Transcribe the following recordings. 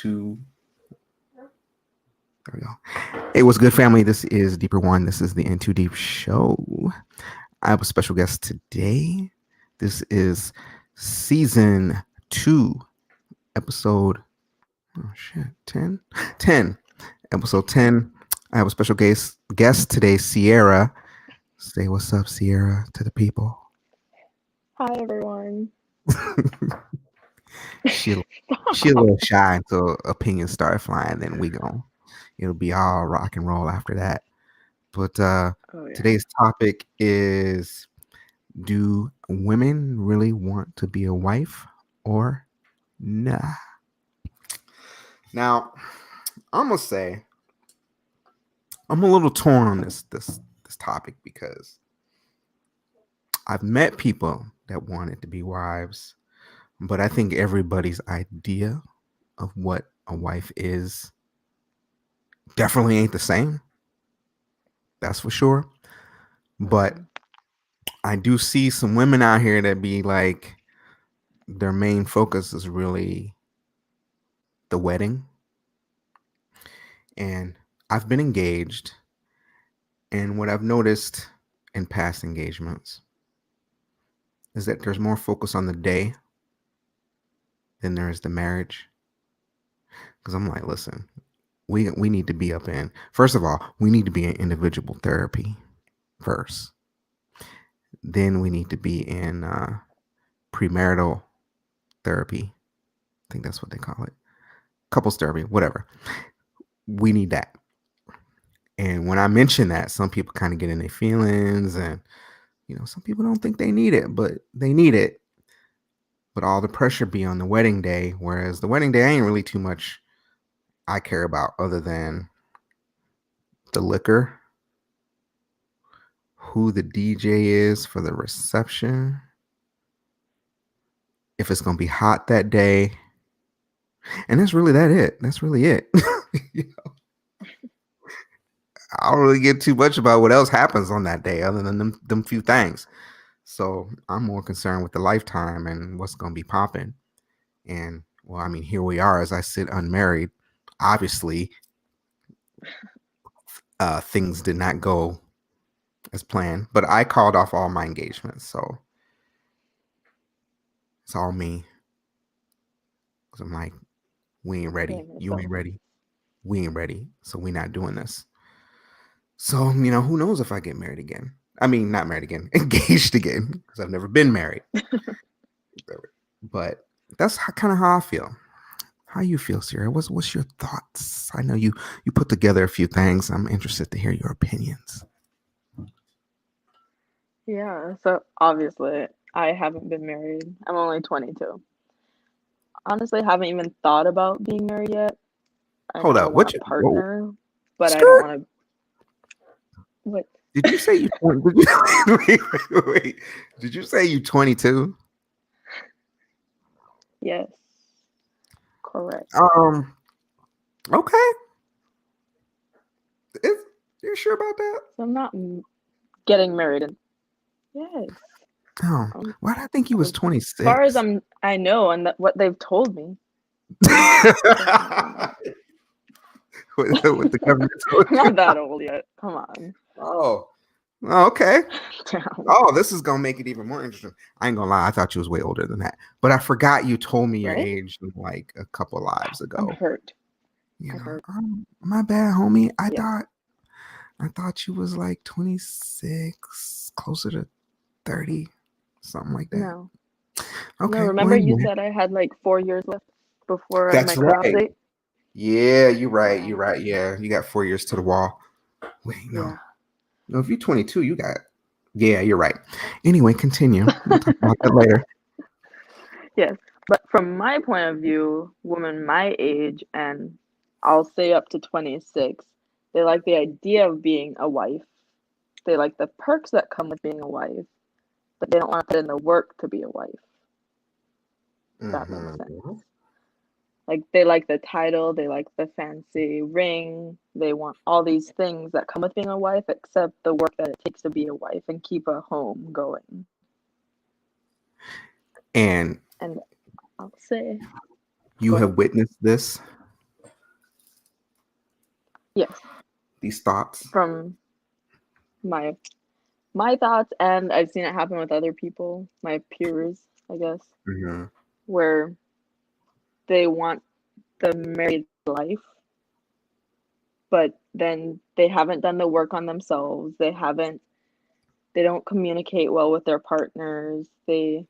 2. There we go. Hey, what's good, family? This is Deeper One. This is the In Too Deep show. I have a special guest today. This is season 2, episode 10. Episode 10. I have a special guest today, Ciara. Say what's up, Ciara, to the people. Hi, everyone. She a little shy until opinions start flying. Then it'll be all rock and roll after that. But today's topic is: do women really want to be a wife or nah? Now, I'm gonna say I'm a little torn on this topic because I've met people that wanted to be wives, but I think everybody's idea of what a wife is definitely ain't the same. That's for sure. But I do see some women out here that be like, their main focus is really the wedding. And I've been engaged, and what I've noticed in past engagements is that there's more focus on the day than there is the marriage. Because I'm like, listen, we need to be up in, first of all, we need to be in individual therapy first. Then we need to be in premarital therapy. I think that's what they call it. Couples therapy, whatever. We need that. And when I mention that, some people kind of get in their feelings, and some people don't think they need it, but they need it. But all the pressure be on the wedding day, whereas the wedding day ain't really too much I care about other than the liquor, who the DJ is for the reception, if it's going to be hot that day. And that's really it. I don't really get too much about what else happens on that day other than them few things. So I'm more concerned with the lifetime and what's going to be popping. And well, I mean, here we are as I sit unmarried. Obviously, things did not go as planned, but I called off all my engagements. So it's all me. Because I'm like, we ain't ready. You ain't ready. We ain't ready. So we're not doing this. So, who knows if I get married again? I mean, not married again, engaged again, because I've never been married. But that's kind of how I feel. How you feel, Ciara? What's your thoughts? I know you put together a few things. I'm interested to hear your opinions. Yeah, so obviously I haven't been married. I'm only 22. Honestly, haven't even thought about being married yet. Hold up, want a partner, but Skirt? I don't want to. What? Did you say you? Wait. Did you say you 22? Yes, correct. Okay. You sure about that? So I'm not getting married. Yes. Oh, why did I think you was 26? As far as I know, and what they've told me. What the government told you? Not that old yet. Come on. Oh, okay. Damn. Oh, this is gonna make it even more interesting. I ain't gonna lie, I thought you was way older than that, but I forgot you told me your age like a couple lives ago. I'm hurt. My bad, homie. I thought you was like 26, closer to 30, something like that. No. Okay. No, remember you said I had like 4 years left before That's my cutoff date? Yeah, you're right. You're right. Yeah, you got 4 years to the wall. Wait, no. Yeah. No, if you're 22, you got. Yeah, you're right. Anyway, continue. We'll talk about that later. Yes, but from my point of view, women my age, and I'll say up to 26, they like the idea of being a wife. They like the perks that come with being a wife, but they don't want to put in the work to be a wife. That makes sense. Like, they like the title, they like the fancy ring, they want all these things that come with being a wife, except the work that it takes to be a wife and keep a home going. And I'll say, you have witnessed this Yes, these thoughts? from my thoughts, and I've seen it happen with other people, my peers, I guess, Hmm. where they want the married life, but then they haven't done the work on themselves. They don't communicate well with their partners. They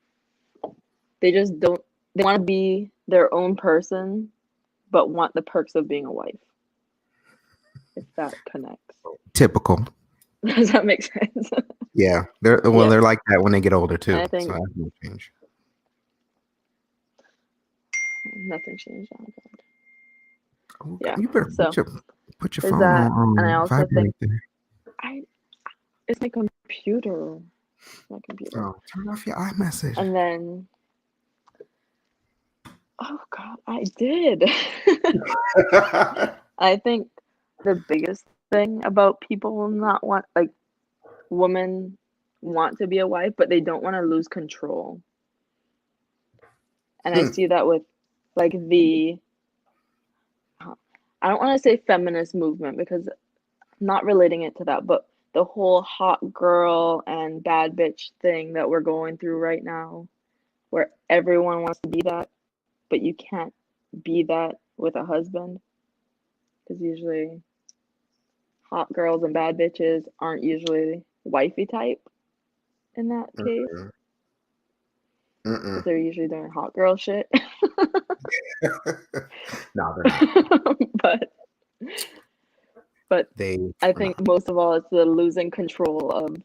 just don't they want to be their own person but want the perks of being a wife, if that connects. Typical. Does that make sense? Yeah, they're Yeah. like that when they get older too. And I So think that's no change. nothing changed. Oh, God. Oh, Yeah. you better So put your there's phone that. And I on also think vibrate there. I it's my computer. My computer. Oh, turn off your iMessage. And then oh God, I did. I think the biggest thing about people not want like women want to be a wife, but they don't want to lose control. And I Hmm. see that with like the I don't want to say feminist movement because I'm not relating it to that, but the whole hot girl and bad bitch thing that we're going through right now, where everyone wants to be that, but you can't be that with a husband because usually hot girls and bad bitches aren't usually wifey type in that case Mm-mm. because Mm-mm. they're usually doing hot girl shit. No, they're not. but but They I are think not. most of all it's the losing control of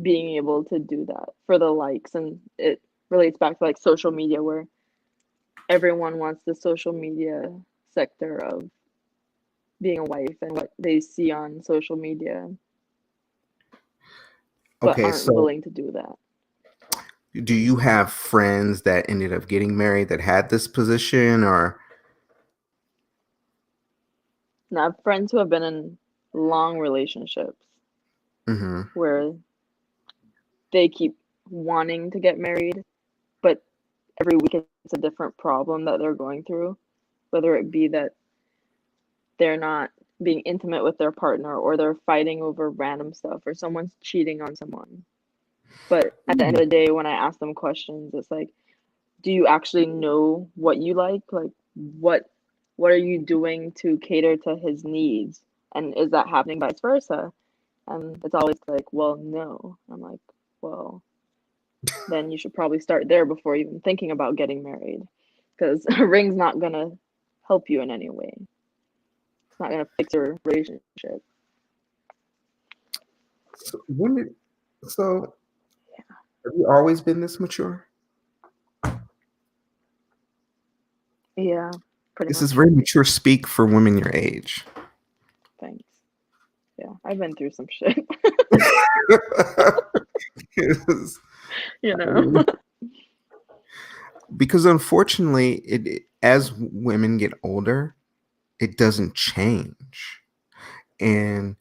being able to do that for the likes, and it relates back to like social media where everyone wants the social media sector of being a wife and what they see on social media but Okay, aren't so willing to do that. do you have friends that ended up getting married that had this position, or? And I have friends who have been in long relationships Hmm. where they keep wanting to get married, but every week it's a different problem that they're going through, whether it be that they're not being intimate with their partner or they're fighting over random stuff or someone's cheating on someone. But at the end of the day, when I ask them questions, it's like, do you actually know what you like? Like what what are you doing to cater to his needs? And is that happening vice versa? And it's always like, well, no. I'm like, well, then you should probably start there before even thinking about getting married. Because a ring's not gonna help you in any way. It's not gonna fix your relationship. So so have you always been this mature? Yeah, pretty This is much. very mature speak for women your age. Thanks. Yeah, I've been through some shit, Yes. you know. Because unfortunately, as women get older, it doesn't change, and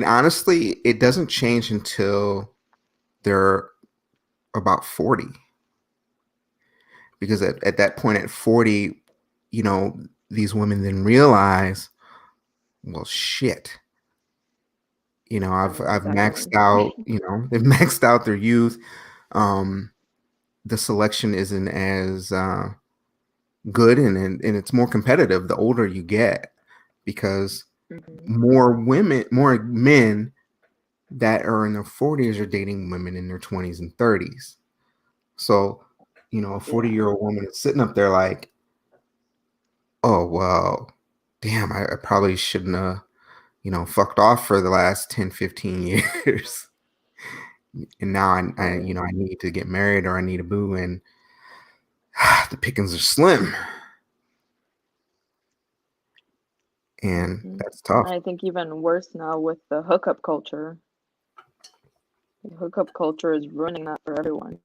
honestly, it doesn't change until they're about 40. Because at that point, at 40, you know, these women then realize, well, shit. I've maxed Definitely. out. They've maxed out their youth. Um, the selection isn't as good, and it's more competitive the older you get, because Hmm. more men that are in their 40s are dating women in their 20s and 30s. So, a Yeah. 40-year-old woman is sitting up there like, oh, well, damn, I probably shouldn't have, fucked off for the last 10, 15 years. And now Right. I need to get married, or I need a boo, and the pickings are slim, and Hmm. that's tough. I think even worse now with the hookup culture. The hookup culture is ruining that for everyone,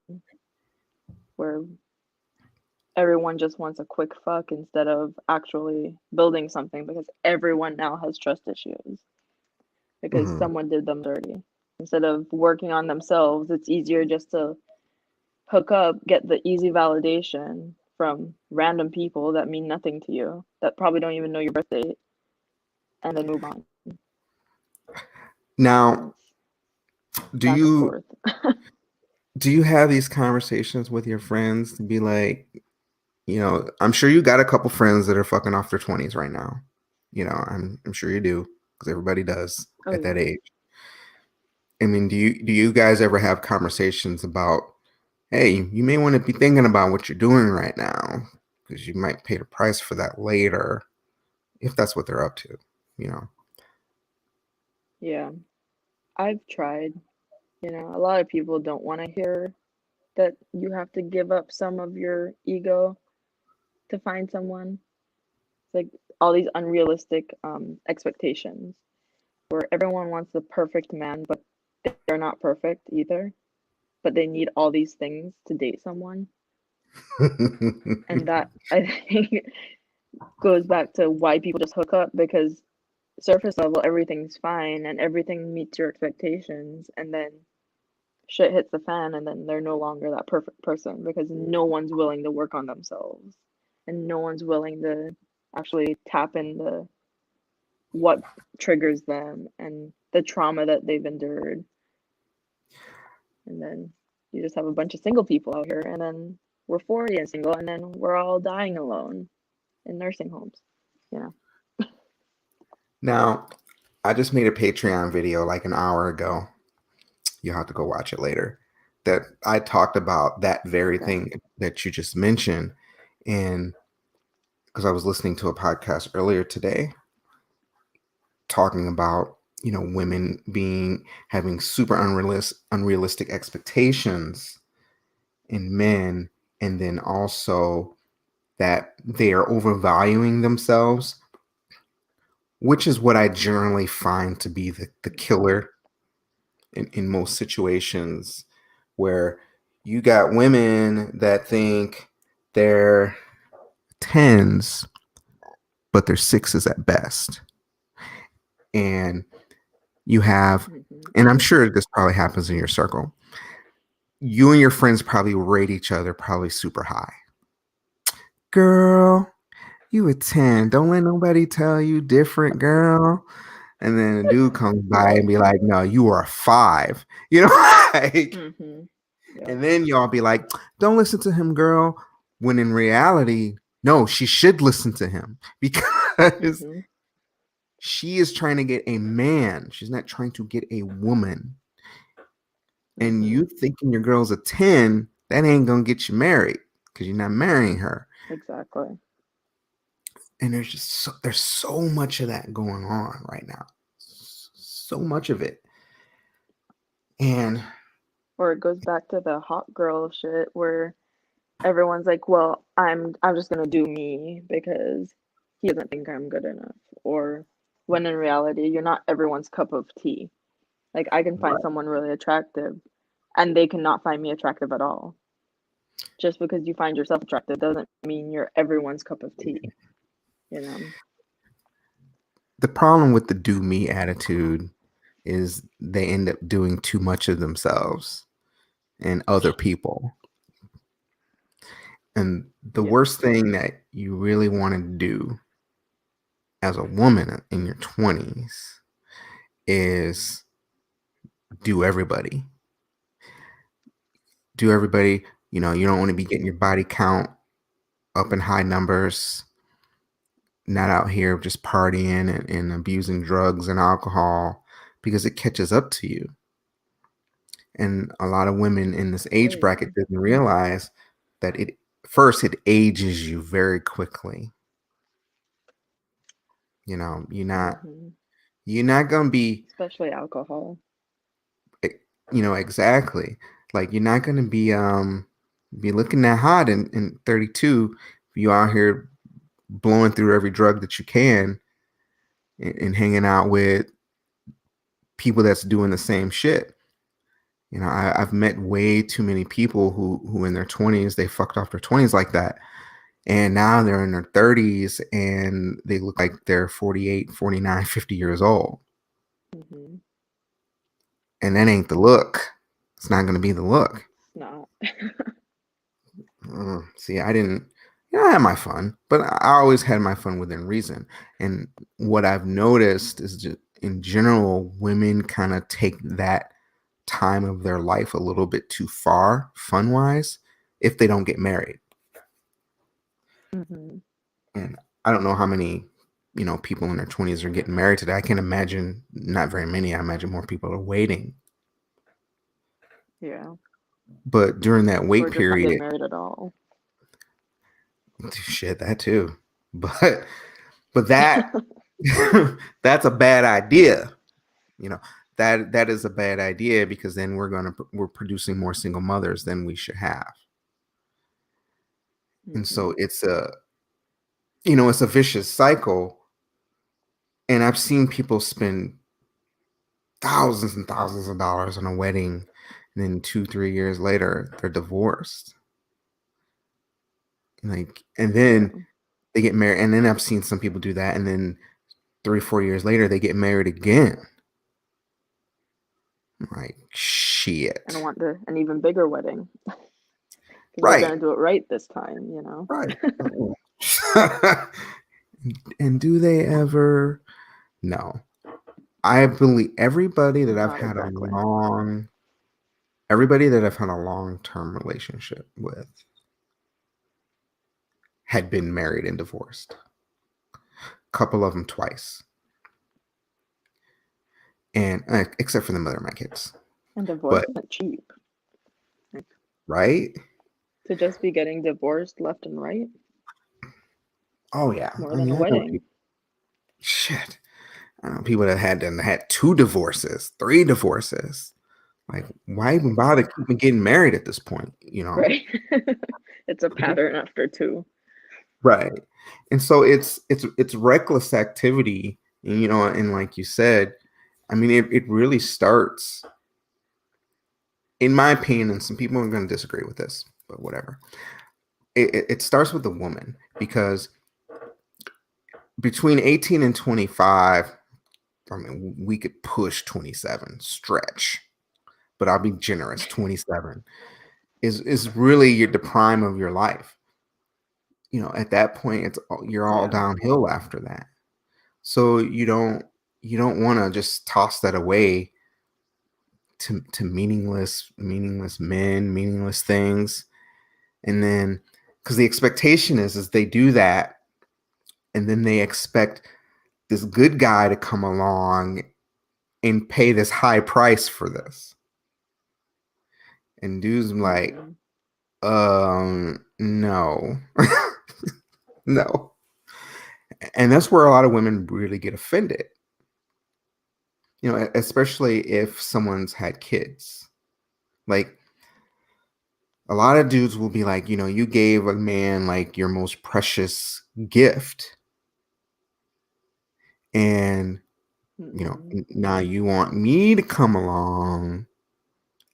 where everyone just wants a quick fuck instead of actually building something because everyone now has trust issues because Hmm. someone did them dirty. Instead of working on themselves, it's easier just to hook up, get the easy validation from random people that mean nothing to you, that probably don't even know your birth date, and then move on. Now, It's do back and you forth. do you have these conversations with your friends to be like, I'm sure you got a couple friends that are fucking off their 20s right now. I'm sure you do, because everybody does Oh at that yeah. age. I mean, do you guys ever have conversations about, hey, you may want to be thinking about what you're doing right now, because you might pay the price for that later, if that's what they're up to, you know? Yeah. I've tried. A lot of people don't want to hear that you have to give up some of your ego to find someone. It's like all these unrealistic expectations where everyone wants the perfect man, but they're not perfect either. But they need all these things to date someone. And that, I think, goes back to why people just hook up, because surface level, everything's fine and everything meets your expectations. And then shit hits the fan, and then they're no longer that perfect person because no one's willing to work on themselves and no one's willing to actually tap into what triggers them and the trauma that they've endured. And then you just have a bunch of single people out here, and then we're 40 and single, and then we're all dying alone in nursing homes. Yeah. Now, I just made a Patreon video like an hour ago. You'll have to go watch it later. That I talked about that very Okay. thing that you just mentioned. And because I was listening to a podcast earlier today talking about, women having super unrealistic expectations in men, and then also that they are overvaluing themselves, which is what I generally find to be the killer in most situations, where you got women that think they're tens, but they're sixes at best. And you have, and I'm sure this probably happens in your circle, you and your friends probably rate each other probably super high. Girl, you a 10. Don't let nobody tell you different, girl. And then a dude comes by and be like, no, you are a 5. Like, Yep. and then y'all be like, don't listen to him, girl. When in reality, no, she should listen to him because she is trying to get a man. She's not trying to get a woman. And you thinking your girl's a 10, that ain't going to get you married because you're not marrying her. Exactly. And there's so much of that going on right now. So much of it. And Or it goes back to the hot girl shit where everyone's like, well, I'm just gonna do me because he doesn't think I'm good enough. Or when in reality, you're not everyone's cup of tea. Like I can find someone really attractive and they cannot find me attractive at all. Just because you find yourself attractive doesn't mean you're everyone's cup of tea, you know? the problem with the do me attitude is they end up doing too much of themselves and other people. And the Yeah. worst thing that you really want to do as a woman in your 20s is do everybody. Do everybody, you don't want to be getting your body count up in high numbers, not out here just partying and abusing drugs and alcohol, because it catches up to you. And a lot of women in this age bracket didn't realize that it ages you very quickly. You're not gonna be, Especially alcohol. exactly, like you're not gonna be looking that hot in 32 if you out here blowing through every drug that you can and hanging out with people that's doing the same shit. I've met way too many people who in their 20s, they fucked off their 20s like that. And now they're in their 30s and they look like they're 48, 49, 50 years old. And that ain't the look. It's not going to be the look. It's not. See, I didn't I had my fun, but I always had my fun within reason. And what I've noticed is just in general, women kind of take that time of their life a little bit too far, fun wise, if they don't get married. Hmm. And I don't know how many, people in their 20s are getting married today. I can imagine not very many. I imagine more people are waiting. Yeah. But during that wait Or just not getting period, married at all. shit, that too. But that that's a bad idea. You know, that is a bad idea because then we're producing more single mothers than we should have. And Hmm. so it's a vicious cycle. And I've seen people spend thousands and thousands of dollars on a wedding, and then 2 3 years later they're divorced. And Yeah. then they get married, and then I've seen some people do that, and then 3 4 years later they get married again. Like, And I shit. want an even bigger wedding because they're Right. gonna do it right this time, you know. Right. And do they ever? No. I believe Not exactly. everybody that I've had a long-term relationship with had been married and divorced. A couple of them twice. And except for the mother of my kids. And divorce But isn't cheap. Like, right? to just be getting divorced left and right, Oh yeah. more I than mean, a I know wedding. people. Shit. I know people that had 2 divorces, 3 divorces. Like, why even bother keeping getting married at this point? Right. It's a pattern after two. Right. And so it's reckless activity, and like you said, I mean, it really starts, in my opinion, and some people are going to disagree with this, but whatever. It starts with the woman because between 18 and 25, I mean, we could push 27, stretch, but I'll be generous. 27 is really the prime of your life. At that point, you're all Yeah. downhill after that. So you don't want to just toss that away to meaningless men, meaningless things. And then because the expectation is they do that, and then they expect this good guy to come along and pay this high price for this. And dude's like, Hmm. no. No. And that's where a lot of women really get offended. Especially if someone's had kids. Like, a lot of dudes will be like, you gave a man like your most precious gift, and Hmm. now you want me to come along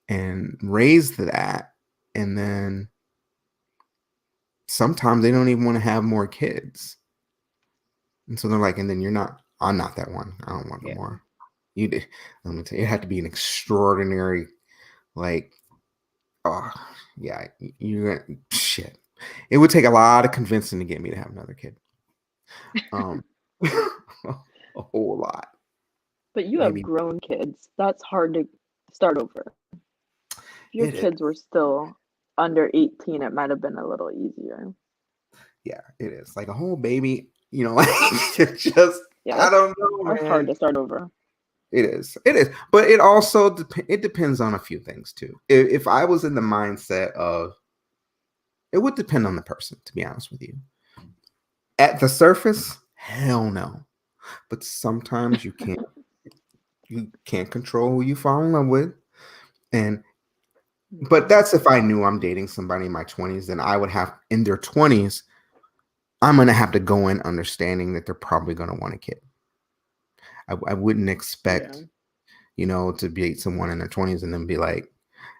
and raise that, and then sometimes they don't even want to have more kids, and so they're like, and then I'm not that one. I don't want no Yeah. more. You did. Let me tell you, it had to be an extraordinary, like, oh yeah, you're shit. It would take a lot of convincing to get me to have another kid. Um, a whole lot, But you have maybe. grown kids. That's hard to start over. If your It is. kids were still under 18, it might have been a little easier. Yeah, it is like a whole baby. Like it just, Yeah, I don't know, that's hard man. to start over. It is, but it also it depends on a few things too. If I was in the mindset of, it would depend on the person, to be honest with you. At the surface, hell no. But sometimes you can't control who you fall in love with, and but Hmm. that's if I knew I'm dating somebody in my 20s, then I would have in their 20s. I'm gonna have to go in understanding that they're probably gonna want a kid. I wouldn't Yeah. expect, to be someone in their 20s and then be like,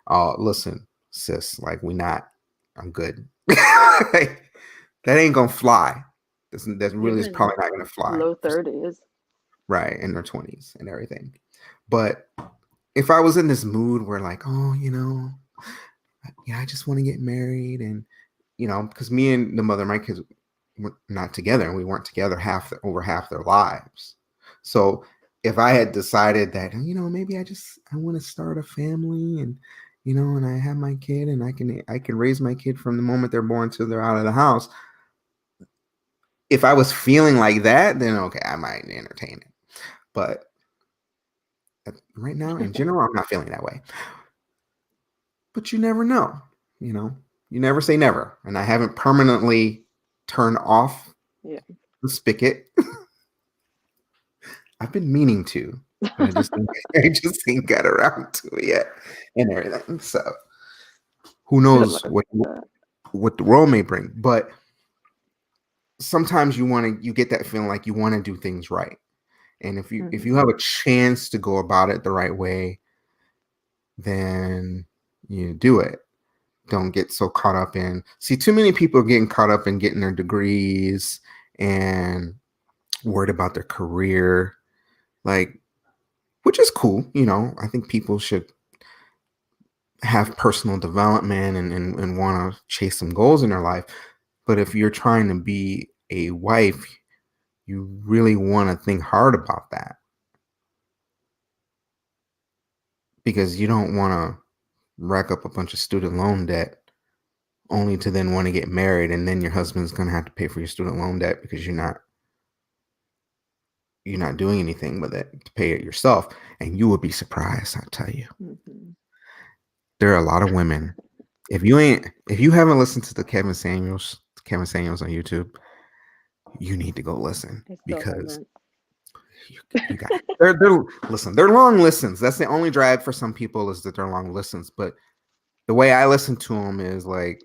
"Oh, listen, sis, like we not. I'm good." Like, that ain't gonna fly. That really is Even probably not gonna fly, low 30s. right, in their 20s and everything. But if I was in this mood where like, oh, yeah, I just want to get married, and because me and the mother of my kids were not together, and we weren't together over half their lives. So if I had decided that, maybe I want to start a family, and and I have my kid, and I can raise my kid from the moment they're born till they're out of the house. If I was feeling like that, then okay, I might entertain it. But right now, in general, I'm not feeling that way. But you never know, you never say never. And I haven't permanently turned off Yeah. the spigot. I've been meaning to, but I just ain't got around to it yet, and everything. So who Good knows luck with that. what the world may bring? But sometimes you get that feeling like you want to do things right, and if you have a chance to go about it the right way, then you do it. Don't get so caught up in. See, too many people are getting caught up in getting their degrees and worried about their career, like, which is cool. I think people should have personal development and want to chase some goals in their life. But if you're trying to be a wife, you really want to think hard about that, because you don't want to rack up a bunch of student loan debt only to then want to get married, and then your husband's going to have to pay for your student loan debt because you're not doing anything with it to pay it yourself. And you will be surprised, I tell you. There are a lot of women. If you haven't listened to the Kevin Samuels on YouTube, you need to go listen, I still because haven't. you got they're long listens. That's the only drag for some people, is that they're long listens. But the way I listen to them is like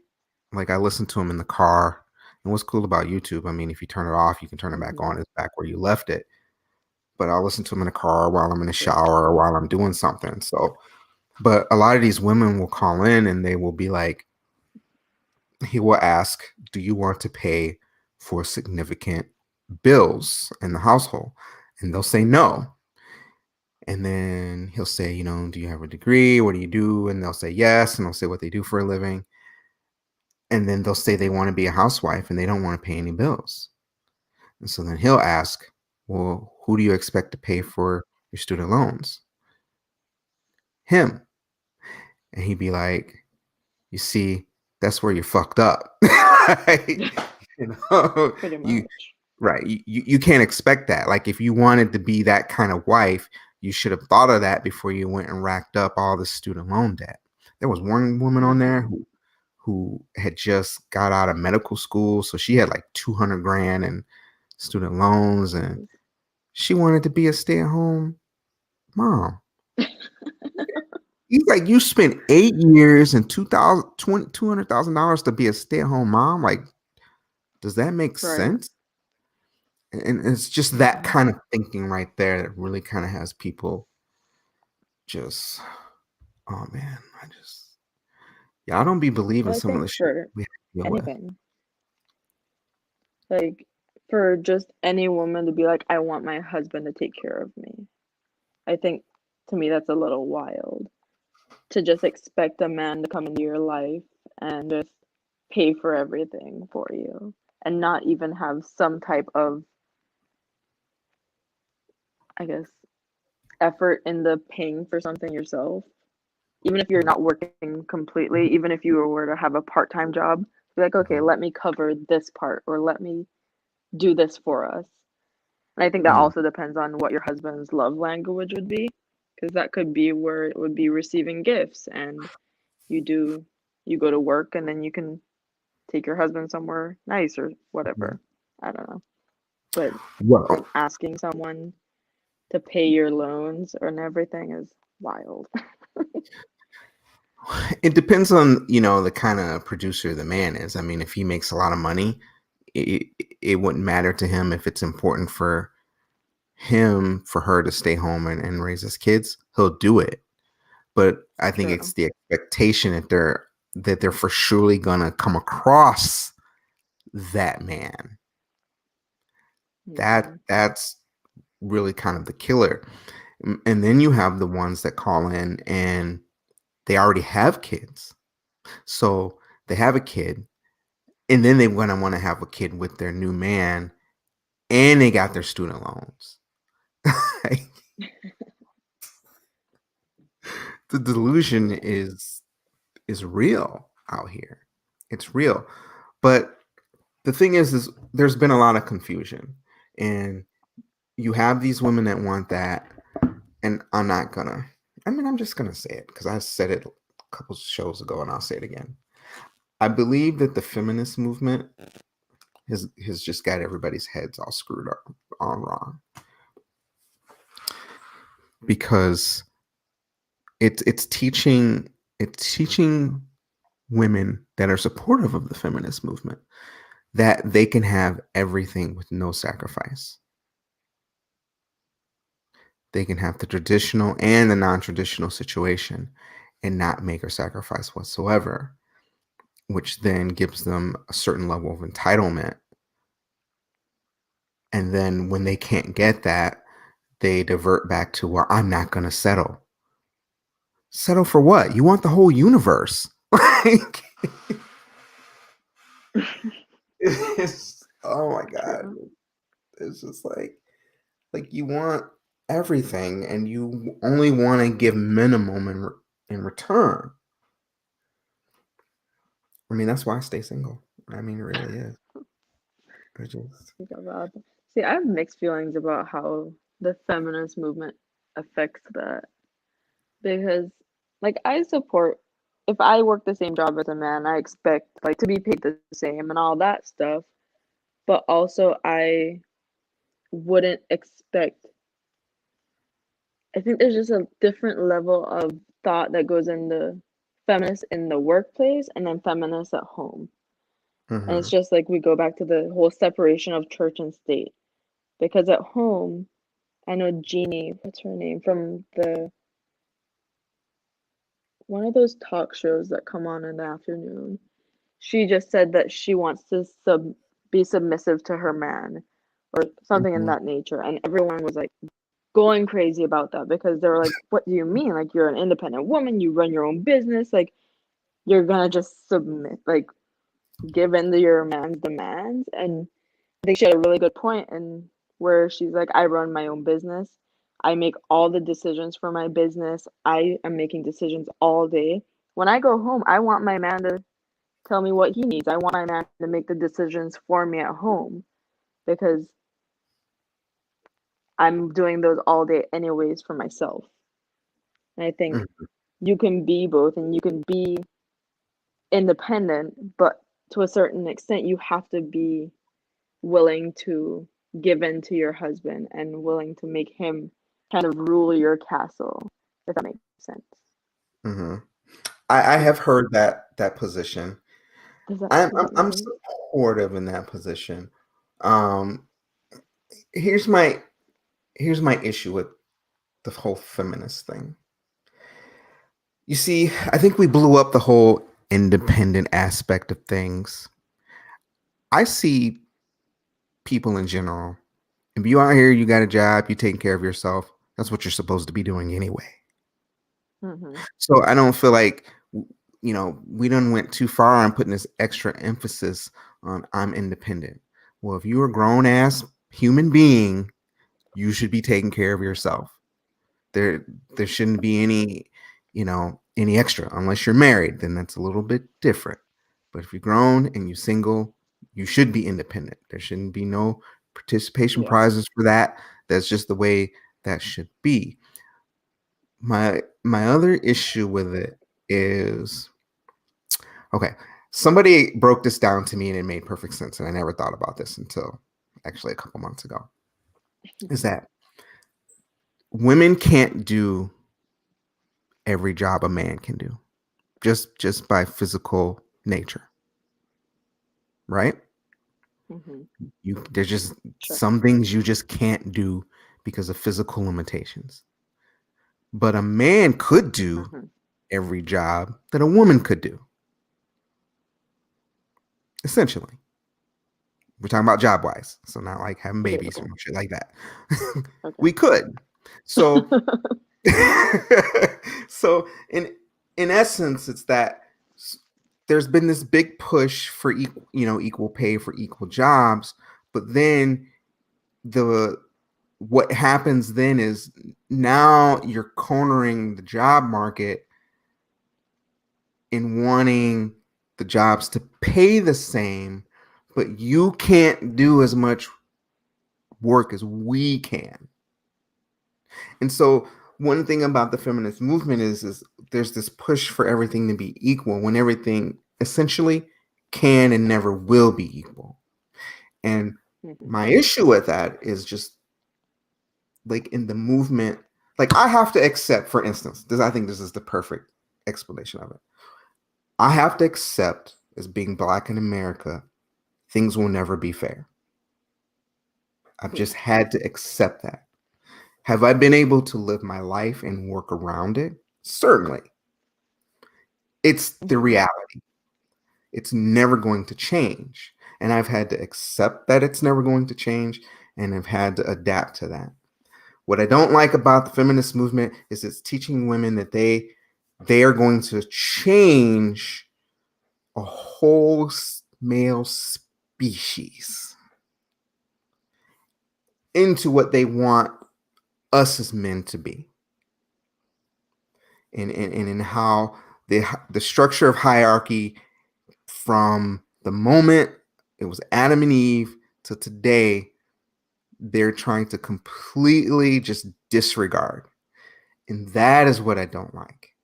I listen to them in the car. And what's cool about YouTube, I mean, if you turn it off, you can turn it back on. It's back where you left it. But I'll listen to them in the car while I'm in the shower or while I'm doing something. So, but a lot of these women will call in and they will be like, he will ask, do you want to pay for significant bills in the household? And they'll say no. And then he'll say, do you have a degree? What do you do? And they'll say yes. And they'll say what they do for a living. And then they'll say they want to be a housewife and they don't want to pay any bills. And so then he'll ask, well, who do you expect to pay for your student loans? Him. And he'd be like, you see, that's where you're fucked up. Pretty much. Right. You can't expect that. Like, if you wanted to be that kind of wife, you should have thought of that before you went and racked up all the student loan debt. There was one woman on there who had just got out of medical school. So she had like 200 grand in student loans, and she wanted to be a stay-at-home mom. He's like, you spent 8 years and $200,000 to be a stay-at-home mom. Like, does that make sense? And it's just that kind of thinking right there that really kind of has people just, oh man, I don't be believing some of the shit we have to deal with. Anything. Like, for just any woman to be like, I want my husband to take care of me. I think, to me, that's a little wild. To just expect a man to come into your life and just pay for everything for you and not even have some type of, I guess, effort in the paying for something yourself. Even if you're not working completely, even if you were to have a part-time job, be like, okay, let me cover this part, or let me do this for us. And I think that also depends on what your husband's love language would be, because that could be where it would be receiving gifts, and you go to work and then you can take your husband somewhere nice or whatever. I don't know. But asking someone to pay your loans and everything is wild. It depends on, the kind of producer the man is. I mean, if he makes a lot of money, it wouldn't matter to him if it's important for her to stay home and raise his kids. He'll do it. But I think it's the expectation that they're for surely gonna come across that man. That's really kind of the killer. And then you have the ones that call in and they already have kids. So they have a kid and then they're gonna want to have a kid with their new man, and they got their student loans. Like, the delusion Yeah. is real out here. It's real. But the thing is there's been a lot of confusion, and you have these women that want that, and I'm just gonna say it because I said it a couple shows ago, and I'll say it again. I believe that the feminist movement has just got everybody's heads all screwed up on wrong, because it's teaching women that are supportive of the feminist movement that they can have everything with no sacrifice. They can have the traditional and the non-traditional situation and not make a sacrifice whatsoever, which then gives them a certain level of entitlement. And then when they can't get that, they divert back to, well, I'm not going to settle. Settle for what? You want the whole universe. Like, oh my God. True. It's just like you want everything and you only want to give minimum in return. I mean, that's why I stay single. I mean, it really is. It just, See, I have mixed feelings about how the feminist movement affects that because, like, I support if I work the same job as a man, I expect like to be paid the same and all that stuff. But also, I wouldn't expect. I think there's just a different level of thought that goes into feminists in the workplace and then feminists at home. And it's mm-hmm, just like we go back to the whole separation of church and state. Because at home, I know Jeannie, what's her name, from the one of those talk shows that come on in the afternoon. She just said that she wants to be submissive to her man or something in mm-hmm, that nature. And everyone was like going crazy about that because they were like, what do you mean? Like, you're an independent woman, you run your own business, like, you're gonna just submit, like, give in to your man's demands. And I think she had a really good point in where she's like, I run my own business. I make all the decisions for my business. I am making decisions all day. When I go home, I want my man to tell me what he needs. I want my man to make the decisions for me at home because I'm doing those all day anyways for myself. And I think mm-hmm, you can be both and you can be independent, but to a certain extent, you have to be willing to give in to your husband and willing to make him kind of rule your castle, if that makes sense. mm-hmm. I Yeah. have heard that position. Does that I'm, does I'm that I'm resonate? supportive in that position. Um, here's my issue with the whole feminist thing. You see, I think we blew up the whole independent aspect of things. I see people in general. If you out here, you got a job, you taking care of yourself. That's what you're supposed to be doing anyway. Mm-hmm. So I don't feel like we done went too far on putting this extra emphasis on I'm independent. Well, if you're a grown ass human being, you should be taking care of yourself. There there shouldn't be any extra unless you're married, then that's a little bit different. But if you're grown and you're single, you should be independent. There shouldn't be no participation Yeah. prizes for that. That's just the way that should be. My other issue with it is, okay, somebody broke this down to me and it made perfect sense, and I never thought about this until actually a couple months ago. Is that women can't do every job a man can do, just by physical nature, right? Mm-hmm. There's just Sure. some things you just can't do because of physical limitations. But a man could do Mm-hmm. every job that a woman could do. Essentially, we're talking about job wise, so not like having babies or Debatable. shit like that. Okay. We could. So, so in essence, it's that there's been this big push for equal pay for equal jobs, but then the what happens then is now you're cornering the job market in wanting the jobs to pay the same, but you can't do as much work as we can. And so one thing about the feminist movement is there's this push for everything to be equal when everything essentially can and never will be equal. And my issue with that is just like in the movement, like I have to accept, for instance, I think this is the perfect explanation of it. I have to accept as being Black in America, things will never be fair. I've just had to accept that. Have I been able to live my life and work around it? Certainly. It's the reality. It's never going to change. And I've had to accept that it's never going to change, and I've had to adapt to that. What I don't like about the feminist movement is it's teaching women that they are going to change a whole male species into what they want us as men to be. And in how the structure of hierarchy from the moment it was Adam and Eve to today, they're trying to completely just disregard. And that is what I don't like.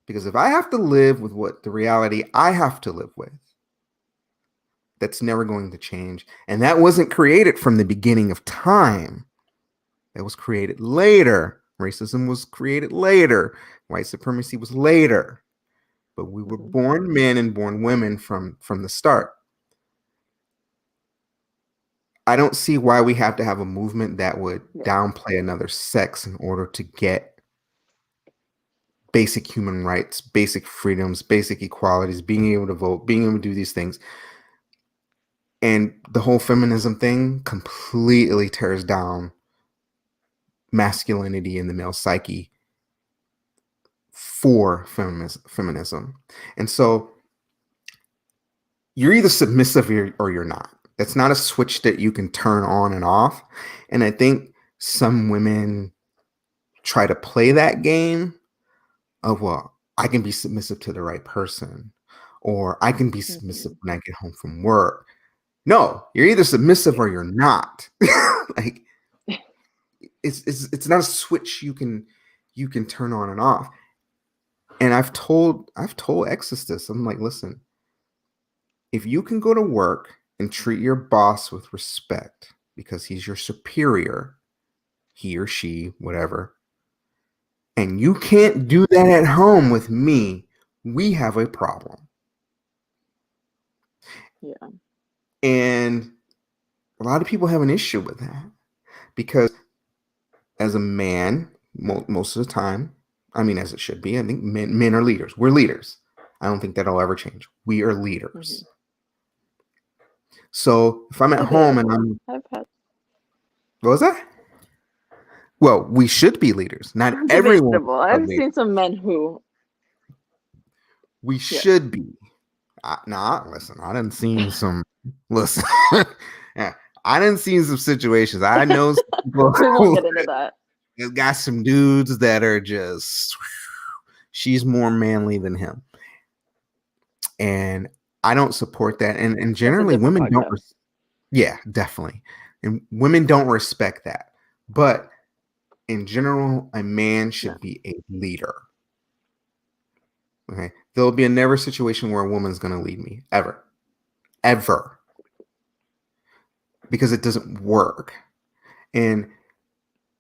Because if I have to live with what the reality I have to live with, that's never going to change. And that wasn't created from the beginning of time. That was created later. Racism was created later. White supremacy was later. But we were born men and born women from the start. I don't see why we have to have a movement that would downplay another sex in order to get basic human rights, basic freedoms, basic equalities, being able to vote, being able to do these things. And the whole feminism thing completely tears down masculinity in the male psyche for feminism. And so you're either submissive or you're not. It's not a switch that you can turn on and off. And I think some women try to play that game of, well, I can be submissive to the right person, or I can be submissive when I get home from work. No, you're either submissive or you're not. Like it's not a switch you can turn on and off. And I've told exes this. I'm like, listen, if you can go to work and treat your boss with respect because he's your superior, he or she, whatever, and you can't do that at home with me, we have a problem. Yeah. And a lot of people have an issue with that because as a man, most of the time, I mean, as it should be, I think men are leaders. We're leaders. I don't think that'll ever change. We are leaders. So if I'm at home and I'm... What was that? Well, we should be leaders. Not everyone. I've seen some men who... We should be. Listen, I done seen some... Listen. Yeah, I done seen some situations. I know some people... We won't get into that. There's got some dudes that are just... She's more manly than him. And I don't support that. And generally women don't... Yeah, definitely. And women don't respect that. But in general, a man should be a leader. Okay. There'll be never situation where a woman's going to lead me. Ever. Ever. Because it doesn't work. And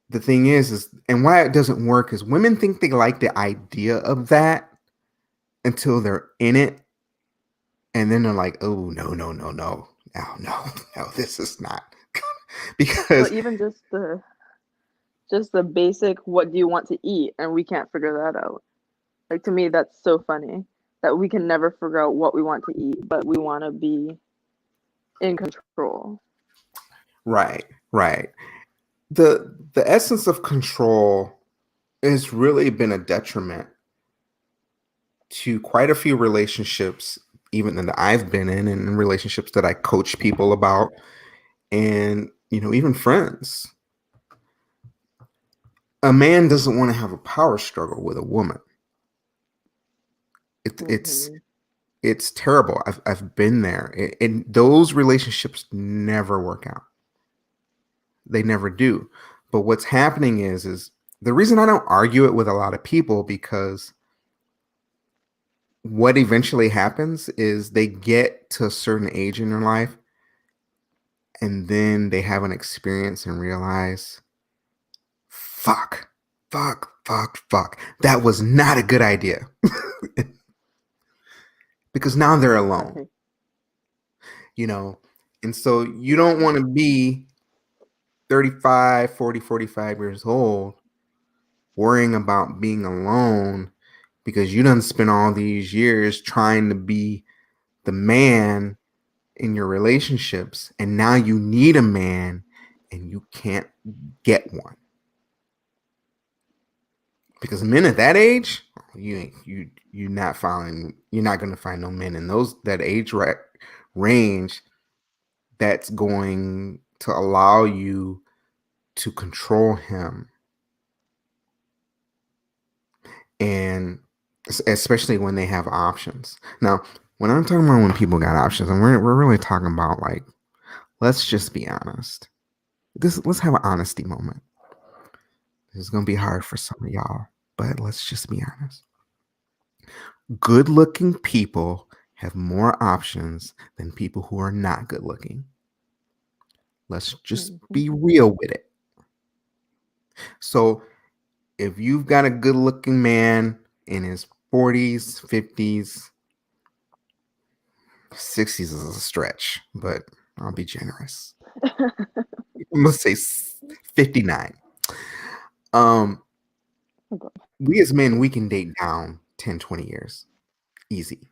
the thing is and why it doesn't work is women think they like the idea of that until they're in it. And then they're like, oh, no, this is not. Because even just the basic, what do you want to eat? And we can't figure that out. Like, to me, that's so funny that we can never figure out what we want to eat, but we want to be in control. Right. The essence of control has really been a detriment to quite a few relationships, even that I've been in, and relationships that I coach people about, and even friends. A man doesn't want to have a power struggle with a woman. It, it's Mm-hmm. it's terrible. I've been there, and those relationships never work out. They never do. But what's happening is the reason I don't argue it with a lot of people, because what eventually happens is they get to a certain age in their life, and then they have an experience and realize, fuck, fuck. That was not a good idea. Because now they're alone, Right. you know? And so you don't want to be 35, 40, 45 years old worrying about being alone because you done spent all these years trying to be the man in your relationships, and now you need a man and you can't get one. Because men at that age, you're not going to find no men in that age range that's going to allow you to control him. And especially when they have options. Now, when I'm talking about when people got options, and we're really talking about, like, let's just be honest. Let's have an honesty moment. This is gonna be hard for some of y'all, but let's just be honest. Good looking people have more options than people who are not good looking. Let's just Mm-hmm. be real with it. So if you've got a good looking man in his 40s, 50s, 60s is a stretch, but I'll be generous. I'm gonna say 59. Um, we as men, we can date down 10, 20 years. Easy.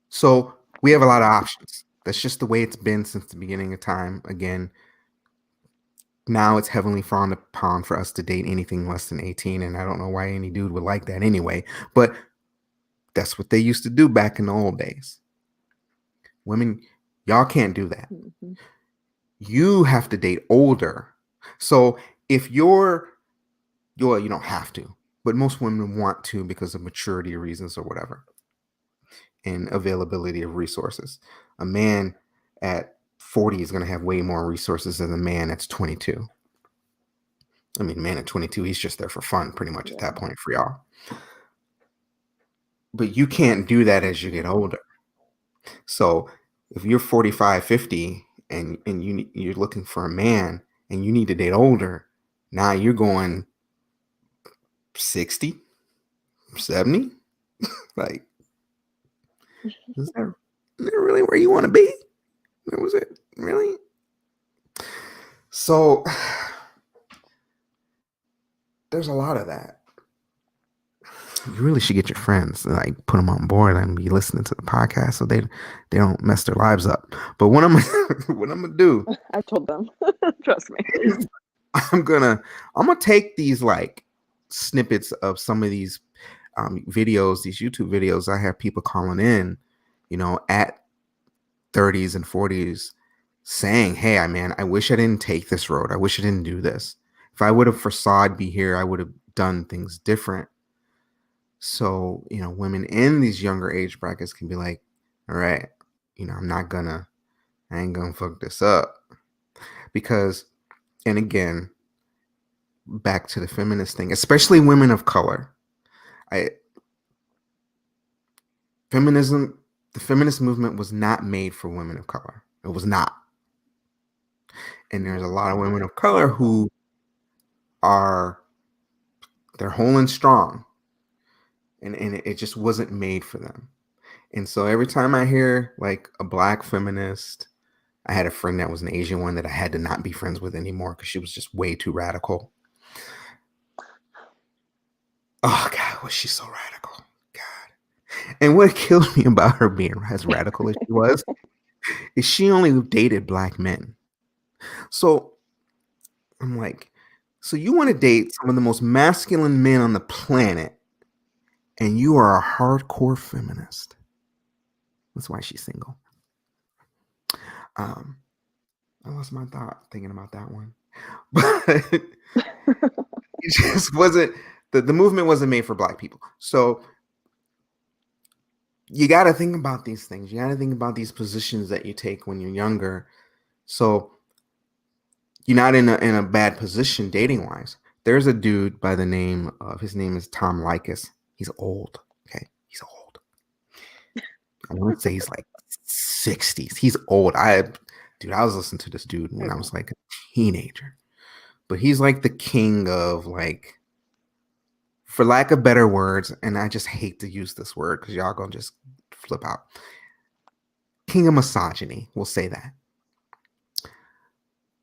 So we have a lot of options. That's just the way it's been since the beginning of time. Again, now it's heavily frowned upon for us to date anything less than 18, and I don't know why any dude would like that anyway, but that's what they used to do back in the old days. Women, y'all can't do that. Mm-hmm. You have to date older. So if you don't have to, but most women want to because of maturity reasons or whatever, and availability of resources. A man at 40 is going to have way more resources than a man that's 22. I mean, man at 22, he's just there for fun pretty much at Yeah. that point for y'all. But you can't do that as you get older. So if you're 45, 50 and you're looking for a man and you need to date older, now you're going 60, 70. Like, is that really where you want to be? Was it really? So there's a lot of that. You really should get your friends, like, put them on board and be listening to the podcast so they don't mess their lives up. But what I'm what I'm gonna do I told them. Trust me. is I'm gonna take these, like, snippets of some of these videos, these YouTube videos. I have people calling in, at 30s and 40s, saying, "Hey, I wish I didn't take this road. I wish I didn't do this. If I would have foresaw I'd be here, I would have done things different." So, women in these younger age brackets can be like, all right, I ain't gonna fuck this up. Because, and again, back to the feminist thing, especially women of color. I feminism The feminist movement was not made for women of color. It was not. And there's a lot of women of color who they're whole and strong. And it just wasn't made for them. And so every time I hear, like, a black feminist, I had a friend that was an Asian one that I had to not be friends with anymore because she was just way too radical. Oh God, was she so radical? God. And what killed me about her being as radical as she was is she only dated black men. So I'm like, so you want to date some of the most masculine men on the planet, and you are a hardcore feminist. That's why she's single. Um, I lost my thought thinking about that one, but it just wasn't. The movement wasn't made for Black people. So you got to think about these things. You got to think about these positions that you take when you're younger. So you're not in a bad position dating wise. There's a dude by the name of his name is Tom Likas. He's old. Okay, he's old. I want to say he's like 60s. He's old. I was listening to this dude when I was like a teenager. But he's like the king of like, for lack of better words, and I just hate to use this word because y'all gonna just flip out. King of misogyny, we'll say that.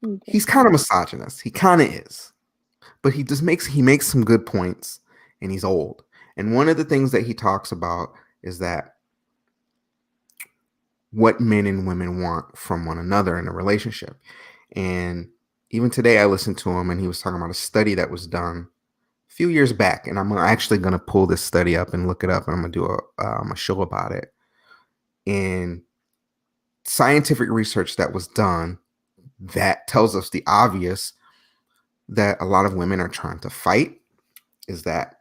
Okay. He's kind of misogynist. He kind of is. But he makes some good points, and he's old. And one of the things that he talks about is that what men and women want from one another in a relationship. And even today I listened to him and he was talking about a study that was done a few years back. And I'm actually going to pull this study up and look it up, and I'm going to do a show about it. And scientific research that was done that tells us the obvious that a lot of women are trying to fight is that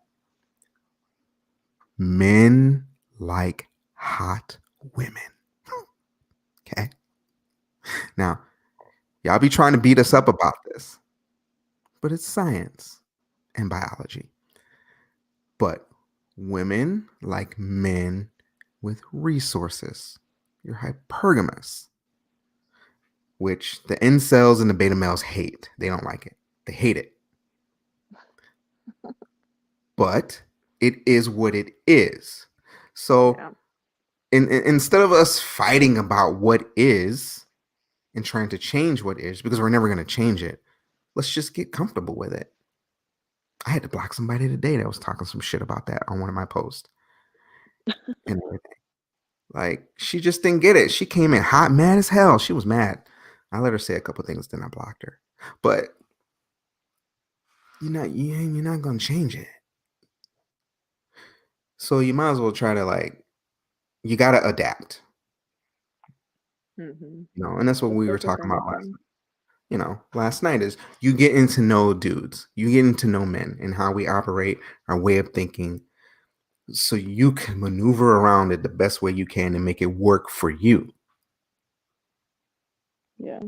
men like hot women. Okay. Now, y'all be trying to beat us up about this, but it's science and biology. But women like men with resources. You're hypergamous, which the incels and the beta males hate. They don't like it. They hate it. But it is what it is. So Yeah. instead of us fighting about what is and trying to change what is, because we're never going to change it, let's just get comfortable with it. I had to block somebody today that was talking some shit about that on one of my posts and everything. Like, she just didn't get it. She came in hot, mad as hell. She was mad. I let her say a couple things, then I blocked her. But you're not gonna change it. So you might as well try to you gotta adapt. Mm-hmm. And that's what Just we were focus talking on the about fun. last night is you getting to know dudes, you getting to know men and how we operate, our way of thinking, so you can maneuver around it the best way you can and make it work for you. Yeah.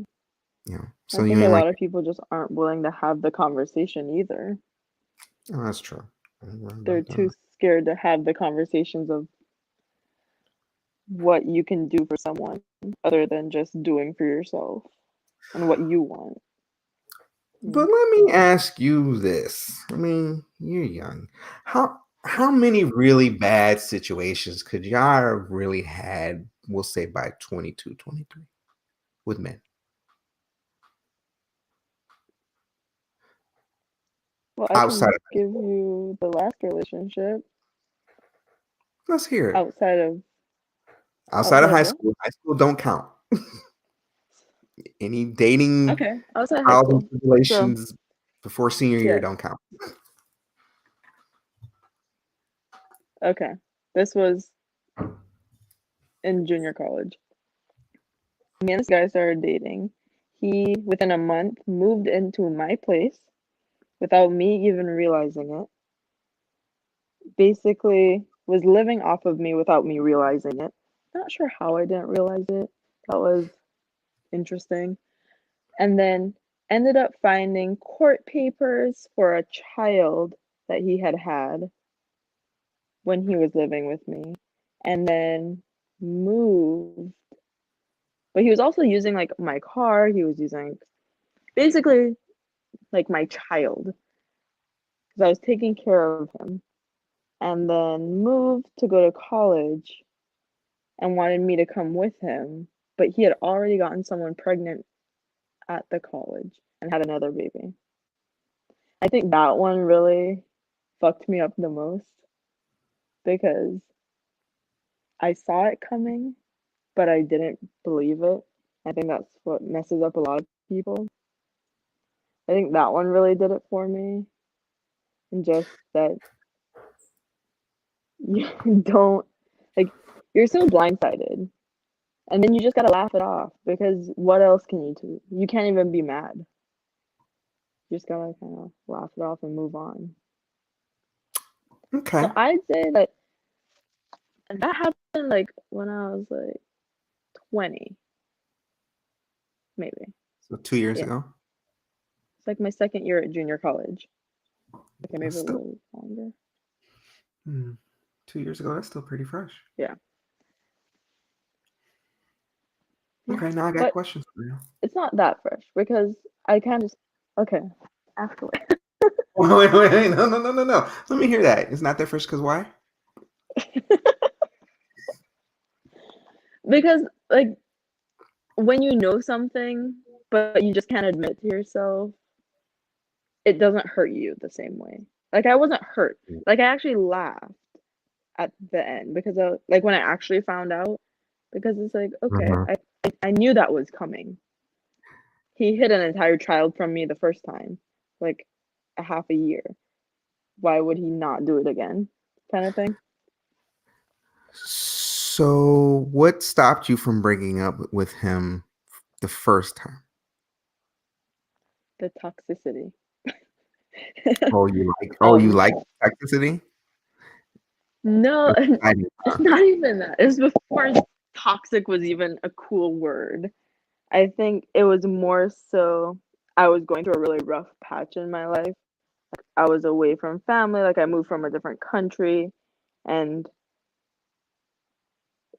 So I you think a ain't like, lot of people just aren't willing to have the conversation either. oh, that's true. I ain't worried They're about too that. scared to have the conversations of what you can do for someone other than just doing for yourself and what you want. But let me ask you this. I mean, you're young. How many really bad situations could y'all have really had, we'll say by 22, 23 with men? Well, I Outside can of high give school. you the last relationship Let's hear it. outside of Outside of outside of high what? school. High school don't count. Any dating Okay, outside high trials and school. So, tribulations before senior year yes. don't count. Okay. This was in junior college. Me and this guy started dating. He, within a month, moved into my place without me even realizing it. Basically, was living off of me without me realizing it. Not sure how I didn't realize it. That was interesting. And then ended up finding court papers for a child that he had had when he was living with me. And then moved. But he was also using like my car. He was using basically like my child because I was taking care of him. And then moved to go to college and wanted me to come with him. But he had already gotten someone pregnant at the college and had another baby. I think that one really fucked me up the most because I saw it coming, but I didn't believe it. I think that's what messes up a lot of people. I think that one really did it for me. And just that You don't like you're so blindsided. And then you just gotta laugh it off because what else can you do? You can't even be mad. You just gotta kind of laugh it off and move on. So Okay. I'd say that happened like when I was like 20, maybe. So 2 years Yeah. ago. It's like my second year at junior college. Okay, maybe That's a still little longer. 2 years ago. That's still pretty fresh. Yeah. Yeah. Okay, now I got But questions for you. it's not that fresh because I kind of just okay. After Wait, no, no, no, no, no. Let me hear that. It's not that fresh because why? because like when you know something but you just can't admit to yourself, it doesn't hurt you the same way. Like I wasn't hurt. Like I actually laughed at the end because like when I actually found out because it's like okay, Mhm. I knew that was coming. He hid an entire child from me the first time, like a half a year. Why would he not do it again? Kind of thing. So, what stopped you from breaking up with him the first time? The toxicity. You um like toxicity? no, Exciting, it's huh? not even that. It was before toxic was even a cool word. I think it was more so I was going through a really rough patch in my life. I was away from family, like I moved from a different country, and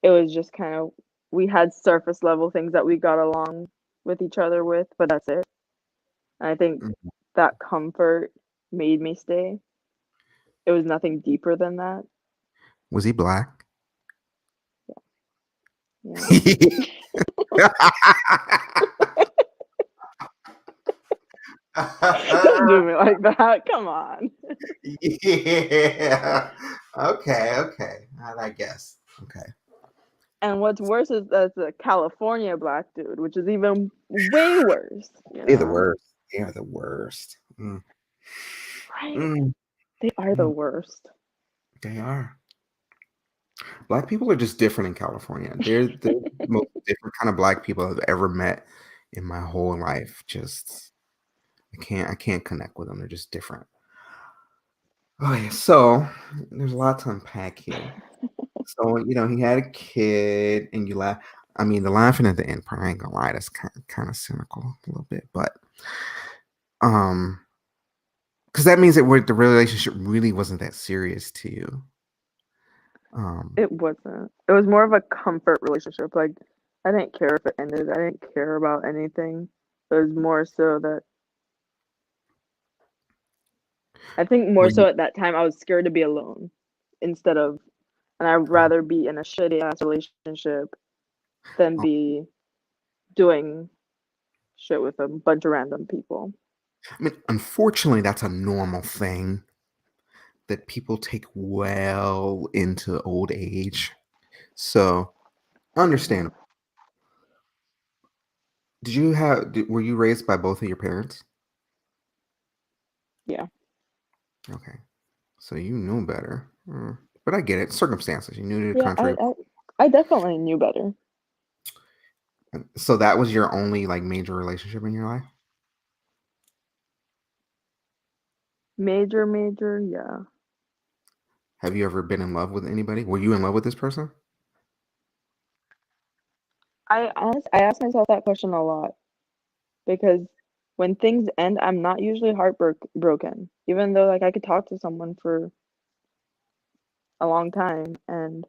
it was just kind of we had surface level things that we got along with each other with, but that's it. And I think Mhm. that comfort made me stay. It was nothing deeper than that. Was he black? Yeah. Don't do me like that. Come on. Yeah. Okay, okay. I guess. Okay. And what's worse is that's a California black dude, which is even way worse, you They're the know? worst. They are the worst. Right? Mm, They are the mm. worst. They are. Black people are just different in California. They're the most different kind of black people I've ever met in my whole life. Just I can't connect with them. They're just different. Oh yeah, so there's a lot to unpack here. So he had a kid, and you laugh. I mean, the laughing at the end part, I ain't gonna lie, that's kind of cynical a little bit, but um, because that means that the relationship really wasn't that serious to you. Um, It wasn't. It was more of a comfort relationship. Like, I didn't care if it ended. I didn't care about anything. It was more so that I think more when you, so at that time I was scared to be alone instead of, and I'd oh, rather be in a shitty ass relationship than oh, be doing shit with a bunch of random people. I mean, unfortunately, that's a normal thing that people take well into old age. So Yeah. understandable. Were you raised by both of your parents? Yeah. Okay. So you knew better. But I get it. Circumstances. You knew to the Yeah, country. I definitely knew better. So that was your only like major relationship in your life? Major, yeah. Have you ever been in love with anybody? Were you in love with this person? I ask myself that question a lot because when things end, I'm not usually heartbroken, even though like I could talk to someone for a long time and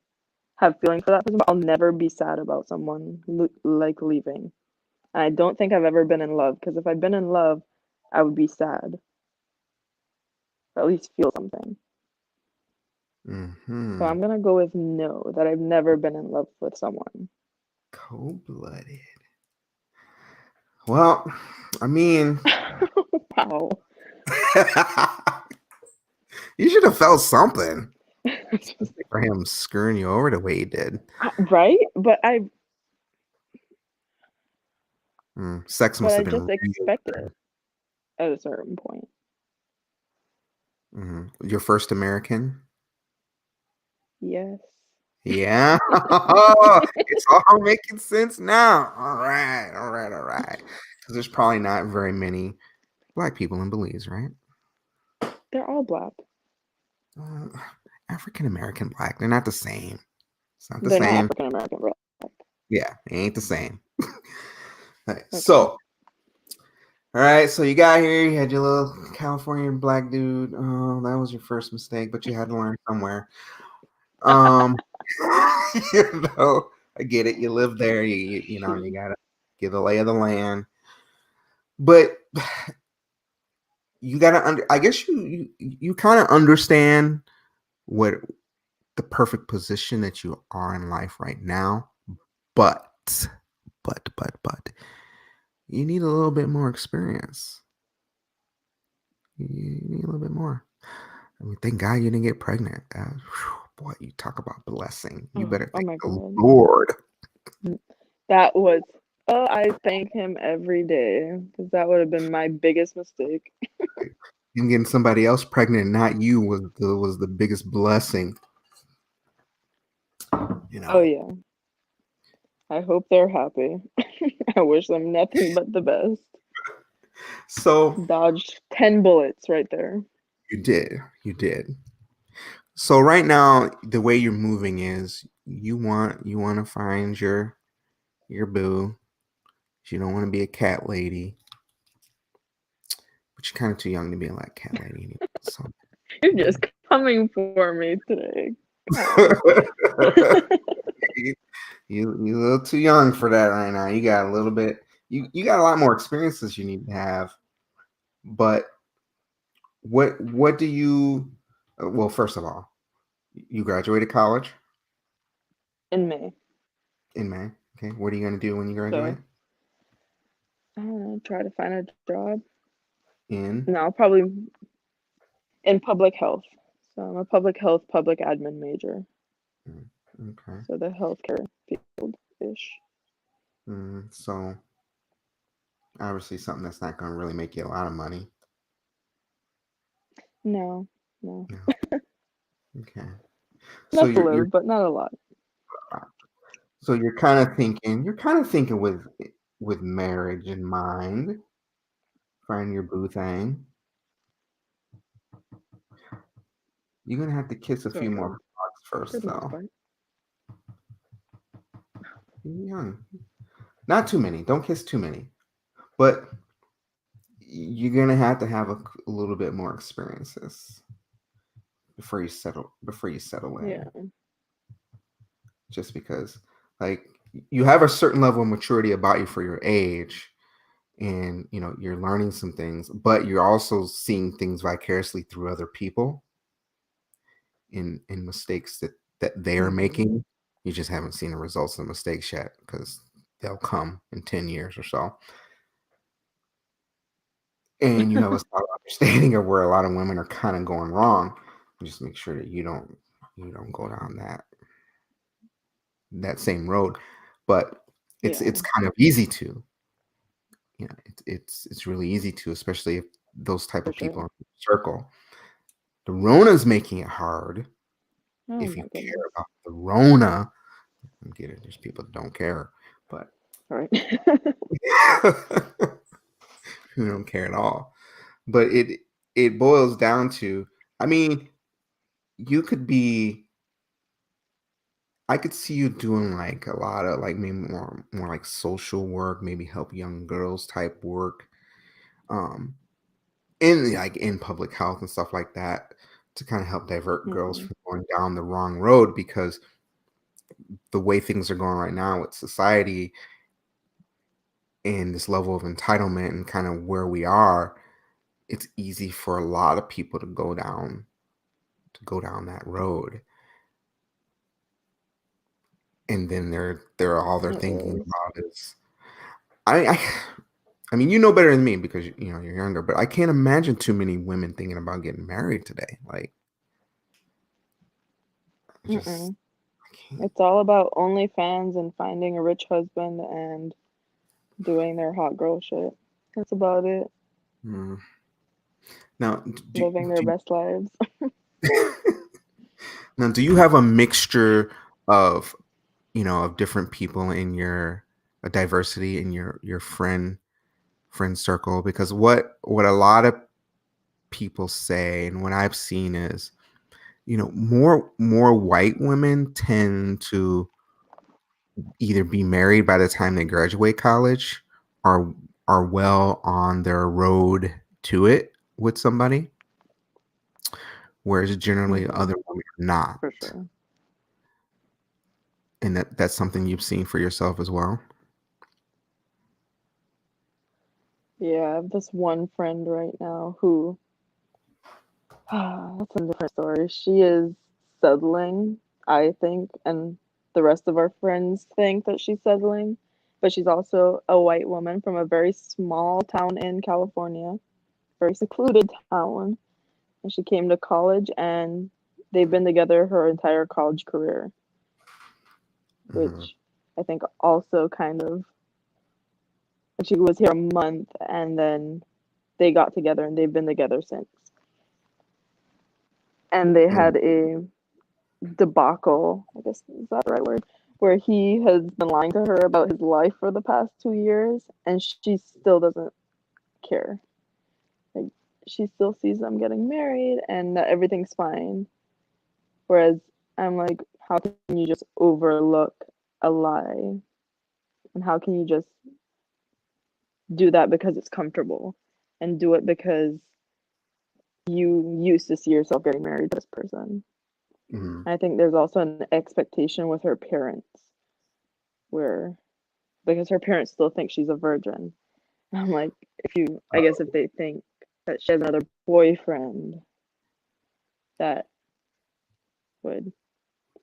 have feelings for that person, but I'll never be sad about someone like leaving. And I don't think I've ever been in love because if I'd been in love, I would be sad, or at least feel something. So Hmm. I'm gonna go with no, that I've never been in love with someone. Cold-blooded. Well, I mean, Wow. you should have felt something. Especially for him screwing you over the way he did. Right? Sex But must I have been just real expected good. it at a certain point. Your first American? Yes. Yeah. It's all making sense now. All right. All right. All right. Because there's probably not very many black people in Belize, right? They're all black. Uh, African American black. They're not the same. It's not the They're not same. African American black. Yeah, it ain't the same. Right, Okay. so, all right. So you got here. You had your little Californian black dude. Oh, that was your first mistake, but you had to learn somewhere. Um, you know, I get it. You live there. You know, you gotta get the lay of the land. But you gotta I guess you kind of understand what the perfect position that you are in life right now. But but you need a little bit more experience. You need a little bit more. I mean, thank God you didn't get pregnant. Boy, you talk about blessing. You better Oh thank my the God. Lord. That was, oh, I thank him every day because that would have been my biggest mistake. And getting somebody else pregnant, not you, was the biggest blessing. You Oh, know. yeah. I hope they're happy. I wish them nothing but the best. So Dodged 10 bullets right there. you did. So right now, the way you're moving is you want to find your boo. You don't want to be a cat lady, but you're kind of too young to be a like cat lady anyway. So You're just coming for me today. God. you a little too young for that right now. You got a little bit. You got a lot more experiences you need to have. But what do you? Well, first of all, you graduated college In May. in May. Okay, what are you gonna do when you graduate? So, I don't know, try to find a job. In No, probably in public health. So, I'm a public health, public admin major. okay. So, the healthcare field ish. So obviously something that's not gonna really make you a lot of money. No, no. No. Okay. So Enough to you're live, but not a lot. so you're kind of thinking with marriage in mind. Find your boo thing. You're gonna have to kiss a few Sort more of, frogs for first, the most though. part. You're young. Not too many. Don't kiss too many. But you're gonna have to have a little bit more experiences before you settle Yeah. in. Just because, like, you have a certain level of maturity about you for your age, and you're learning some things, but you're also seeing things vicariously through other people in mistakes that they are Hmm. making. You just haven't seen the results of the mistakes yet because they'll come in 10 years or so. And you have a solid understanding of where a lot of women are kind of going wrong. Just make sure that you don't go down that same road. But it's Yeah, kind of easy to. It's really easy to, especially if those type for of people sure. are in the circle. The Rona's making it hard Oh if my you care goodness. about the Rona. I get it. There's people that don't care, but All right. who don't care at all. But it boils down to, I mean, you could be. I could see you doing like a lot of like maybe more like social work, maybe help young girls type work, um, in public health and stuff like that to kind of help divert girls Hmm. from going down the wrong road because the way things are going right now with society and this level of entitlement and kind of where we are, it's easy for a lot of people to go down that road. And then they're all they're It thinking is. about is I I mean, you know better than me because you're younger, but I can't imagine too many women thinking about getting married today. Like, I just Mm-mm. I can't. It's all about OnlyFans and finding a rich husband and doing their hot girl shit. That's about it. Mm. Now, Living their best lives. Now, do you have a mixture of, of different people in your a diversity in your friend circle? Because what a lot of people say and what I've seen is, more white women tend to either be married by the time they graduate college or are well on their road to it with somebody, whereas generally Mm-hmm. other women are not. For sure. And that's something you've seen for yourself as well. Yeah, I have this one friend right now who, that's a different story. She is settling, I think, and the rest of our friends think that she's settling, but she's also a white woman from a very small town in California, very secluded town. And she came to college and they've been together her entire college career, Hmm. which I think also kind of, and she was here a month and then they got together and they've been together since. And they And had a debacle, I guess is that the right word, where he has been lying to her about his life for the past 2 years and she still doesn't care. Like she still sees them getting married and that everything's fine. Whereas I'm like, how can you just overlook a lie? And how can you just do that because it's comfortable and do it because you used to see yourself getting married to this person? mhm. I think there's also an expectation with her parents where because her parents still think she's a virgin. I'm like, I guess if they think that she has another boyfriend, that would,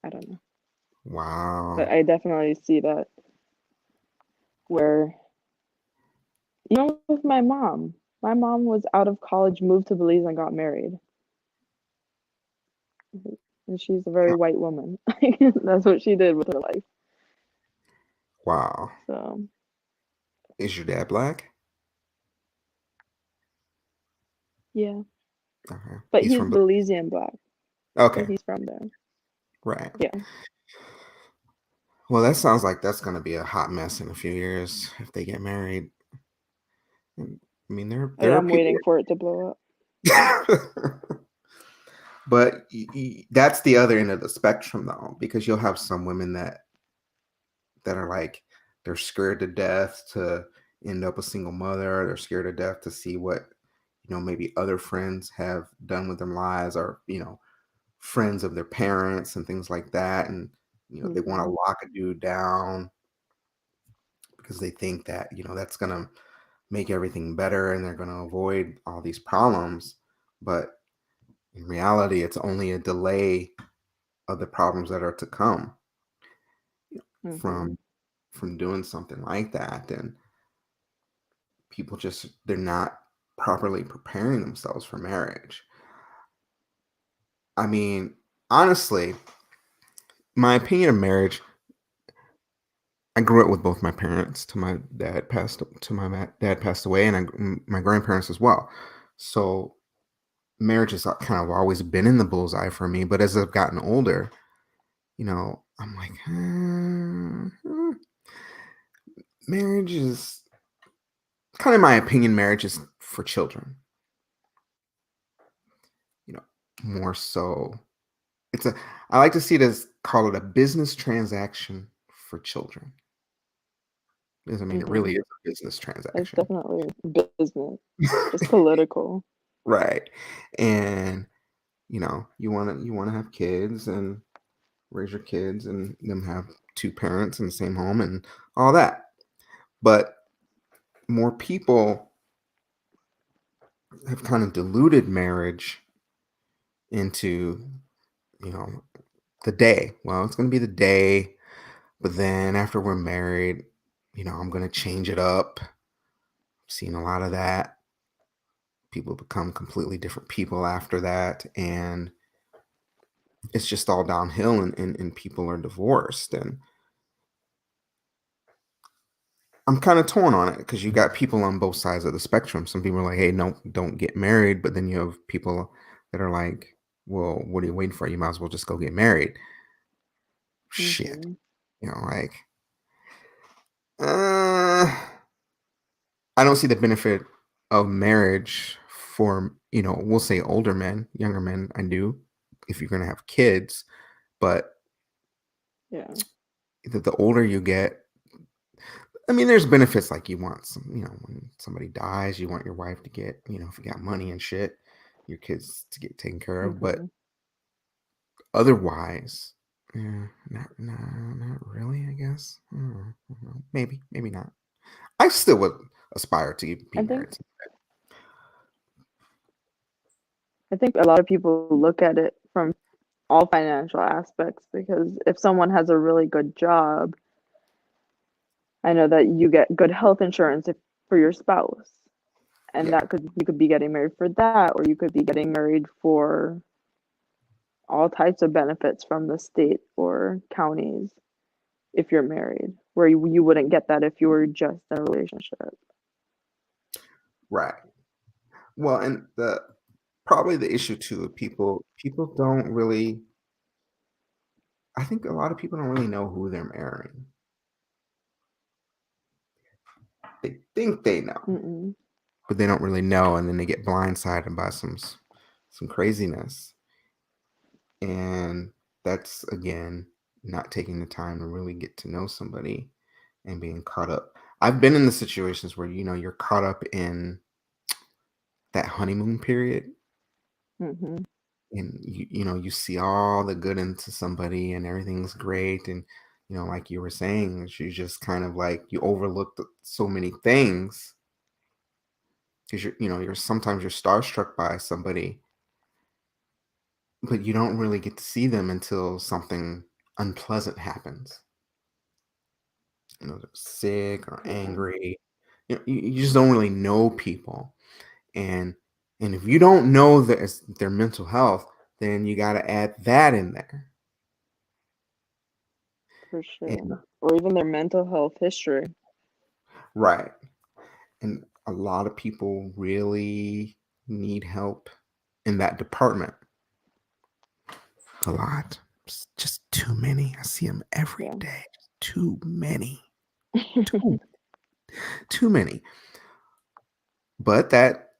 I don't know. Wow. But I definitely see that where, even with my mom was out of college, moved to Belize, and got married. And she's a very white woman. That's what she did with her life. Wow. So, Is your dad black? yeah. Okay. But He's he's from Belizean black. So Okay. he's from there. Right. Yeah. Well, that sounds like that's going to be a hot mess in a few years if they get married. And, I mean, Oh, there yeah, are I'm people, waiting for it to blow up. but that's the other end of the spectrum, though, because you'll have some women that are like they're scared to death to end up a single mother. They're scared to death to see what maybe other friends have done with their lives, or friends of their parents and things like that, and they want to Hmm. lock a dude down because they think that that's gonna make everything better and they're gonna avoid all these problems. But in reality, it's only a delay of the problems that are to come Hmm. from doing something like that. And people just they're not properly preparing themselves for marriage. I mean, honestly, my opinion of marriage, I grew up with both my parents to my dad passed away, and my grandparents as well. So marriage has kind of always been in the bullseye for me. But as I've gotten older, I'm like, marriage is kind of my opinion. Marriage is for children, you know, more so. It's a I like to see it as call it a business transaction for children. Because I mean, it Hmm. really is a business It's transaction. definitely business, just political. Right. And you want to have kids and raise your kids and them have two parents in the same home and all that. But more people have kind of diluted marriage into, you know, the day. Well, it's going to be the day, but then after we're married, I'm going to change it up. Seen a lot of that. People become completely different people after that, and it's just all downhill, and people are divorced. And I'm kind of torn on it because you got people on both sides of the spectrum. Some people are like, hey, no, don't get married. But then you have people that are like, well, what are you waiting for? You might as well just go get married. Shit. Mhm. Like, uh, I don't see the benefit of marriage for, we'll say older men, younger men. I do, if you're going to have kids. But Yeah. the older you get, I mean, there's benefits like you want some, when somebody dies, you want your wife to get, if you got money and shit, your kids to get taken care of. But Mhm. otherwise, yeah, not really, I guess. I don't know. Maybe not. I still would aspire to be I think married. I think a lot of people look at it from all financial aspects because if someone has a really good job, I know that you get good health insurance for your spouse, and Yeah, that could you could be getting married for that, or you could be getting married for all types of benefits from the state or counties if you're married, where you wouldn't get that if you were just in a relationship. right. Well, and the probably the issue too, people don't really. I think a lot of people don't really know who they're marrying. They think they know, Mm-mm. but they don't really know, and then they get blindsided by some craziness, and that's again not taking the time to really get to know somebody and being caught up. I've been in the situations where you're caught up in that honeymoon period, Mm-hmm. and you see all the good into somebody and everything's great, and like you were saying, you just kind of like you overlooked so many things because you're sometimes you're starstruck by somebody, but you don't really get to see them until something unpleasant happens. They're sick or Yeah, angry. You just don't really know people, and if you don't know their mental health, then you got to add that in there. for And sure. Or even their mental health history. right, and a lot of people really need help in that department. A lot, just too many. I see them every Yeah. day. Too many, too too many. But that,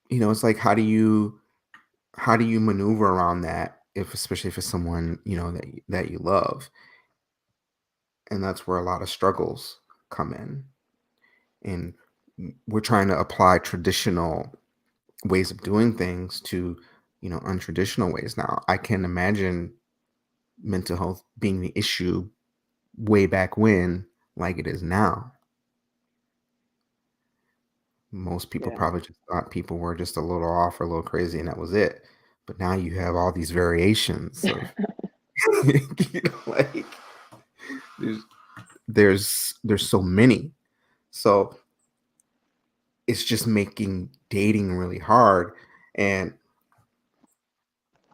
it's like how do you maneuver around that, if especially if it's someone that you love, and that's where a lot of struggles come in. And we're trying to apply traditional ways of doing things to untraditional ways. Now I can imagine mental health being the issue way back when, like it is now. Most people Yeah. probably just thought people were just a little off or a little crazy and that was it. But now you have all these variations of like there's there's so many. So it's just making dating really hard, and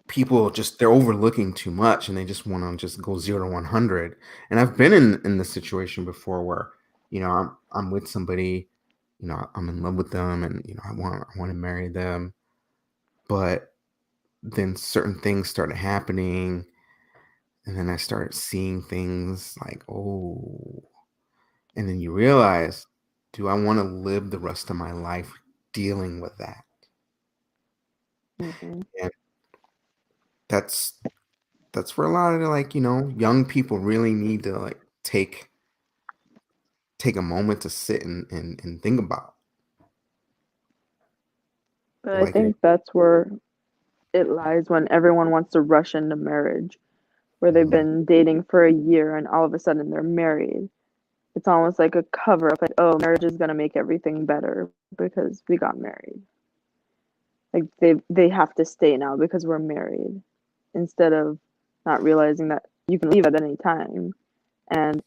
people just they're overlooking too much, and they just want to just go 0 to 100. And I've been in this situation before where I'm with somebody, I'm in love with them, and I want to marry them, but then certain things started happening, and then I started seeing things like, oh, and then you realize, do I want to live the rest of my life dealing with that? Mm-hmm. And that's where a lot of like young people really need to like take a moment to sit and think about, But I like it. think that's where it lies when everyone wants to rush into marriage, where they've Mhm. been dating for a year and all of a sudden they're married. It's almost like a cover up, like, oh, marriage is gonna make everything better because we got married. Like they have to stay now because we're married, instead of not realizing that you can leave at any time. And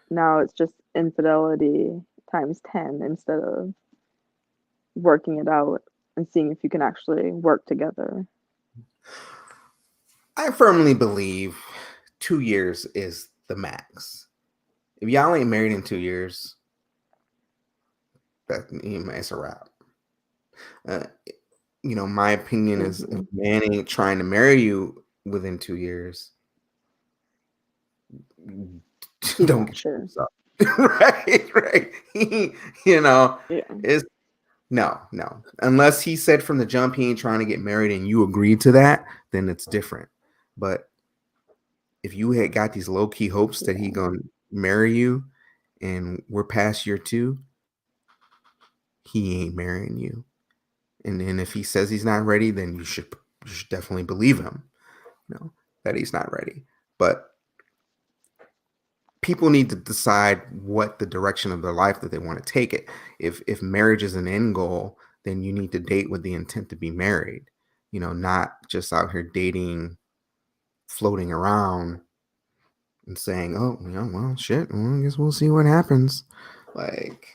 now it's just infidelity times 10 instead of working it out and seeing if you can actually work together. I firmly believe 2 years is the max. If y'all ain't married in 2 years, it's a wrap. uh, my opinion is if Mm-hmm. a man ain't trying to marry you within 2 years, He's don't not get your sure. hopes up. Right. you know, Yeah. it's no. Unless he said from the jump he ain't trying to get married and you agreed to that, then it's different. But if you had got these low key hopes that he Yeah. gonna marry you, and we're past year 2, he ain't marrying you. And then if he says he's not ready, then you should definitely believe him, that he's not ready. But people need to decide what the direction of their life that they want to take it. If marriage is an end goal, then you need to date with the intent to be married. Not just out here dating, floating around, and saying, "Oh, well, shit. Well, I guess we'll see what happens." Like,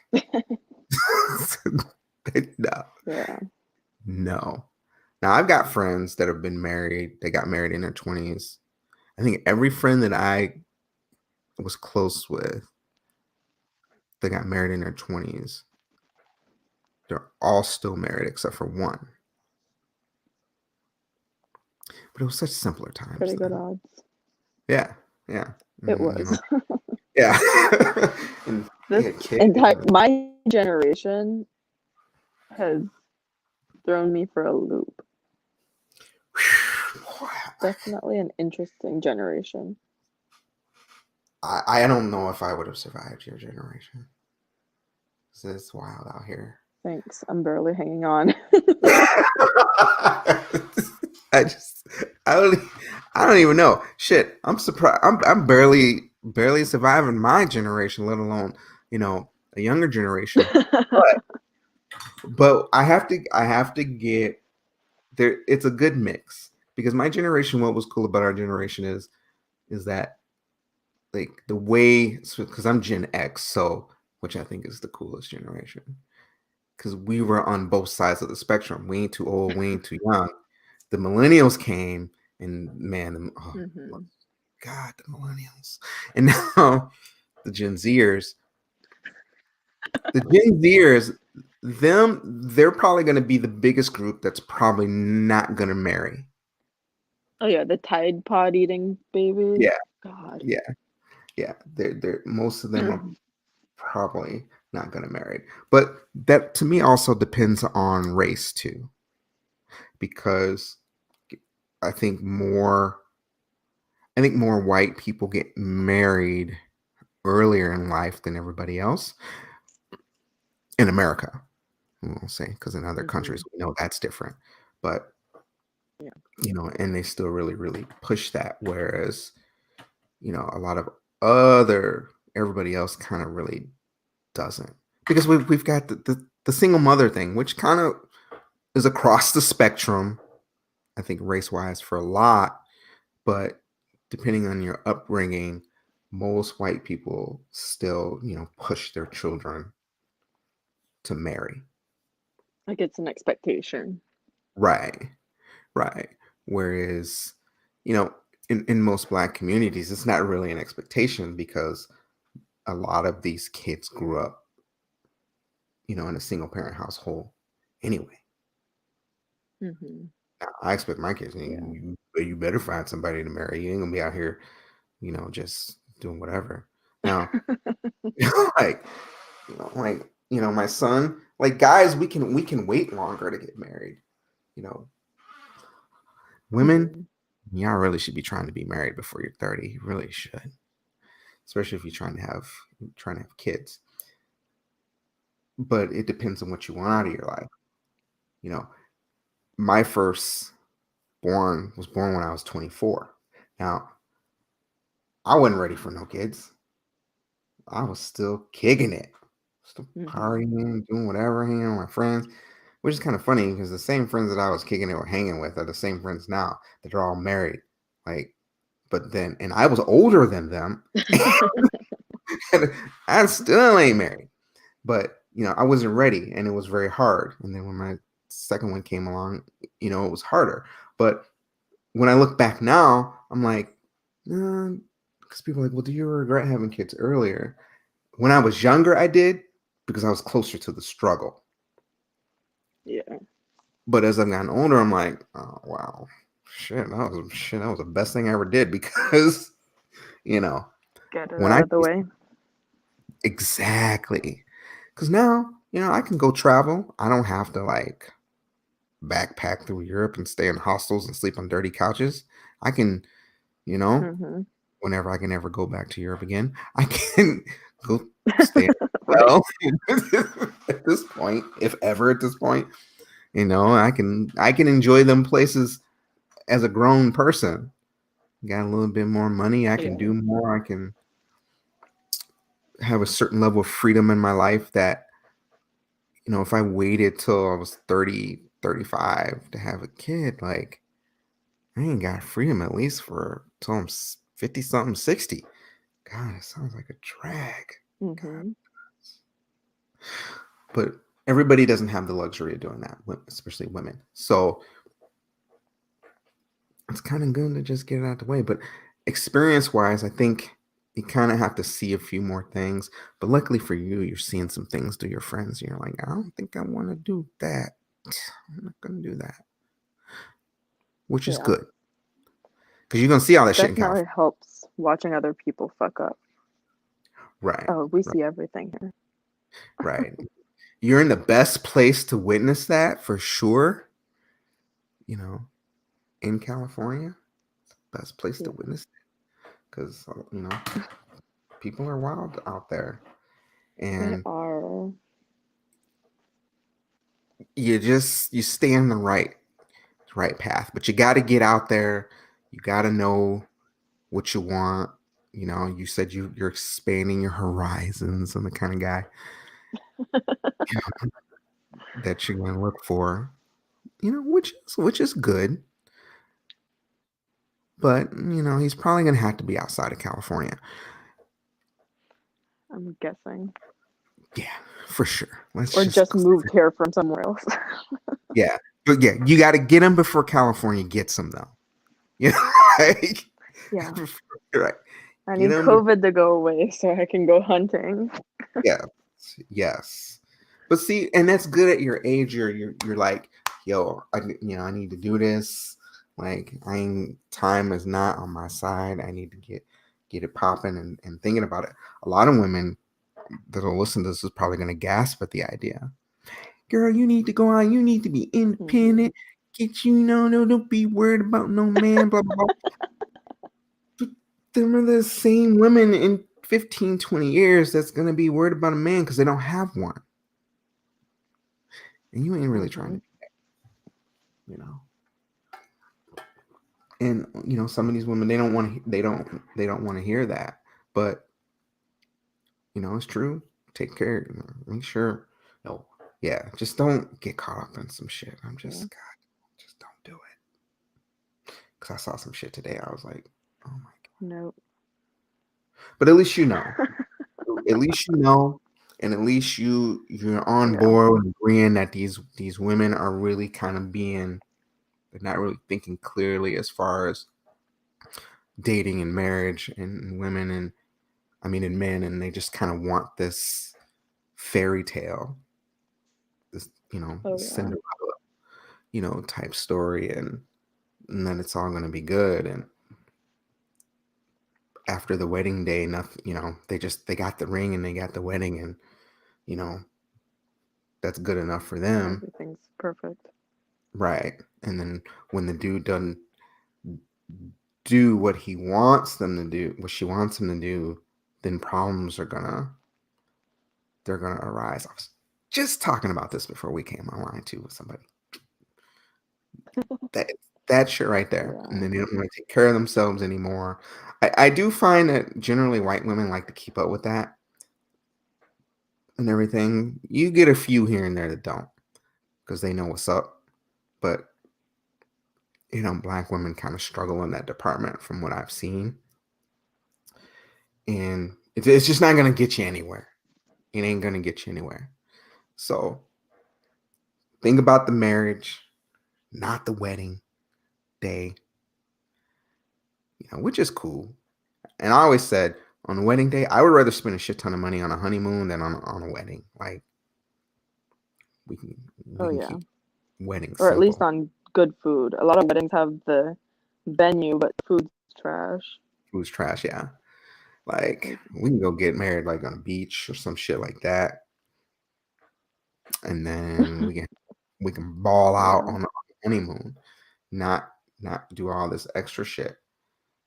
no, Yeah. no. Now I've got friends that have been married. They got married in their 20s. I think every friend that I was close with, they got married in their 20s. They're all still married except for one. But it was such simpler times Pretty good then. odds. Yeah, yeah, It was. yeah. And they This had kids. entire my generation has thrown me for a loop. Definitely an interesting generation. I don't know if I would have survived your generation. It's wild out here. Thanks. I'm barely hanging on. I just I don't I don't even know. Shit, I'm surprised. I'm barely surviving my generation, let alone a younger generation. But I have to get there. It's a good mix because my generation. What was cool about our generation is that like the way because I'm Gen X, so which I think is the coolest generation because we were on both sides of the spectrum. We ain't too old, we ain't too young. The millennials came, and man, Hmm. God, the millennials, and now the Gen Zers. The Gen Zers, they're probably going to be the biggest group that's probably not going to marry. Oh yeah, the Tide Pod eating babies. Yeah, God. yeah, yeah. They're most of them are probably not going to marry. But that to me also depends on race too, because I think more I think more white people get married earlier in life than everybody else in America. We'll say because in other Hmm. countries we know that's different, but Yeah. and they still really really push that. Whereas a lot of other everybody else kind of really doesn't because we've got the single mother thing, which kind of is across the spectrum. I think race wise for a lot, but depending on your upbringing, most white people still, push their children to marry. Like it's an expectation. Right, right. Whereas, you know, in most black communities, it's not really an expectation because a lot of these kids grew up, in a single parent household anyway. Hmm. Now, I expect my kids, Yeah. you better find somebody to marry. You ain't gonna be out here, just doing whatever. Now, like my son, like guys, we can wait longer to get married. You know, women, Hmm. y'all really should be trying to be married before you're 30. You really should, especially if you're trying to have kids. But it depends on what you want out of your life. You know, my first born was born when I was 24. Now, I wasn't ready for no kids. I was still kicking it, still Hmm. partying, doing whatever, hanging out with my friends. Which is kind of funny because the same friends that I was kicking it or hanging with are the same friends now that are all married. Like, but then, and I was older than them, and I still ain't married. But I wasn't ready, and it was very hard. And then when my second one came along, it was harder. But when I look back now, I'm like, because people are like, well, do you regret having kids earlier? When I was younger, I did because I was closer to the struggle. Yeah. But as I've gotten older, I'm like, oh wow, that was the best thing I ever did because you know Get it when out I of the way. exactly because now I can go travel. I don't have to like backpack through Europe and stay in hostels and sleep on dirty couches. I can, you know, Mm-hmm. whenever I can ever go back to Europe again, I can go stay in a Right. hotel at this point, if ever at this point. I can enjoy them places as a grown person. Got a little bit more money, I can Yeah. do more. I can have a certain level of freedom in my life that, if I waited till I was 30, 35 to have a kid, like I ain't got freedom at least for till I'm 50 something, 60. God, it sounds like a drag. God. Mm-hmm. But everybody doesn't have the luxury of doing that, especially women. So it's kind of good to just get it out the way. But experience wise, I think you kind of have to see a few more things. But luckily for you, you're seeing some things to your friends. And you're like, I don't think I want to do that. I'm not going to do that, which is Yeah. good because you're going to see all that shit in Definitely California. helps watching other people fuck up. Right. Oh, we Right. see everything here. Right. You're in the best place to witness that for sure. You know, in California, best place to Yeah. witness because people are wild out there, They and are. you stay on the right path, but you got to get out there. You got to know what you want. You said you're expanding your horizons and the kind of guy that you're going to look for. Which is good, but he's probably going to have to be outside of California. I'm guessing. Yeah, for sure. Let's Or just just moved here from somewhere else. yeah, but yeah, you got to get him before California gets him, though. Like, Yeah. right. I Get need him. COVID to go away so I can go hunting. Yeah. Yes. But see, and that's good at your age. You're like, yo, I need to do this. Like, time is not on my side. I need to get it popping and thinking about it. A lot of women that'll listen to this is probably going to gasp at the idea. Girl, you need to go out. You need to be Mm-hmm. independent. Get no, don't be worried about no man. Blah blah blah. But them are the same women in 15, 20 years that's gonna be worried about a man because they don't have one. And you ain't really trying Mm-hmm. to, you know. And some of these women they don't want to hear that. But it's true. Take care. Make sure. No, yeah. Just don't get caught up in some shit. Yeah. God, just don't do it. Because I saw some shit today. I was like, oh my god. Nope. But at least you know. At least you know, and at least you're on Yeah. board and agreeing that these women are really kind of they're not really thinking clearly as far as dating and marriage and women and I mean and men, and they just kind of want this fairy tale, this Oh yeah. Cinderella type story, and then it's all going to be good. And after the wedding day, nothing, they got the ring and they got the wedding, and you know that's good enough for them. Everything's perfect. Right. And then when the dude doesn't do what he wants them to do, what she wants him to do, then problems they're gonna arise. I was just talking about this before we came online too with somebody. That that shit right there. And Yeah. then they don't want to take care of themselves anymore. I do find that generally white women like to keep up with that and everything. You get a few here and there that don't because they know what's up. But black women kind of struggle in that department from what I've seen. And it's just not going to get you anywhere. It ain't going to get you anywhere. So think about the marriage, not the wedding day, which is cool. And I always said on the wedding day, I would rather spend a shit ton of money on a honeymoon than on a wedding. Like we can Oh we can yeah. keep. wedding or at least simple. on good food. A lot of weddings have the venue, but the food's trash. Food's trash, yeah. Like we can go get married like on a beach or some shit like that, and then we can ball out Yeah. on the honeymoon, not not do all this extra shit.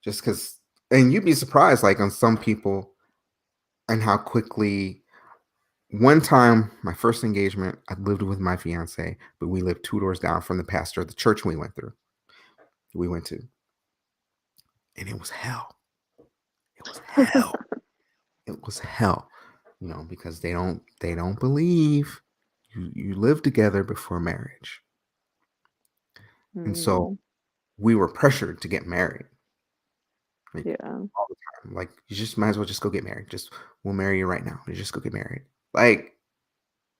Just because, and you'd be surprised, like on some people, and how quickly. One time, my first engagement, I lived with my fiance, but we lived 2 doors down from the pastor of the church we went to, and it was hell. It was hell. It was hell. Because they don't believe you live together before marriage. And so Mm, we were pressured to get married. Like yeah. all the time. Like you just might as well just go get married. Just we'll marry you right now. You just go get married. Like,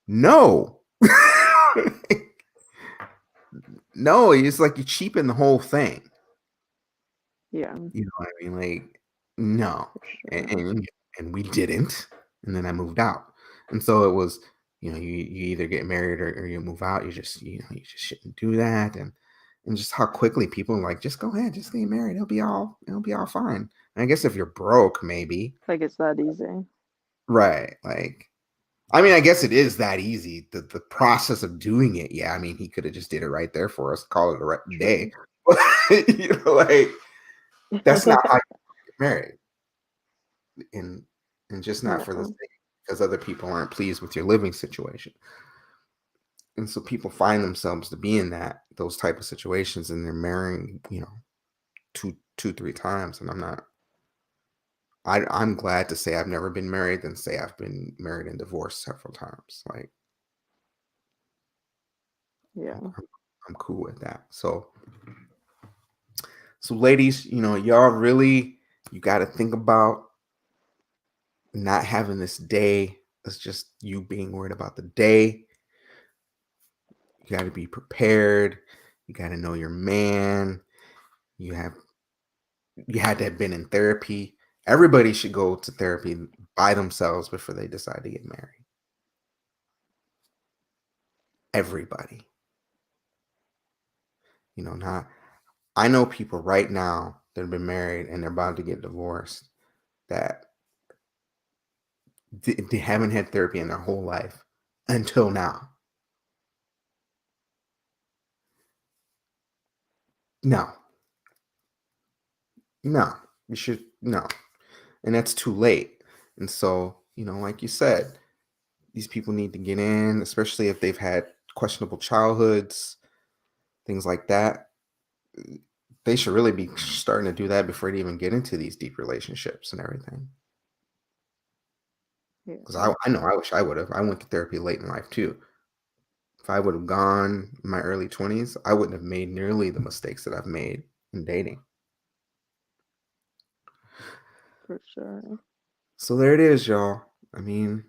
no. No, it's like you cheapen the whole thing. Yeah, You know what I mean? Like, no. for And sure. and we didn't. And then I moved out. And so it was, you either get married or you move out. You just shouldn't do that. And just how quickly people are like, just go ahead, just get married. It'll be all fine. And I guess if you're broke, maybe. Like it's that easy. Right. Like, I mean, I guess it is that easy. The process of doing it, yeah. I mean, he could have just did it right there for us, call it a day. True. Like that's not how you get married, and just not for the No, sake because other people aren't pleased with your living situation, and so people find themselves to be in those type of situations, and they're marrying, two, 3 times, and I'm glad to say I've never been married than say I've been married and divorced several times. Like I'm, yeah. I'm I'm cool with that. So ladies, y'all really, you got to think about not having this day. It's just you being worried about the day. You got to be prepared. You got to know your man. You have you had to have been in therapy. Everybody should go to therapy by themselves before they decide to get married. Everybody. Not I know people right now that have been married and they're about to get divorced that they haven't had therapy in their whole life until now. No, no, you should no, and that's too late. And so, like you said, these people need to get in, especially if they've had questionable childhoods, things like that. They should really be starting to do that before they even get into these deep relationships and everything. Because Yeah, I know I wish I would have. I went to therapy late in life too. If I would have gone in my early 20s, I wouldn't have made nearly the mistakes that I've made in dating. for sure. So there it is, y'all. I mean,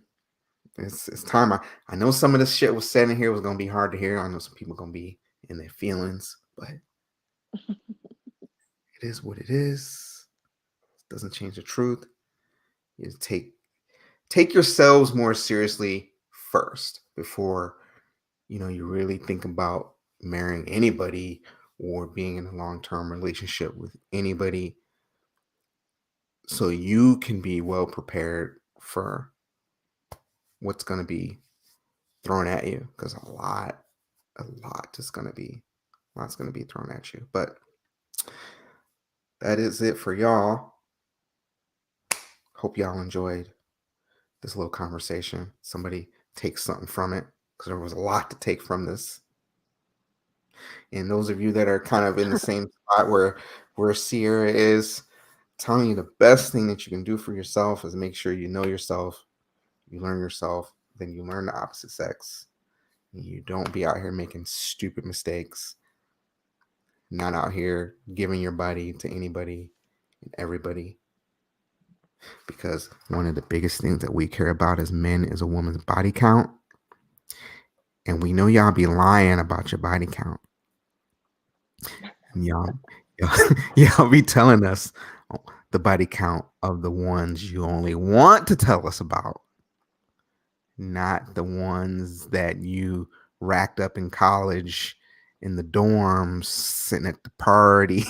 it's time. I know some of this shit was said in here was gonna be hard to hear. I know some people gonna be in their feelings, but it is what it is. It doesn't change the truth. You take yourselves more seriously first before you really think about marrying anybody or being in a long-term relationship with anybody, so you can be well prepared for what's going to be thrown at you, because a lot is going to be lots going to be thrown at you. But that is it for y'all. Hope y'all enjoyed this little conversation. Somebody take something from it, because there was a lot to take from this. And those of you that are kind of in the same spot where Ciara is, telling you the best thing that you can do for yourself is make sure you know yourself, you learn yourself, then you learn the opposite sex. You don't be out here making stupid mistakes, not out here giving your body to anybody and everybody. Because one of the biggest things that we care about as men is a woman's body count. And we know y'all be lying about your body count. And y'all be telling us the body count of the ones you only want to tell us about, not the ones that you racked up in college in the dorms, sitting at the parties,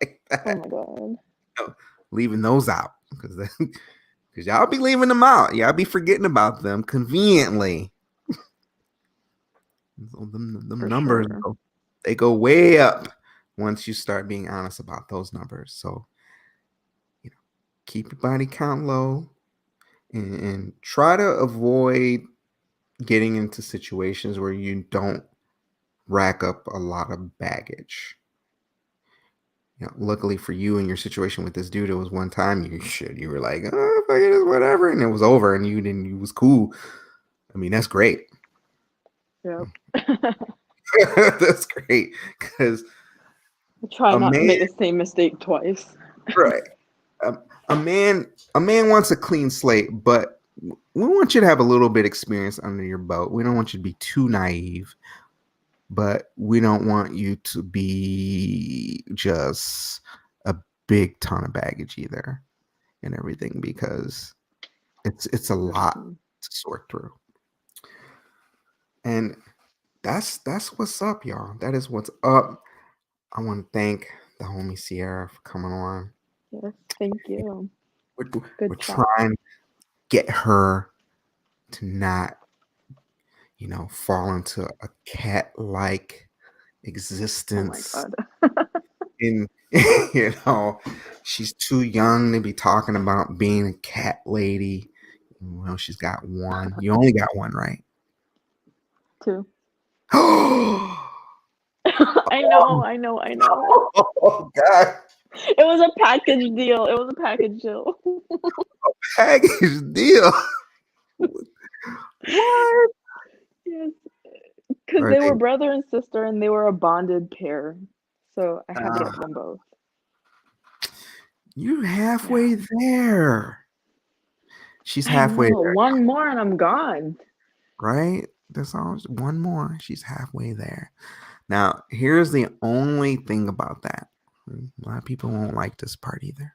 like Oh that. my god. Leaving those out because y'all be leaving them out. Y'all be forgetting about them conveniently. Them For numbers sure. they go way up once you start being honest about those numbers. So keep your body count low and try to avoid getting into situations where you don't rack up a lot of baggage. Luckily for you in your situation with this dude, it was one time you were like, oh, fuck it, whatever, and it was over, and you was cool. I mean, that's great. Yep. That's great because Try a not to man, make the same mistake twice. right? A, a man wants a clean slate, but we want you to have a little bit experience under your belt. We don't want you to be too naive, but we don't want you to be just a big ton of baggage either and everything, because it's a lot to sort through. And that's what's up, y'all. That is what's up. I want to thank the homie Ciara for coming on. Yes, thank you. We're, Good we're chat. trying to get her to not, fall into a cat-like Oh my existence. god. In she's too young to be talking about being a cat lady. Well, she's got one. You only got one, right? 2. Oh I know. God. It was a package deal. Package deal. What? Yes, because Are they they were brother and sister, and they were a bonded pair. So I had to get them both. you halfway Yeah. there. She's I halfway know. there, One more and I'm gone. right? That's all. One more. She's halfway there. Now, here's the only thing about that. A lot of people won't like this part either.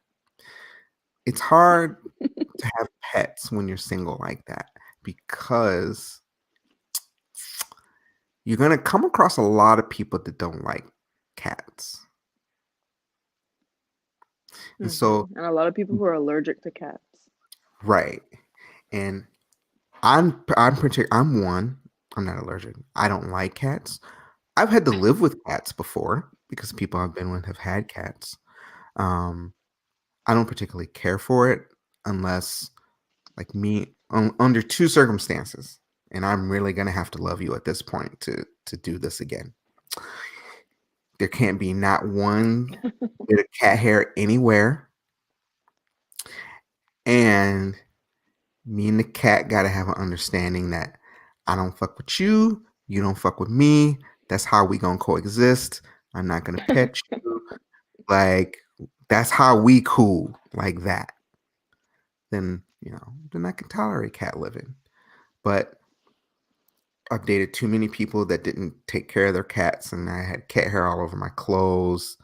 It's hard to have pets when you're single like that because you're going to come across a lot of people that don't like cats. And so, And a lot of people who are allergic to cats. right. And I'm one. I'm not allergic. I don't like cats. I've had to live with cats before because people I've been with have had cats. Um, I don't particularly care for it unless, like me, under two circumstances, and I'm really gonna have to love you at this point to do this again. There can't be not one bit of cat hair anywhere, and me and the cat gotta have an understanding that I don't fuck with you, you don't fuck with me. That's how we gonna coexist. I'm not gonna pet you. Like, that's how we cool, like that. Then I can tolerate cat living. But I've dated too many people that didn't take care of their cats, and I had cat hair all over my clothes.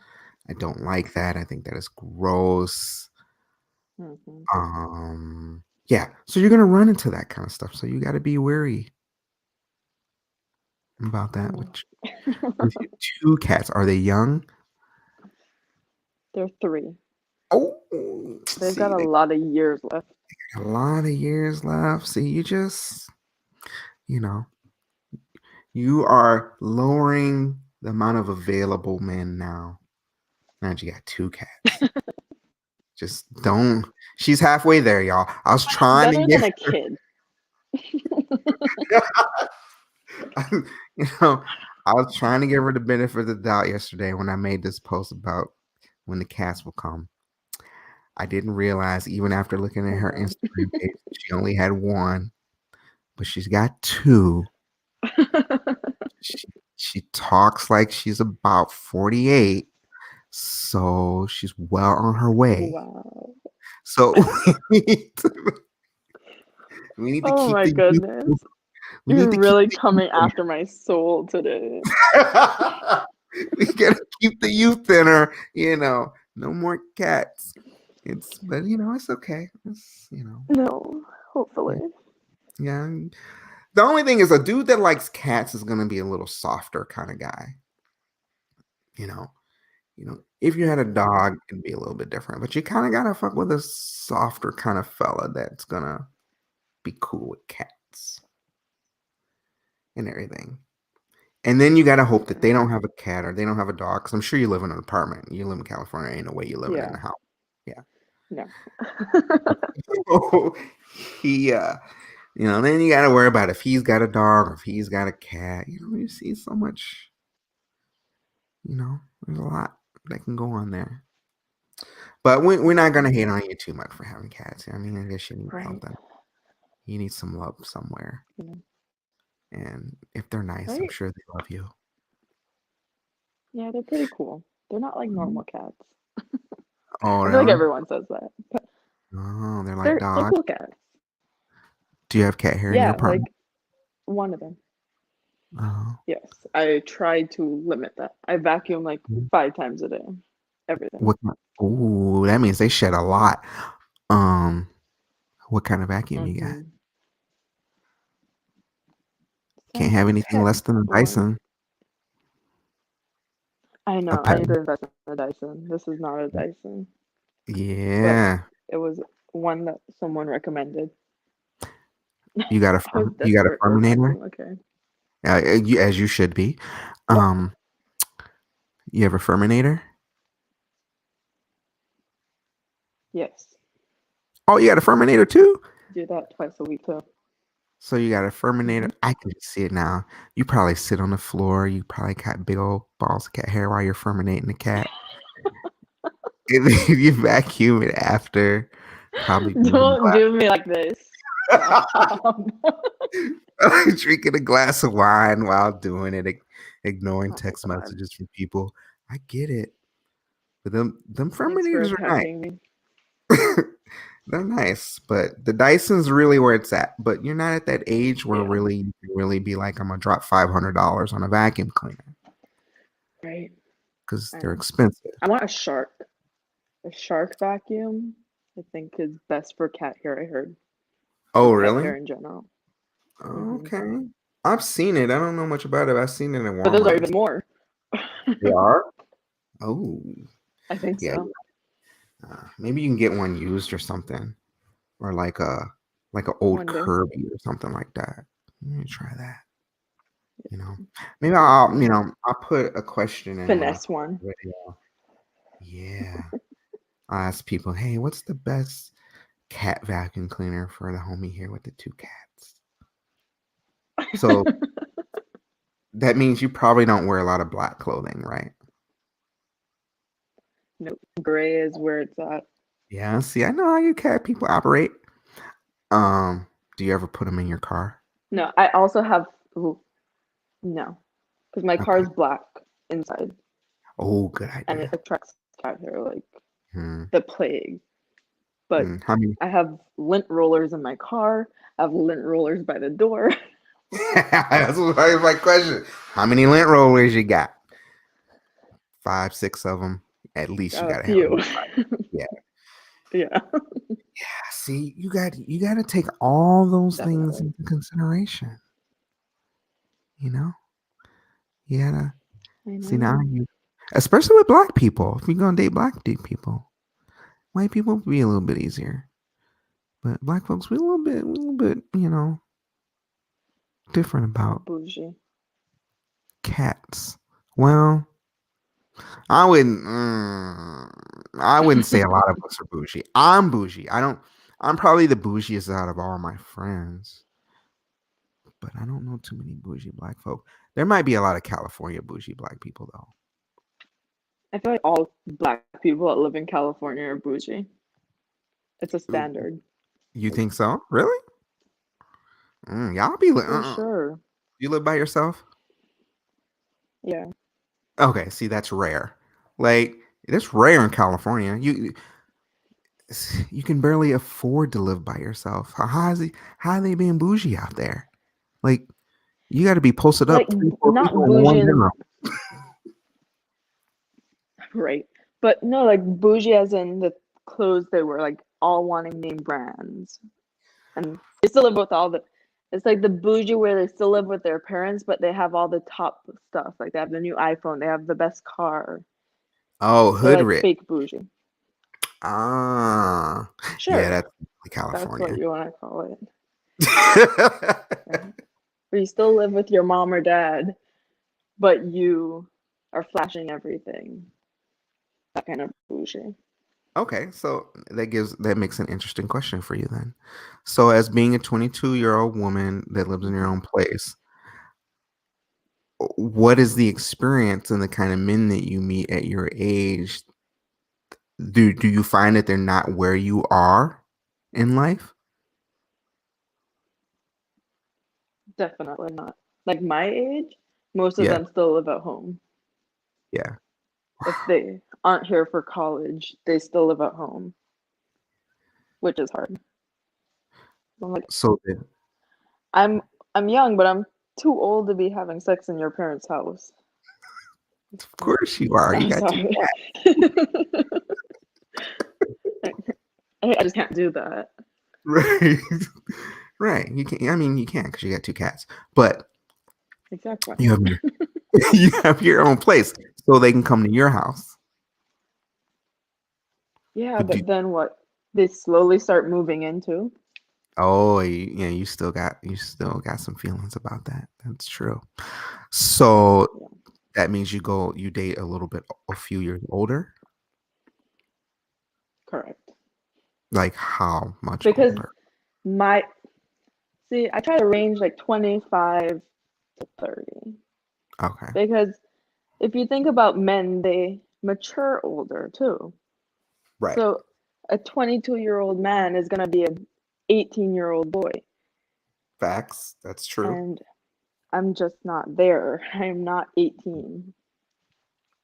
I don't like that. I think that is gross. Yeah. So you're gonna run into that kind of stuff. So you got to be wary about that. With your two cats, are they young? They're 3. Oh, They've got see, a they lot of years left. got a lot of years left. See, you know, you are lowering the amount of available men now. Now you got 2 cats. Just don't. She's halfway there, y'all. I was But it's trying to better get than a kid. you know, I was trying to give her the benefit of the doubt yesterday when I made this post about when the cats will come. I didn't realize, even after looking at Oh her god. Instagram page, she only had 1, but she's got 2. She talks like she's about 48, so she's well on her way. Wow. So we need to Oh keep my the goodness. we You're need to keep really the coming after my soul today. we gotta keep the youth in her, no more cats. But it's okay. No, Yeah, hopefully. yeah. The only thing is a dude that likes cats is gonna be a little softer kind of guy. You know, if you had a dog, it'd be a little bit different. But you kind of gotta fuck with a softer kind of fella that's gonna be cool with cats and everything. And then you gotta hope that they don't have a cat or they don't have a dog. Because I'm sure you live in an apartment. You live in California. Ain't no way you living in Yeah. a house. Yeah. No. So he, then you gotta worry about if he's got a dog or if he's got a cat. You see so much. There's a lot that can go on there. But we're not gonna hate on you too much for having cats. I mean, I guess you need Right. something. You need some love somewhere. Yeah. And if they're nice, I'm Right? sure they love you. Yeah, they're pretty cool. They're not like normal cats. Oh, I feel like really? everyone says that. But Oh, they're like they're dogs. cool cats. Do you have cat hair in your Yeah, apartment? like one of them. Oh. Yes. I try to limit that. I vacuum like 5 times a day. Everything. Ooh, that means they shed a lot. What kind of vacuum you got? Mm-hmm. Can't Some have anything tech less than a one. Dyson. I A know. I pet. need to invest in a Dyson. This is not a Dyson, but Yeah. it was one that someone recommended. You got a I was you got a desperate for a Furminator? vacuum. Okay. As you should be. What? You have a Furminator? Yes. Oh, you got a Furminator too? Do that twice a week too. So you got a Furminator. Mm-hmm. I can see it now. You probably sit on the floor. You probably got big old balls of cat hair while you're Furminating the cat. And then you vacuum it after. Probably Don't do me like this. drinking a glass of wine while doing it, ignoring Oh text God. messages from people. I get it. But them Thanks for Furminators are nice. attacking me. They're nice, but the Dyson's really where it's at. But you're not at that age where Yeah. really you can really be like, I'm gonna drop $500 on a vacuum cleaner Right. because I they're know. expensive. I want a shark. A shark vacuum, I think, is best for cat hair, I heard. Oh, Or pet really? hair in general. Mm-hmm. Okay. I've seen it. I don't know much about it. I've seen it in But those are Walmart. even more. They are? Oh, I think yeah. so. Maybe you can get one used or something, or like a old One day. Kirby or something like that. Let me try that. Maybe I'll put a question in my Finesse one. video. Yeah, I ask people, hey, what's the best cat vacuum cleaner for the homie here with the 2 cats? So that means you probably don't wear a lot of black clothing, right? Nope. Gray is where it's at. Yeah. See, I know how you cat people operate. Do you ever put them in your car? No, I also have. Ooh, no, because my car Okay. is black inside, Oh, good and it idea. attracts cat hair like Hmm. the plague. But How many? I have lint rollers in my car. I have lint rollers by the door. That's my question. How many lint rollers you got? 5, 6 of them. At least you A gotta have few. Yeah. Yeah. See, you got to take all those things Definitely. into consideration. You gotta I see now know. especially with black people. If you're gonna date black people, white people be a little bit easier, but black folks we a little bit, different about Bougie. cats. Well, I wouldn't. I wouldn't say a lot of us are bougie. I'm bougie. I don't. I'm probably the bougiest out of all my friends, but I don't know too many bougie black folk. There might be a lot of California bougie black people though. I feel like all black people that live in California are bougie. It's a Ooh, standard. you think so? Really? Y'all be. For sure. You live by yourself? Yeah. Okay. See, that's rare. Like that's rare in California. You can barely afford to live by yourself. How are they being bougie out there? Like you got to be posted Like, up 3, 4 not people in bougie one in, bedroom. right. But no, like bougie as in the clothes they wear, like all wanting name brands. And they still live with all the It's like the bougie where they still live with their parents, but they have all the top stuff. Like they have the new iPhone, they have the best car. Oh, They're hood like rich. fake bougie. Ah, yeah, Sure, that's that's what California. you want to call it. Right? Where you still live with your mom or dad, but you are flashing everything. That kind of bougie. Okay, so that makes an interesting question for you then. So, as being a 22-year-old woman that lives in your Mhm. own place, what is the experience and the kind of men that you meet at your age? Do you find that they're not where you are in life? Definitely not. Like my age, most of Yeah, them still live at home. yeah. If they aren't here for college, they still live at home, which is hard. I'm like, So then, I'm I'm young, but I'm too old to be having sex in your parents' house. of course you are. You I'm got two sorry. cats, I just can't do that. right? Right. You can. I mean, you can because you got two cats, but Exactly. you have your you have your own place, so they can come to your house. Yeah, But do but then what? They slowly start moving into. Oh, yeah, you still got some feelings about that. That's true. So Yeah, that means you date a few years older. correct. Like how much Because older? my see, I try to range like 25 to 30. Okay, Because if you think about men, they mature older too. right. So a 22-year-old man is gonna be an 18-year-old boy, Facts. That's true. and I'm just not there. I'm not 18.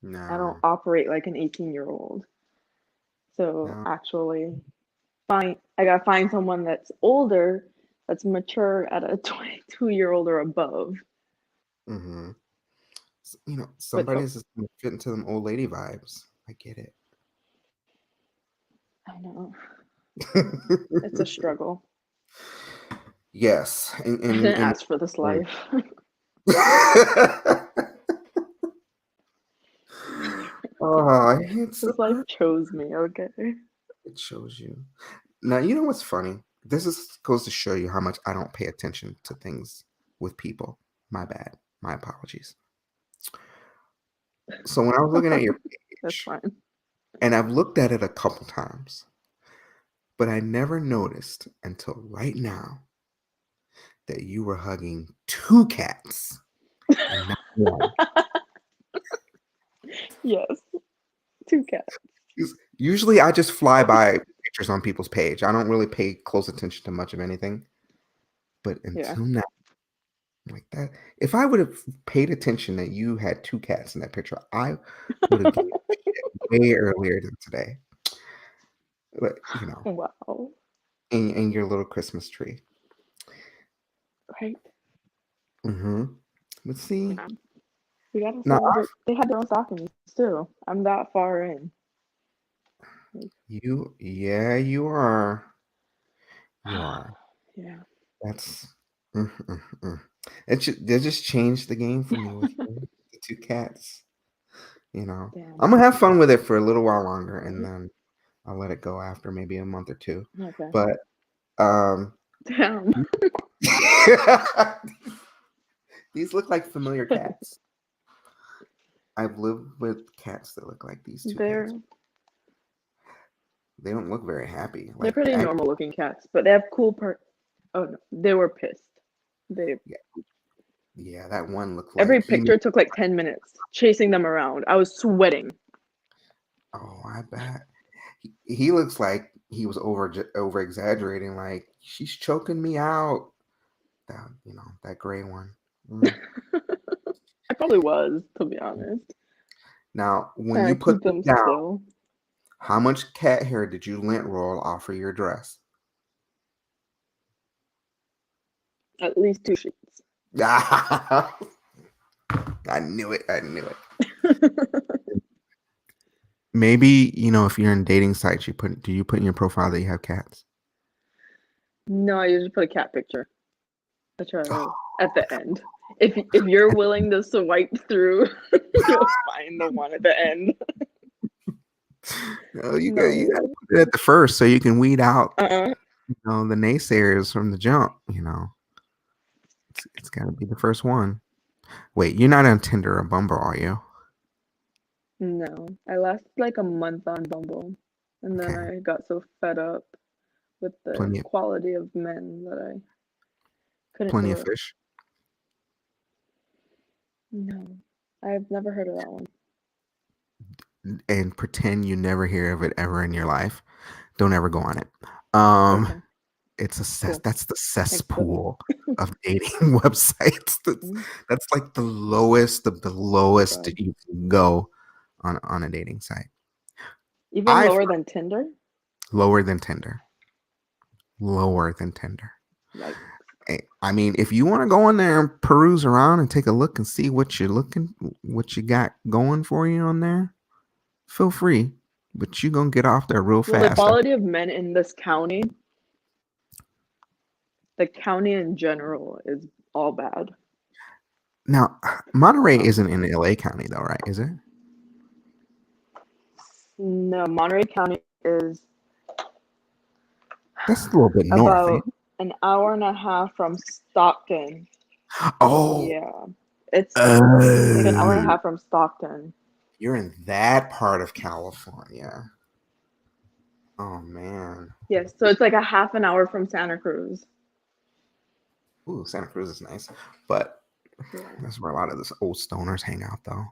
I don't No, operate like an 18-year-old. So no. actually, I gotta find someone that's older, that's mature at a 22-year-old or above. hmm Which somebody's just gonna fit into them old lady vibes. I get it. I know it's a struggle. Yes, I didn't and ask for this life. oh, it's This life chose me. Okay. it shows you. Now, you know what's funny? Goes to show you how much I don't pay attention to things with people. My bad. My apologies. So when I was looking at your That's page, fine. and I've looked at it a couple times, but I never noticed until right now that you were hugging two cats and not one. Yes, two cats. Usually I just fly by pictures on people's page. I don't really pay close attention to much of anything. But Yeah. until now, like that, if I would have paid attention that you had two cats in that picture, I would have given a shit way earlier than today. But Wow. in your little Christmas tree. Right. Mm-hmm. But see, Yeah. We gotta now celebrate. They had their own stockings too. I'm that far in. Like, yeah, you are. You are. yeah. That's mm, mm, mm. They just changed the game for me with the two cats. I'm Damn. gonna have fun with it for a little while longer, and Right. then I'll let it go after maybe a month or two. Okay. But um, Damn. these look like familiar cats. I've lived with cats that look like these two They're cats. They don't look very happy. they're Like pretty normal looking cats, but they have cool part. Oh no, they were pissed. They yeah, yeah, that one looked Every like he. picture took like 10 minutes chasing them around. I was sweating. Oh, I bet he looks like he was over exaggerating. Like she's choking me out. That gray one. Mm. I probably was, to be honest. Now, when you Trying to put keep them them down, still. how much cat hair did you lint roll off of your dress? At least 2 sheets. I knew it. I knew it. Maybe, if you're in dating sites, do you put in your profile that you have cats? No, I usually put a cat picture. a charter at the end. If you're willing to swipe through, you'll find the one at the end. No, you got No. to put it at the first so you can weed out Uh-uh. the naysayers from the jump. It's got to be the first one. Wait, you're not on Tinder or Bumble, are you? No. I lasted like a month on Bumble, and then Okay, I got so fed up with the plenty, quality of men that I couldn't plenty do of it. fish. No. I've never heard of that one. And pretend you never hear of it ever in your life. Don't ever go on it. Um, Okay. it's Cool. that's the Thanks for the cesspool of dating websites. mm, That's like the lowest of the lowest God. you can go on a dating site. Even I lower than Tinder? lower than Tinder. Lower than Tinder. Yikes. I mean, if you want to go in there and peruse around and take a look and see what what you got going for you on there, feel free. But you're gonna get off there real Well, the fast. quality of men in this county, the county in general, is all bad. Now, Monterey isn't in LA County though, right? Is it? No, Monterey County is That's a little bit north, ain't about an hour and a half from Stockton. it? Oh, Yeah, it's like an hour and a oh, half from Stockton. you're in that part of California. Oh man. Yes, so it's like a half an hour from Santa Cruz. Ooh, Santa Cruz is nice, but Yeah. that's where a lot of those old stoners hang out, though.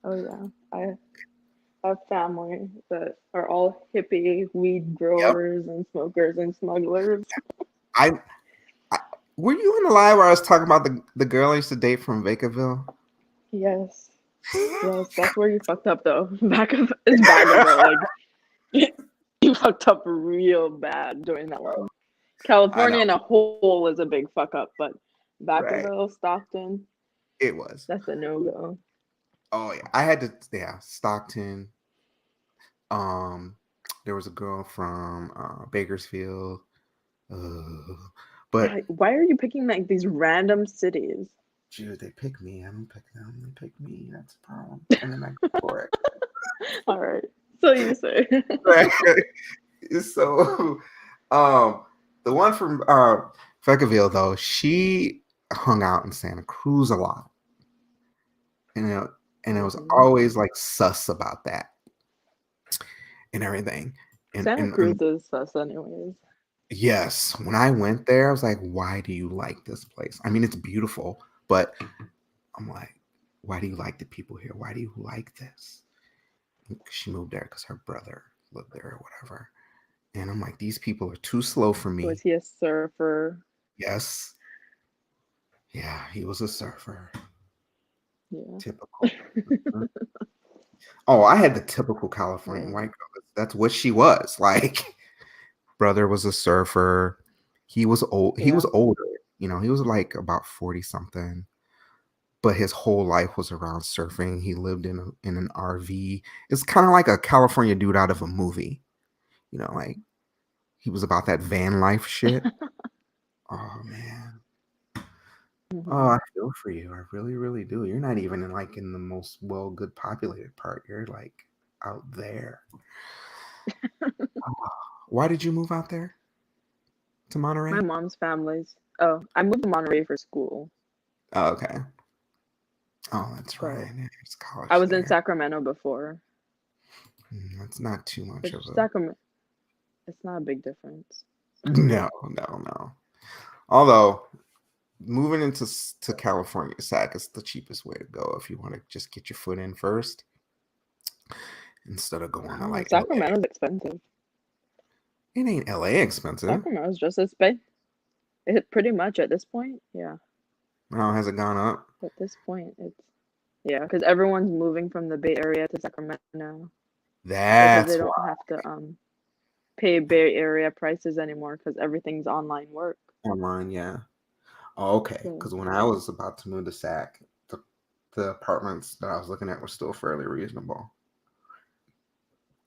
Oh yeah. I have family that are all hippie weed Yep. growers and smokers and smugglers. I, I were you in the live where I was talking about the girl I used to date from Vacaville? Yes. Yes, that's where you fucked up though. Back of it's Vagabond. Like you fucked up real bad doing that one. I know, California in a whole is a big fuck up, but right? Vacaville, Stockton, It was. that's a no go. Oh yeah, I had to. Yeah, Stockton. Um, there was a girl from Bakersfield. Uh, but Yeah, why are you picking like these random cities? dude, they pick me. I don't pick them. They pick me. That's the problem. And then I go for it. All right, so you say. Right. So, the one from Vacaville though, she hung out in Santa Cruz a lot, and it was always like sus about that and everything. And, Santa and Cruz and is sus anyways. yes, when I went there, I was like, why do you like this place? I mean, it's beautiful, but I'm like, why do you like the people here? Why do you like this? She moved there because her brother lived there or whatever. And I'm like, these people are too slow for Was me. he a surfer? Yes. Yeah, he was a surfer. Yeah. Typical. Oh, I had the typical California Yeah. white girl. That's what she was. Like, brother was a surfer. He was old. He was Yeah. older. He was like about 40 something. But his whole life was around surfing. He lived in an RV. It's kind of like a California dude out of a movie. Like he was about that van life shit. Oh man. Oh, Mhm. I feel for you. I really, really do. You're not even in the most good populated part. You're like out there. Oh, why did you move out there to My Monterey? mom's family's. Oh, I moved to Monterey for school, Oh, okay. Oh, that's but right. There's I college was in there. Sacramento before. That's not too much Which of a Sacramento, it's not a big difference. no, no, no. Although moving to California, Sac is the cheapest way to go if you want to just get your foot in first instead of going to No, like LA. Sacramento's expensive. It ain't LA expensive. Sacramento's just as big. It pretty much at this point, yeah. Oh, has it gone up? At this point, it's yeah, because everyone's moving from the Bay Area to Sacramento now because they That's why don't have to pay Bay Area prices anymore because everything's online work. online, yeah. Oh, okay. So Because when I was about to move to Sac, the apartments that I was looking at were still fairly reasonable.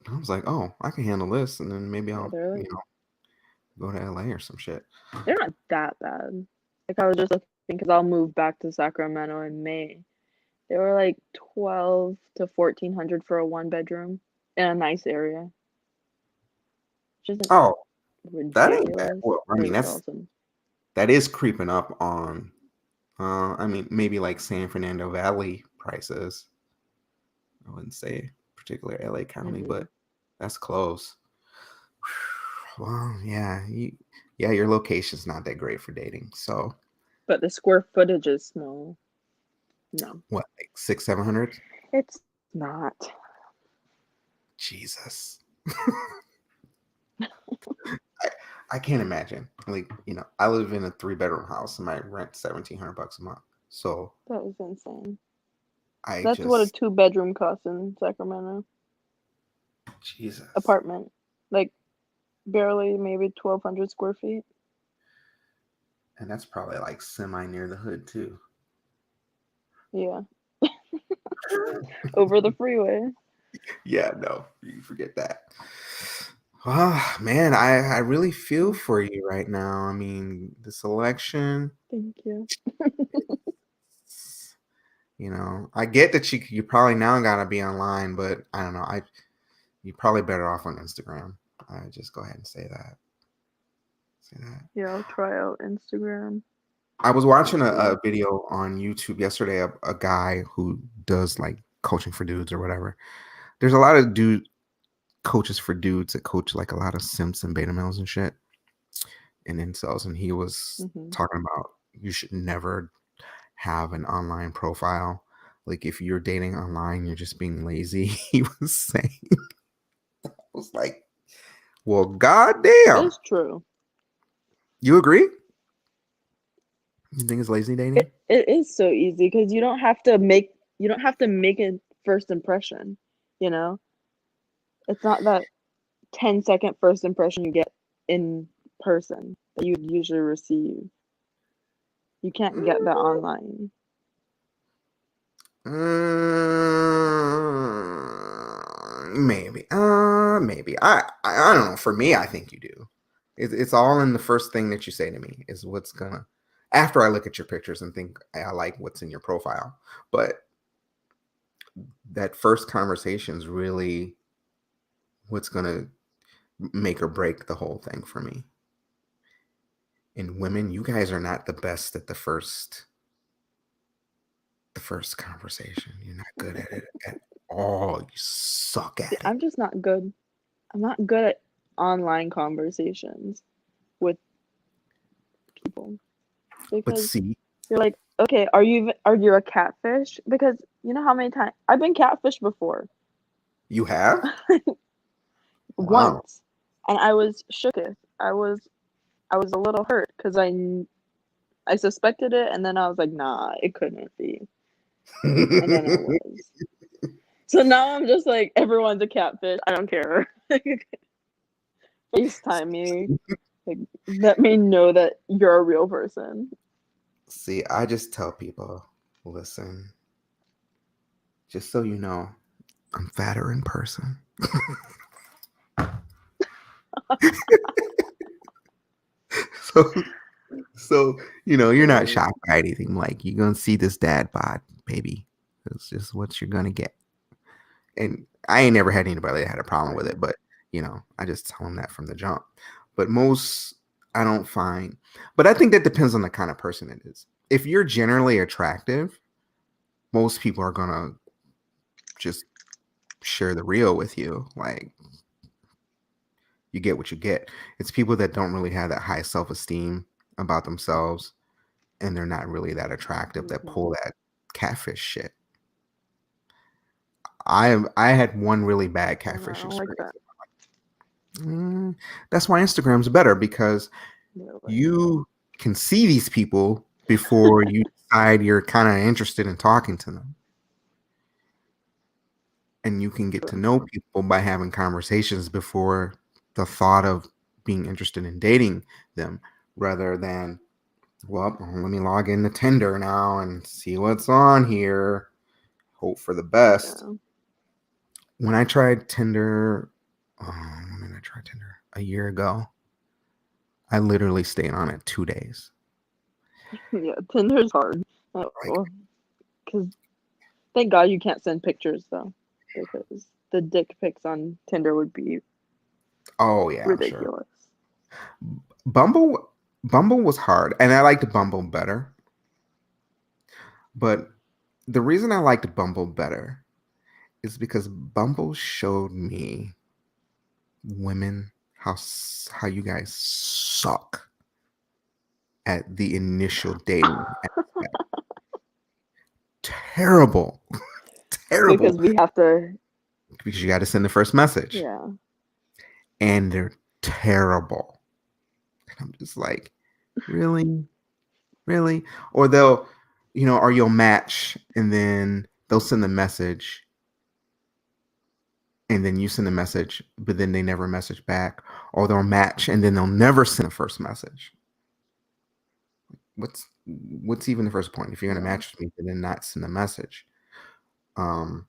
I was like, oh, I can handle this, and then maybe yeah, I'll, they're like go to LA or some shit. they're not that bad. Like I was just looking because I'll move back to Sacramento in May. They were like 12 to 1400 for a one bedroom in a nice area, which isn't Oh, that ain't bad. ridiculous. Well, I It mean, was awesome. that is creeping up on. I mean, maybe like San Fernando Valley prices. I wouldn't say particular LA County, but that's close. Well, yeah, your location's not that great for dating. So But the square footage is small. No, what, like 600-700? it's not. Jesus. I can't imagine. Like, I live in a 3-bedroom house and my rent $1,700 a month. So That is insane. I That's what a just, 2 bedroom costs in Sacramento. Jesus. Apartment. Like barely maybe 1,200 square feet. And that's probably like semi near the hood too. Yeah. Over the freeway. Yeah, no, you forget that. Oh man, I really feel for you right now. I mean, this election, Thank you. I get that you probably now gotta be online, but I don't know. You're probably better off on Instagram. I just go ahead and say that. Yeah, I'll try out Instagram. I was watching a video on YouTube yesterday of a guy who does like coaching for dudes or whatever. There's a lot of coaches for dudes that coach like a lot of simps and beta males and shit and incels, and he was talking about you should never have an online profile. Like if you're dating online, you're just being lazy. He was saying, I was like, well, goddamn. It's true. You agree? You think it's lazy dating? It is so easy because you don't have to make a first impression, you know? It's not that 10-second first impression you get in person that you'd usually receive. You can't get that online. Maybe. Maybe. I don't know. For me, I think you do. It's all in the first thing that you say to me is what's gonna. After I look at your pictures and think I like what's in your profile, but that first conversation is really what's gonna make or break the whole thing for me. And women, you guys are not the best at the first conversation. You're not good at it at all. You suck at See, it. I'm just not good. I'm not good at online conversations with people But because see, you're like, okay, are you a catfish? Because you know how many times I've been catfished before. you have? Wow. Once, and I was shooketh. I was a little hurt because I suspected it, and then I was like, nah, it couldn't be, and then it was. So now I'm just like, everyone's a catfish. I don't care. FaceTime me, like, let me know that you're a real person. See, I just tell people, listen, just so you know, I'm fatter in person. so so you're not shocked by anything. Like you're gonna see this dad bod, baby. It's just what you're gonna get. And I ain't never had anybody that had a problem with it, but I just tell them that from the jump. But most I don't find, but I think that depends on the kind of person it is. If you're generally attractive, most people are gonna just share the real with you. Like you get what you get. It's people that don't really have that high self-esteem about themselves and they're not really that attractive that pull that catfish shit. I had one really bad catfish I don't like experience. that. That's why Instagram's better because you can see these people before you decide you're kind of interested in talking to them. And you can get to know people by having conversations before the thought of being interested in dating them, rather than, well, let me log into Tinder now and see what's on here. Hope for the best. Yeah. When I tried Tinder, when did I try Tinder? A year ago. I literally stayed on it 2 days. Yeah, Tinder's hard. Like, Because thank God you can't send pictures though, because the dick pics on Tinder would be oh yeah, I'm sure. ridiculous. Bumble was hard, and I liked Bumble better. But the reason I liked Bumble better is because Bumble showed me women how you guys suck at the initial dating. Terrible, terrible, Because we have to, because you got to send the first message, yeah. and they're terrible. And I'm just like, really, really? Or they'll, or you'll match, and then they'll send the message, and then you send a message, but then they never message back, or they'll match and then they'll never send a first message. What's even the first point if you're gonna Yeah. match with me and then not send a message? Um,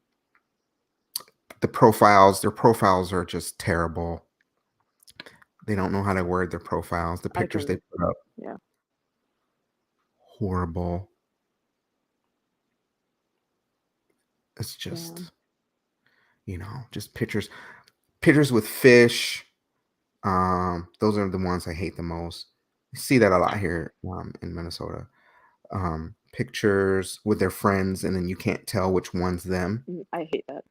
their profiles are just terrible. They don't know how to word their profiles. The pictures they put up, Yeah. horrible. It's just, just pictures with fish. Those are the ones I hate the most. You see that a lot here in Minnesota. Pictures with their friends, and then you can't tell which one's them. I hate that.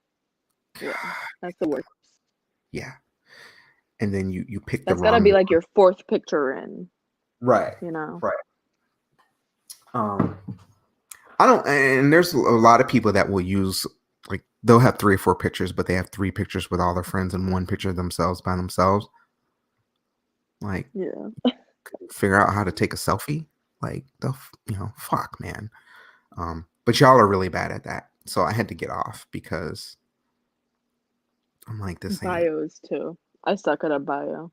Yeah, that's the worst. Yeah, and then you pick the That's gotta wrong be one. like your fourth picture in, Right, you know? right. I don't, and there's a lot of people that will use, like, they'll have 3 or 4 pictures, but they have 3 pictures with all their friends and 1 picture of themselves by themselves. Like, Yeah. figure out how to take a selfie. Like, fuck, man. But y'all are really bad at that, so I had to get off because I'm like, this ain't. Bios too. I suck at a bio.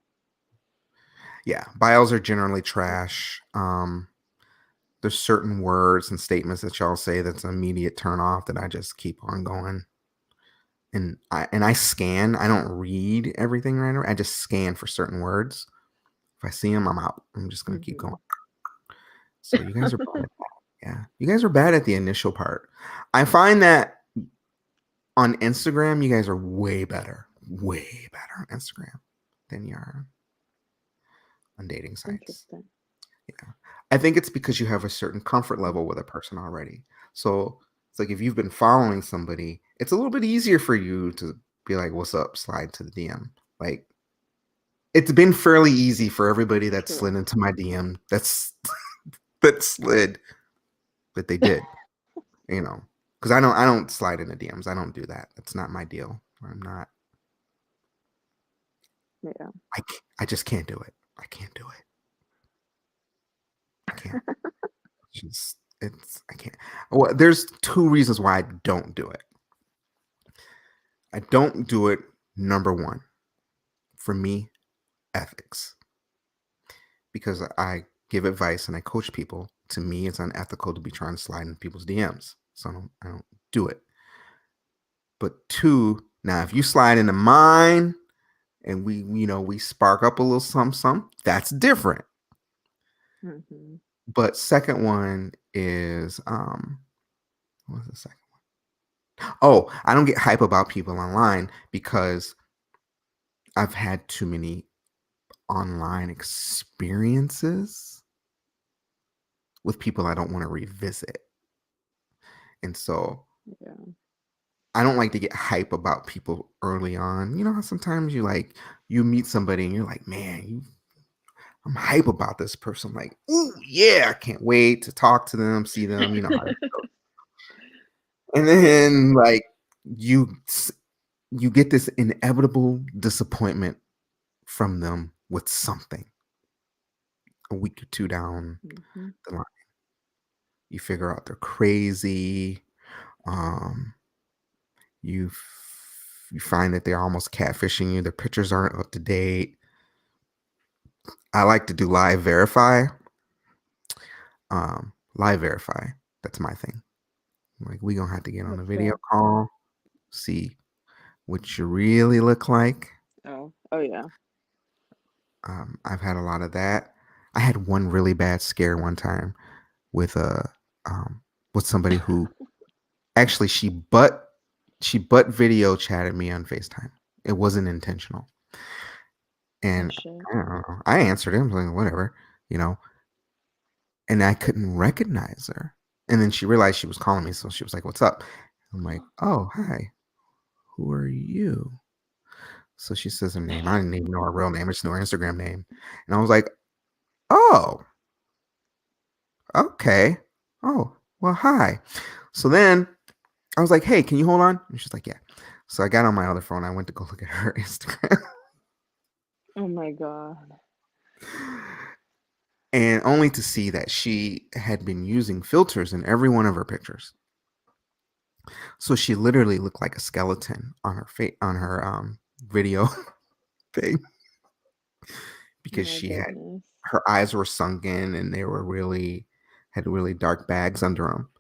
Yeah, bios are generally trash. There's certain words and statements that y'all say that's an immediate turn off that I just keep on going. And I scan. I don't read everything right away. I just scan for certain words. If I see them, I'm out. I'm just gonna keep going. So you guys are bad at that. Yeah, you guys are bad at the initial part. I find that on Instagram, you guys are way better on Instagram than you are on dating sites. Interesting. Yeah. I think it's because you have a certain comfort level with a person already. So it's like if you've been following somebody, it's a little bit easier for you to be like, what's up? Slide to the DM. Like, it's been fairly easy for everybody that slid into my DM that slid that they did. Because I don't slide into DMs. I don't do that. That's not my deal. I'm not. Yeah. I just can't do it. I can't do it. I can't. I can't. Well, there's 2 reasons why I don't do it. I don't do it. Number 1, for me, ethics. Because I give advice and I coach people. To me, it's unethical to be trying to slide in people's DMs. So I don't do it. But 2, now if you slide into mine and we spark up a little something, that's different. Mm-hmm. But second one is what was the second one? Oh, I don't get hype about people online because I've had too many online experiences with people I don't want to revisit. And so Yeah. I don't like to get hype about people early on. You know how sometimes you meet somebody and you're like, man, I'm hype about this person. I'm like, ooh, yeah, I can't wait to talk to them, see them, you know how it goes. And then you get this inevitable disappointment from them with something. A week or 2 down the line, you figure out they're crazy. You find that they're almost catfishing you. Their pictures aren't up to date. I like to do live verify. Live verify. That's my thing. Like, we gonna have to get on a video call, see what you really look like. Oh yeah. I've had a lot of that. I had one really bad scare one time. with a with somebody who actually she butt video chatted me on FaceTime. It wasn't intentional. Oh And shit. I don't know. I answered him like whatever, you know, and I couldn't recognize her. And then she realized she was calling me, so she was like, "What's up?" I'm like, "Oh, hi. Who are you?" So she says her name. I didn't even know her real name. I just knew her Instagram name. And I was like, "Oh, okay. Oh, well, hi." So then I was like, "Hey, can you hold on?" And she's like, "Yeah." So I got on my other phone. I went to go look at her Instagram. Oh my god. And only to see that she had been using filters in every one of her pictures. So she literally looked like a skeleton on her on her video thing Oh because my she had goodness. her eyes were sunken and they were really had really dark bags under them.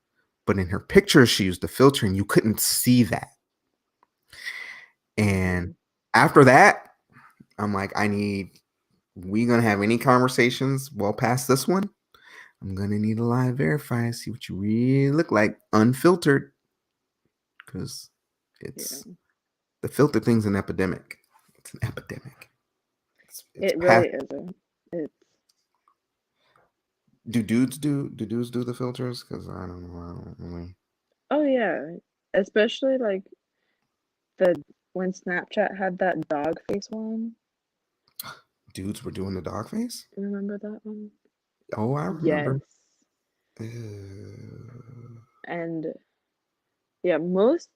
But in her pictures, she used the filter and you couldn't see that. And Mm-hmm. after that, I'm like, we gonna have any conversations well past this one? I'm gonna need a live verify, see what you really look like, unfiltered, because Yeah. it's the filter thing's an epidemic. It's an epidemic. It's It really past. isn't. It's Do dudes do the filters? Because I don't know. I don't really. oh yeah. Especially like the when Snapchat had that dog face one. Dudes were doing the dog face. Remember that one? Oh, I Yes. remember. Uh, And yeah, most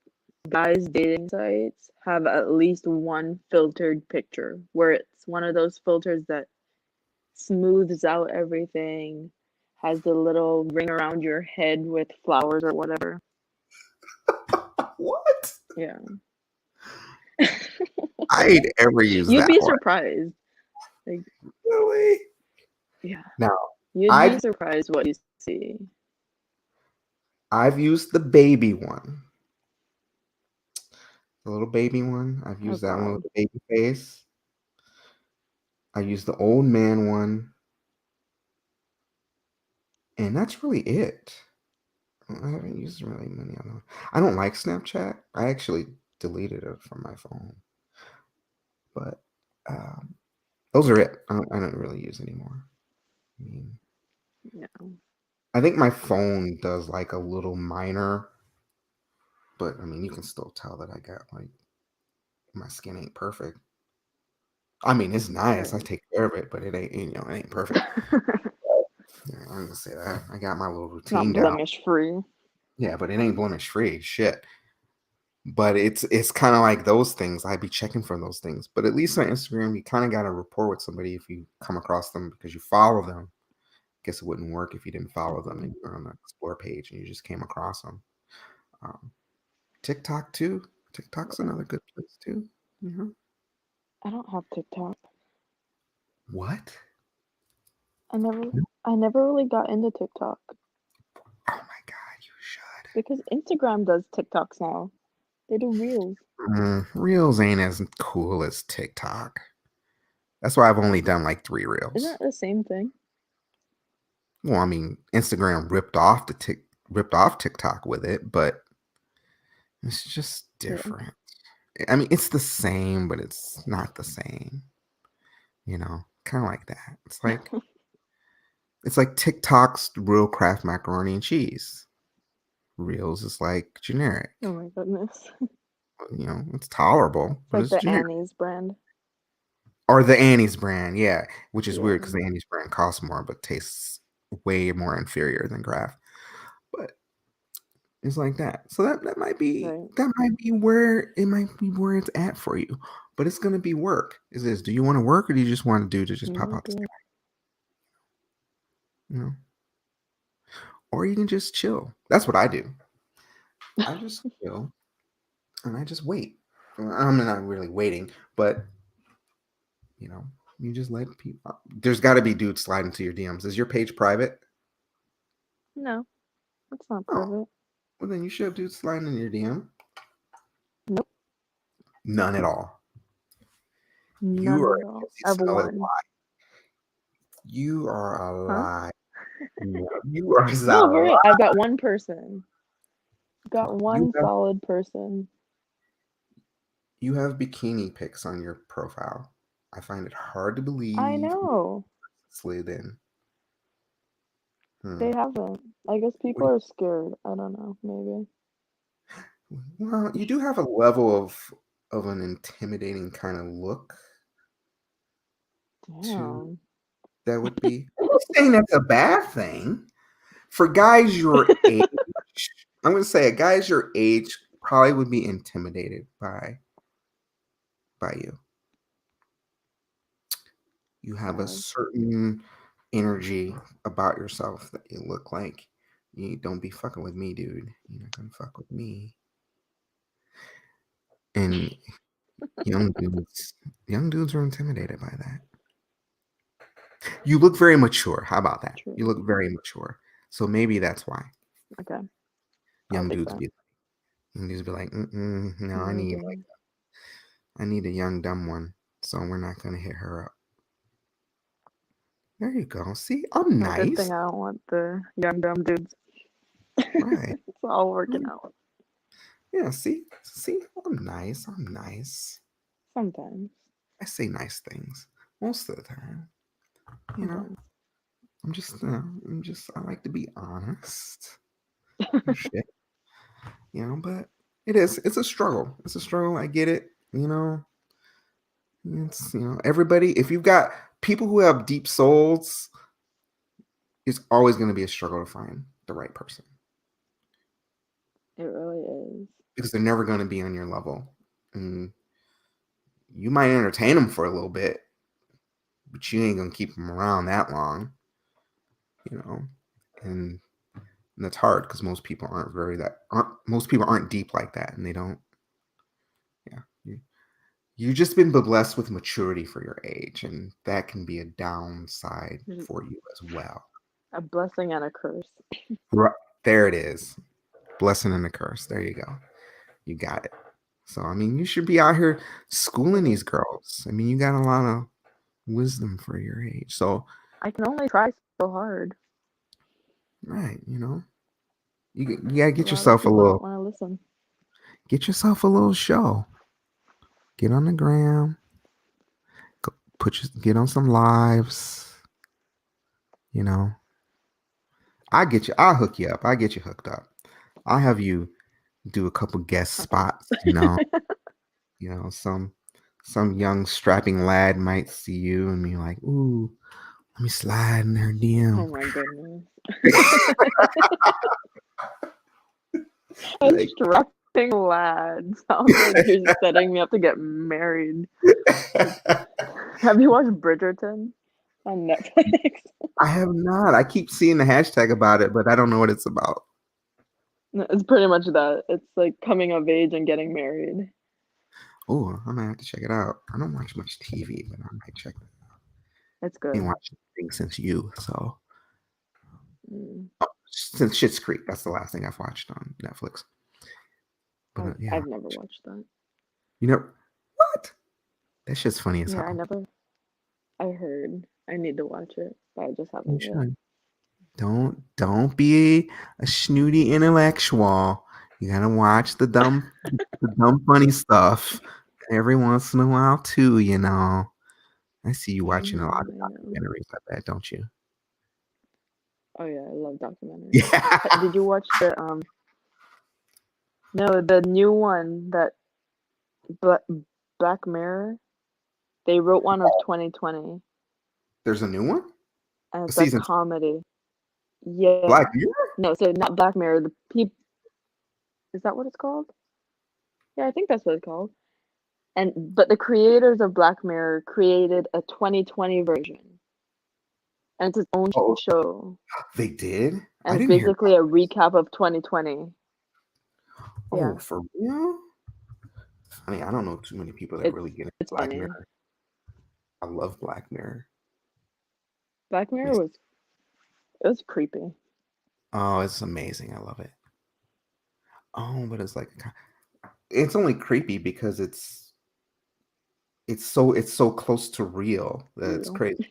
guys dating sites have at least one filtered picture where it's one of those filters that smooths out everything, has the little ring around your head with flowers or whatever. what? Yeah. I'd ever use You'd that be one. surprised. Like, Really? yeah. Now, You'd be I've surprised what you see. I've used the baby one, the little baby one. I've Oh used that one with God. the baby face. I used the old man one, and that's really it. I haven't used really many other ones. I don't like Snapchat. I actually deleted it from my phone, but um, those are it. I don't really use anymore. I mean, Yeah. I think my phone does like a little minor, but I mean, you can still tell that I got like my skin ain't perfect. I mean, it's nice. I Right. take care of it, but it ain't it ain't perfect. Yeah, I'm gonna say that. I got my little routine Not down. blemish free. Yeah, but it ain't blemish free. Shit. But it's kind of like those things. I'd be checking for those things. But at least on Instagram, you kind of got a rapport with somebody if you come across them because you follow them. Guess it wouldn't work if you didn't follow them Hmm. and you're on the explore page and you just came across them. Um, TikTok too. TikTok's Yeah. another good place too. Yeah. I don't have TikTok. What? I never I never really got into TikTok Oh my god, you should. because Instagram does TikToks now. They do reels. Reels ain't as cool as TikTok. That's why I've only done like 3 Isn't reels. that the same thing? Well, I mean, Instagram ripped off TikTok with it, but it's just Yeah. different. I mean, it's the same, but it's not the same. Kind of like that. It's like TikTok's real craft macaroni and cheese. Reels is like generic. Oh my goodness. It's tolerable, It's but like it's the generic. Annie's brand. Or the Annie's brand, yeah, which is weird because Yeah. the Annie's brand costs more but tastes way more inferior than Kraft. But it's like that. So that might be Right. where it's at for you. But it's gonna be work. Is this do you want to work or do you just want to do to just pop Might out the be. sky? You know? Or you can just chill. That's what I do. I just chill and I just wait. Well, I'm not really waiting, but you know, you just let people. There's got to be dudes sliding to your DMs. Is your page private? No, it's not Oh, private. well then you should have dudes sliding in your DM. Nope. None at all. You None are at all. it's I've another one. lie. You are a Huh? lie. Yeah, you are No, Zara. for real. I've got one person. Got You one have solid person. you have bikini pics on your profile. I find it hard to I believe know. slid in. They Hmm. haven't. I guess people are scared. I don't know. Maybe. Well, you do have a level of an intimidating kind of look to Damn. that would be. I'm not saying that's a bad thing. For guys your age, I'm going to say a guys your age probably would be intimidated by you. You have a Sad. certain energy about yourself that you look like you don't be fucking with me, dude. You're not gonna fuck with me. And young dudes, young dudes are intimidated by that. You look very mature. How about that? You True. look very mature. So maybe that's why Okay. I'll young take dudes that. be young dudes be like, no, Young dumb. I need a young dumb one. So we're not gonna hit her up. There you go. See, I'm No, good nice. thing I don't want the young dumb dudes. Right. It's all working out. Yeah, see, I'm nice. I'm nice. Sometimes. I say nice things most of the time. You know, Sometimes. I like to be honest. And shit, but it's a struggle. It's a struggle. I get it. It's, everybody, if you've got people who have deep souls, it's always going to be a struggle to find the right person It really is. because they're never going to be on your level. And you might entertain them for a little bit, but you ain't going to keep them around that long, you know, and that's hard because most people aren't deep like that, and they don't. Yeah, you've just been blessed with maturity for your age, and that can be a downside There's for you as well. a blessing and a curse. Right there, it is. Blessing and a curse. There you go. You got it. So I mean, you should be out here schooling these girls. I mean, you got a lot of wisdom for your age. So I can only try so hard. right, you gotta A lot of people don't want to listen. get yourself a little show. Get on the gram. Get on some lives. You know, I get you. I'll hook you up. I'll get you hooked up. I'll have you do a couple guest Okay. spots. Some young strapping lad might see you and be like, "Ooh, let me slide in her DM." Oh my goodness. A Like, strapping lad. Sounds like you're setting me up to get married. Have you watched Bridgerton on Netflix? I have not. I keep seeing the hashtag about it, but I don't know what it's about. It's pretty much that. It's like coming of age and getting married. Oh, I might have to check it out. I don't watch much TV, but I might check it out. It's I ain't good. watched anything since so Mm. since Schitt's Creek. That's the last thing I've watched on Netflix. But yeah, I've never watched that. what? That shit's funny as Yeah, hell. I heard. I need to watch it, but I just You haven't yet. should. Don't be a snooty intellectual. You gotta watch the dumb funny stuff every once in a while too. I see you watching a lot of I know. documentaries. I bet, don't you? Oh yeah, I love documentaries. Yeah. Did you watch the no, the new one that Bla- Black Mirror? They wrote one of 2020, There's a new one. and A it's a season comedy. Yeah. Black Mirror. No, so not Black Mirror. The peop Is that what it's called? Yeah, I think that's what it's called. But the creators of Black Mirror created a 2020 version, and it's its own Oh, show, they did. and I it's didn't hear basically about a this. recap of 2020. Oh, Yeah, for real? Funny. I don't know too many people that it's really get into it's Black funny. Mirror. I love Black Mirror. Black Mirror it was creepy. Oh, it's amazing. I love it. Oh, but it's only creepy because it's so close to real that it's Real. crazy.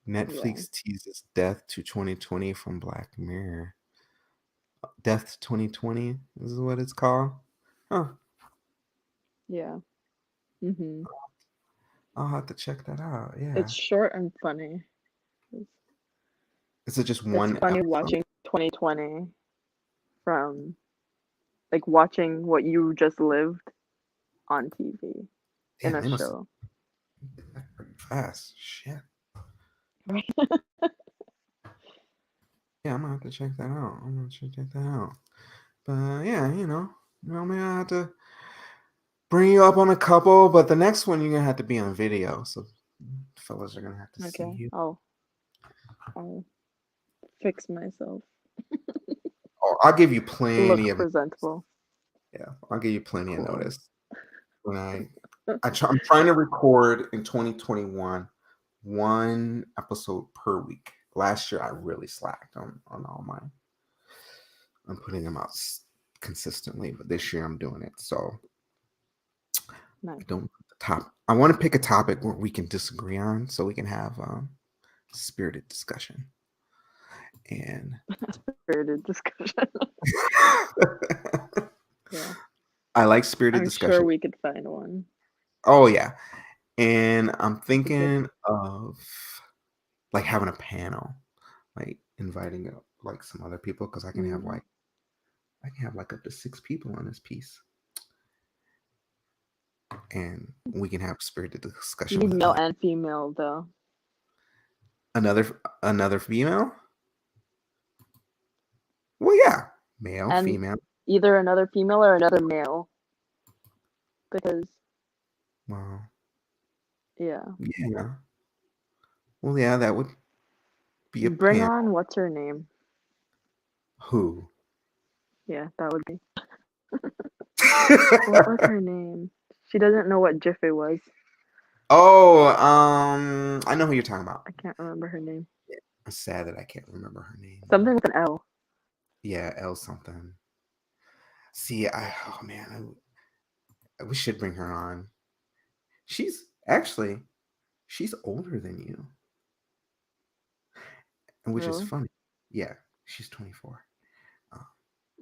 Netflix teases Death to 2020 from Black Mirror. Death to 2020 is what it's called. Huh. Yeah. Mm-hmm. I'll have to check that out. Yeah. It's short and funny. Is it just It's one funny episode? watching 2020 from like watching what you just lived on TV in Damn, a they must show. have did that pretty fast. Shit. Right. Yeah, I'm gonna have to check that out. I'm gonna check that out. But yeah, maybe I have to bring you up on a couple, but the next one you're gonna have to be on video, so fellas are gonna have to see Okay. you. I'll fix myself. Oh, I'll give you plenty Look of presentable. yeah, I'll give you plenty of Cool. notice. When I'm trying to record in 2021 one episode per week. Last year I really slacked on all mine. I'm putting them out consistently, but this year I'm doing it. So Nice. I want to pick a topic where we can disagree on, so we can have spirited discussion. And Spirited discussion. Yeah. I like spirited I'm discussion. sure we could find one. Oh yeah, and I'm thinking of like having a panel, like inviting like some other people, because I can have like up to 6 people on this piece, and we can have spirited discussion You with need male and female though. another female. Well, yeah, male, And female. either another female or another male. Because Well, yeah. yeah. Well, yeah, that would be a Bring panel. on what's her name? Who? Yeah, that would be. What was her name? She doesn't know what Jiffy was. Oh, I know who you're talking about. I can't remember her name. I'm sad that I can't remember her name. Something with an L. Yeah, L something. See, oh man, we should bring her on. She's older than you, which is Really? funny. Yeah, she's 24.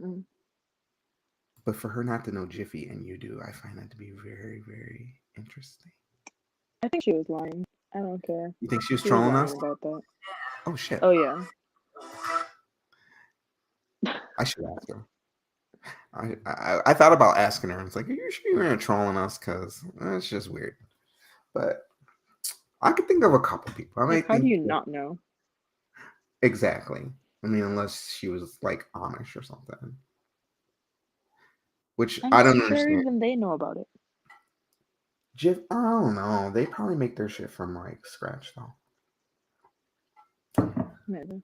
Mm. But for her not to know Jiffy and you do, I find that to be very, very interesting. I think she was lying. I don't care. You think she was She was trolling lying us? about that. Oh shit! Oh yeah. I should ask her. I thought about asking her. It's like, are you sure you weren't trolling us? Because it's just weird. But I could think of a couple people. Like, how do you not know? Exactly. I mean, unless she was like Amish or something, which I don't sure understand. Even they know about it. I don't know. They probably make their shit from like scratch though. Maybe.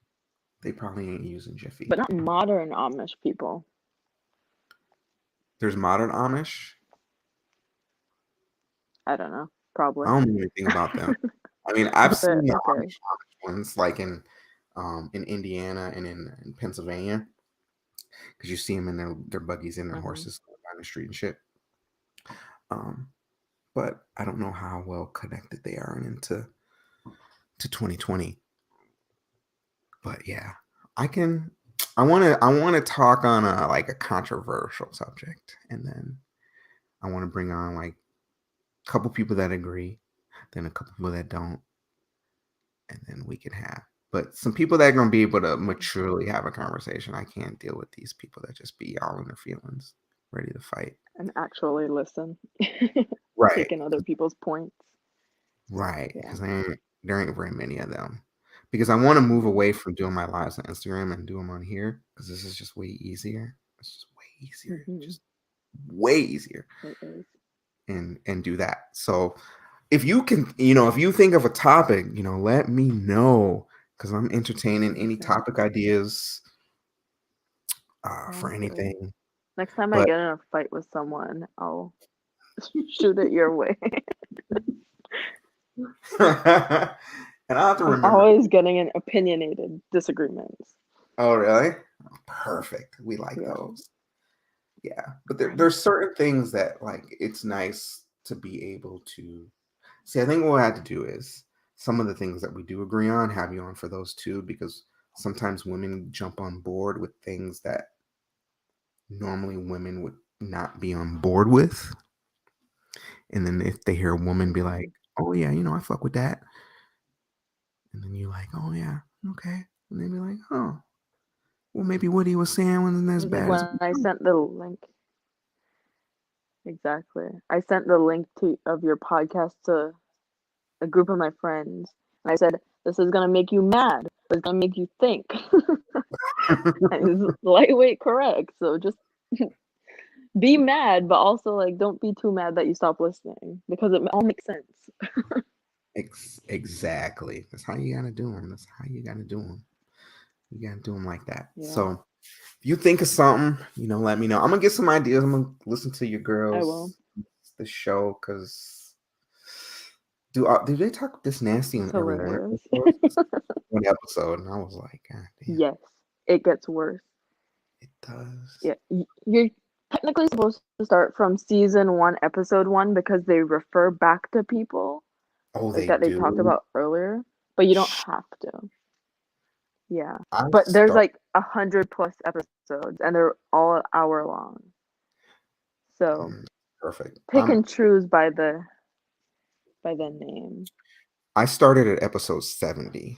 They probably ain't using Jiffy. But not modern Amish people. There's modern Amish. I don't know. Probably. I don't know anything about them. I mean, I've seen the Amish ones like in Indiana and in Pennsylvania, because you see them in their buggies and their horses down the street and shit. But I don't know how well connected they are into 2020. But yeah, I want to talk on a controversial subject, and then I want to bring on like a couple people that agree, then a couple people that don't, and then we can have. But some people that are going to be able to maturely have a conversation. I can't deal with these people that just be all in their feelings, ready to fight. And actually listen. Right. Taking other people's points. Right. Because there ain't very many of them. Because I want to move away from doing my lives on Instagram and do them on here, because this is just way easier. It's just way easier. Just way easier. It is. And do that. So if you can, if you think of a topic, let me know, because I'm entertaining any topic ideas for anything. Next time I get in a fight with someone, I'll shoot it your way. And I'll have to remember. I'm always getting in opinionated disagreements. Oh, really? Perfect. We like those. Yeah. But there's certain things that, like, it's nice to be able to see. I think what I have to do is some of the things that we do agree on, have you on for those too, because sometimes women jump on board with things that normally women would not be on board with. And then if they hear a woman be like, oh yeah, I fuck with that. And then you're like, oh yeah, okay. And they be like, oh, well maybe what he was saying wasn't as It's like bad as. when I sent the link. Exactly. I sent the link of your podcast to a group of my friends. And I said, this is gonna make you mad, but it's gonna make you think. And it's lightweight correct. So just be mad, but also like don't be too mad that you stop listening because it all makes sense. Exactly. That's how you gotta do them. That's how you gotta do them. You gotta do them like that. Yeah. So if you think of something, let me know. I'm gonna get some ideas. I'm gonna listen to your girls. I will. The show, because do they talk this nasty It's in every one hilarious. one episode? And I was like, God damn, Yes, it gets worse. it does. Yeah, you're technically supposed to start from season 1, episode 1, because they refer back to people Oh, like they that they do. talked about earlier, but you don't have to. Yeah, I but there's start. like 100+ episodes, and they're all an hour long. So Perfect. pick and choose by the name. I started at episode 70.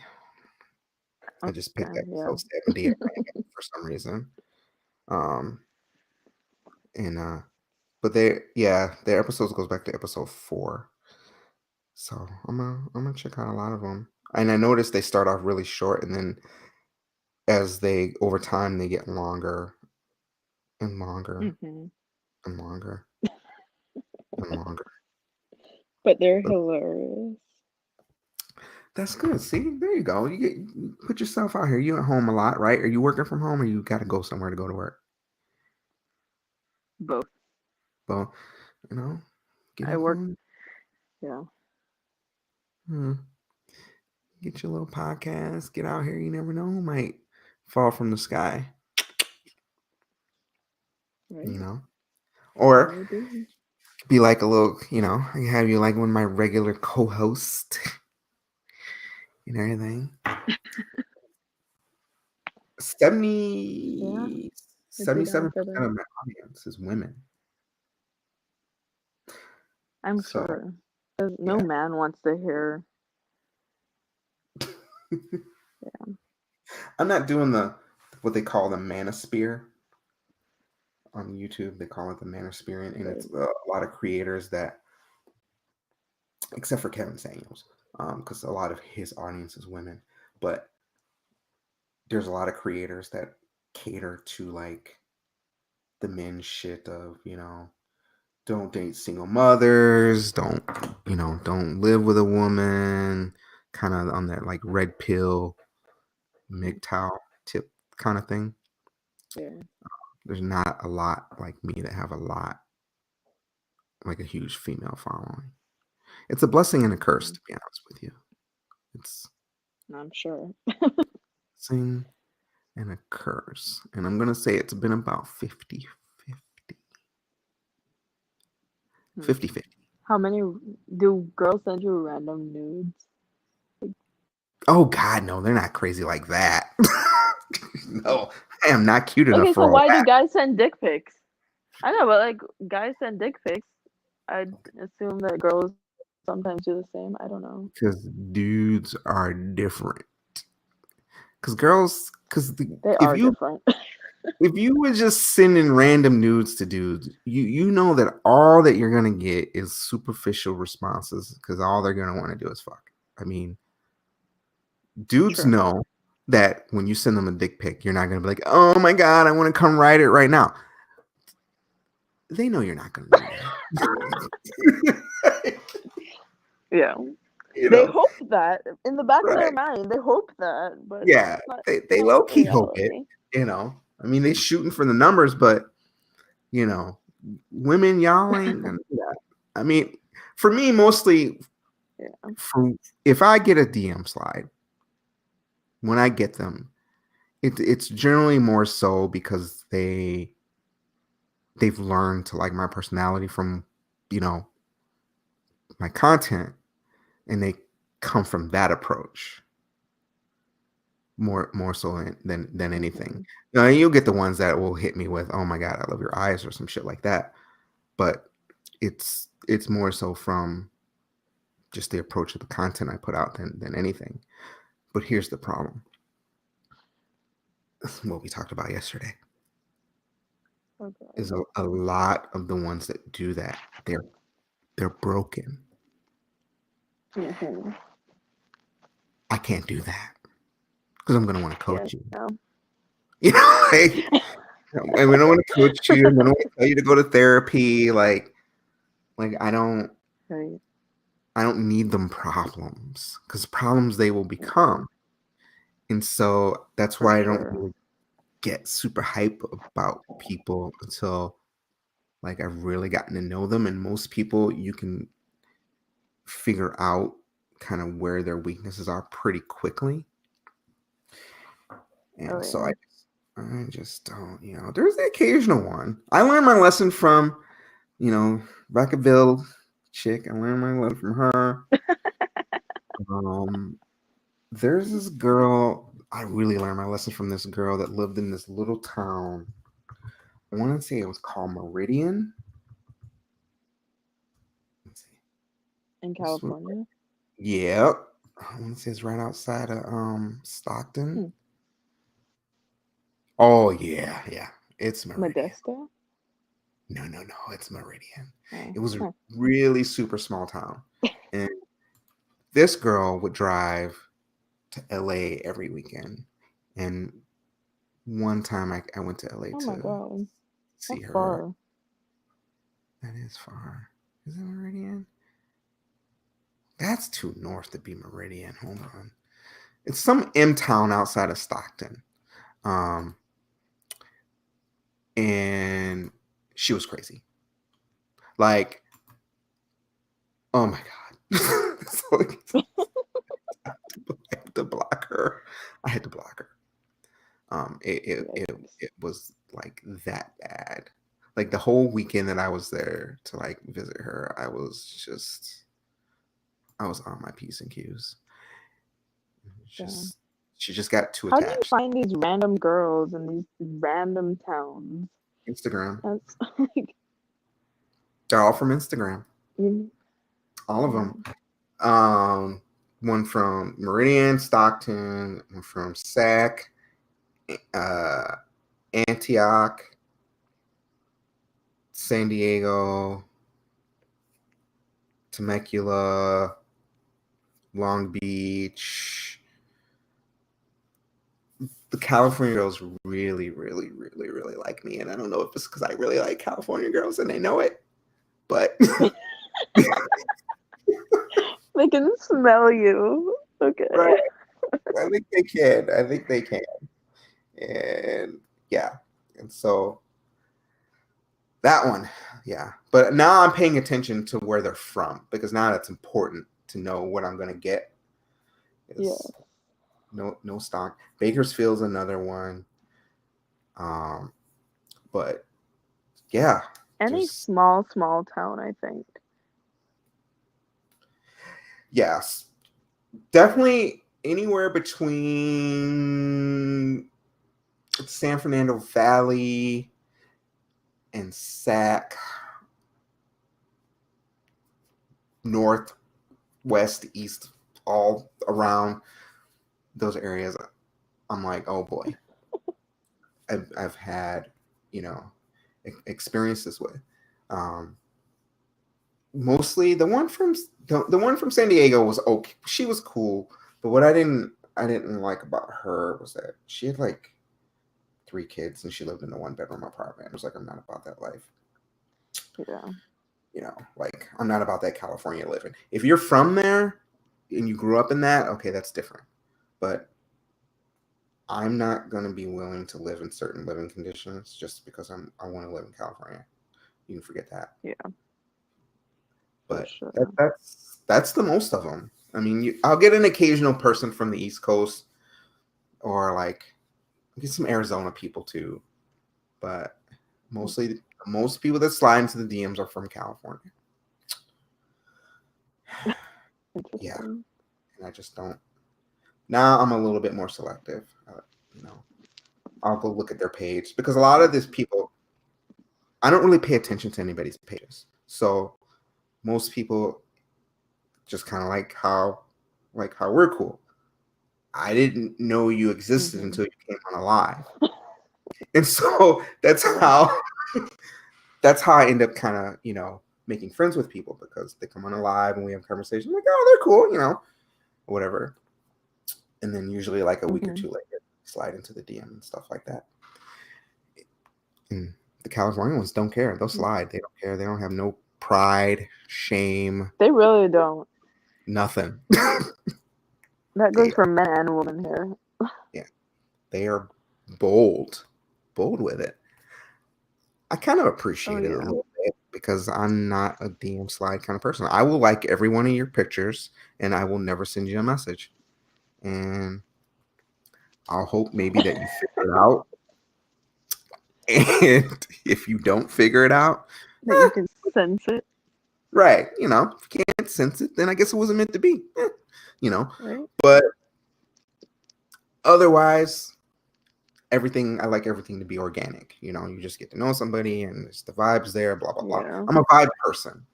I just picked Okay, yeah. episode 70 at random for some reason. And but their episodes goes back to episode 4. So I'm gonna check out a lot of them. And I noticed they start off really short, and then as they over time they get longer and longer Mhm. and longer and longer. But they're But hilarious. that's good. See, there you go. You put yourself out here. You at home a lot, right? Are you working from home, or you got to go somewhere to go to work? Both. Well, get I up work. on, Yeah. get your little podcast. Get out here. You never know who might fall from the sky. Right. Or Maybe. be like a little. I can have you like one of my regular co-hosts and everything. 70, I'd be down 77% for of that. my audience is women. I'm So sure. 'Cause no yeah. man wants to hear. Yeah. I'm not doing what they call the manosphere on YouTube. They call it the manosphere, and Right. it's a lot of creators that, except for Kevin Samuels, because a lot of his audience is women, but there's a lot of creators that cater to like the men shit of don't date single mothers, don't live with a woman, kind of on that like red pill MGTOW tip kind of thing. Yeah. There's not a lot like me that have like a huge female following. It's a blessing and a curse, to be honest with you. It's I'm sure. a blessing and a curse. And I'm going to say it's been about 50 50. 50 50. How many do girls send you random nudes? Oh, God, no, they're not crazy like that. No, I am not cute enough Okay, for so all why do that. guys send dick pics? I know, but like guys send dick pics. I'd assume that girls sometimes do the same. I don't know. Because dudes are different. Because They if are you different. if you were just sending random nudes to dudes, you know that all that you're gonna get is superficial responses, because all they're gonna want to do is fuck. I mean, dudes True. know that when you send them a dick pic, you're not gonna be like, oh my god, I want to come write it right now. They know you're not gonna do that. Yeah. You They know, hope that in the back of their right? mind, they hope that, but Yeah, it's not, they not low key hope it. reality. I mean, they shooting for the numbers, but you know, women, y'all ain't gonna do that. I mean, for me, mostly, Yeah. if I get a DM slide, when I get them, it's generally more so because they've learned to like my personality from, my content, and they come from that approach more so than anything. Now you'll get the ones that will hit me with, "Oh my God, I love your eyes," or some shit like that. But it's more so from just the approach of the content I put out than anything. But here's the problem. What we talked about yesterday is a lot of the ones that do that. They're broken. Mm-hmm. I can't do that because I'm gonna want to coach you. Yeah. You know, like, and we don't want to coach you. We don't want to tell you to go to therapy. Like I don't Right. need them problems, because problems they will become. And so that's For why I don't sure. really get super hype about people until like I've really gotten to know them. And most people, you can figure out kind of where their weaknesses are pretty quickly. And so I just don't, there's the occasional one. I learned my lesson from, Vacaville chick. I learned my lesson from her. There's this girl. I really learned my lesson from this girl that lived in this little town. I want to say it was called Meridian. Let's see. In California? Yep. I want to say it's right outside of Stockton. Oh yeah. It's Meridian. Modesto? No, it's Meridian. Oh. It was a really super small town. And this girl would drive to LA every weekend. And one time I went to LA to see her. Far. That is far. Is it Meridian? That's too north to be Meridian. Hold on. It's some M town outside of Stockton. And she was crazy. Like, oh my God. So I had to block her. It was like that bad. Like the whole weekend that I was there to like visit her, I was on my P's and Q's. She just got too attached. How do you find these random girls in these random towns? Instagram. That's like, they're all from Instagram. All of them. One from Meridian, Stockton, one from Sac, Antioch, San Diego, Temecula, Long Beach. The California girls really, really, really, really like me. And I don't know if it's because I really like California girls and they know it, but they can smell you. Okay. Right. I think they can. And yeah. And so that one, yeah. But now I'm paying attention to where they're from, because now that's important to know what I'm gonna get. Yeah. No stock. Bakersfield's another one. But yeah. Any small town, I think. Yes. Definitely anywhere between San Fernando Valley and Sac, north, west, east, all around those areas. I'm like, oh boy, I've had, experiences with. Mostly the one from San Diego was okay. She was cool, but what I didn't like about her was that she had like 3 kids and she lived in a 1-bedroom apartment. It was like, I'm not about that life. Yeah. Like, I'm not about that California living. If you're from there and you grew up in that, okay, that's different. But I'm not going to be willing to live in certain living conditions just because I want to live in California. You can forget that. Yeah. But that's the most of them. I mean, I'll get an occasional person from the East Coast, or like get some Arizona people too. But mostly, most people that slide into the DMs are from California. Yeah. I just don't. Now I'm a little bit more selective. You know, I'll go look at their page because a lot of these people, I don't really pay attention to anybody's pages. So most people just kind of like how we're cool. I didn't know you existed Mm-hmm. until you came on a live, and so Right. that's how I end up kind of making friends with people because they come on a live and we have conversations. I'm like, oh, they're cool, whatever. And then usually like a week or Mm-hmm. two later, slide into the DM and stuff like that. And the California ones don't care. They'll slide. They don't care. They don't have no pride, shame, They really don't. nothing. That they goes for men and women here. yeah, they are bold with it. I kind of Oh appreciate it a yeah. little bit because I'm not a DM slide kind of person. I will like every one of your pictures and I will never send you a message. And I'll hope maybe that you figure it out. And if you don't figure it out, That you can sense it, right, if you can't sense it, then I guess it wasn't meant to be. You know, right? but otherwise, I like everything to be organic. You just get to know somebody and it's the vibes there, blah blah blah. Yeah. I'm a vibe person.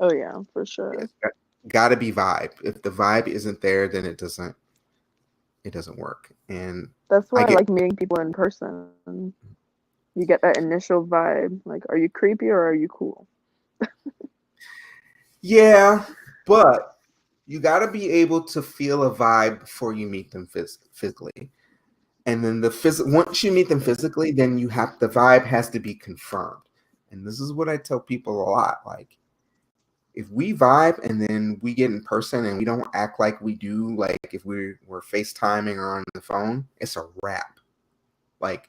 Oh yeah, for sure. Yes, gotta be vibe. If the vibe isn't there, then it doesn't work. And That's I why I get like meeting people in person. You get that initial vibe. Like, are you creepy or are you cool? yeah, but you gotta be able to feel a vibe before you meet them physically. And then once you meet them physically, then the vibe has to be confirmed. And this is what I tell people a lot. Like, if we vibe and then we get in person and we don't act like we do, like if we're FaceTiming or on the phone, it's a wrap. Like,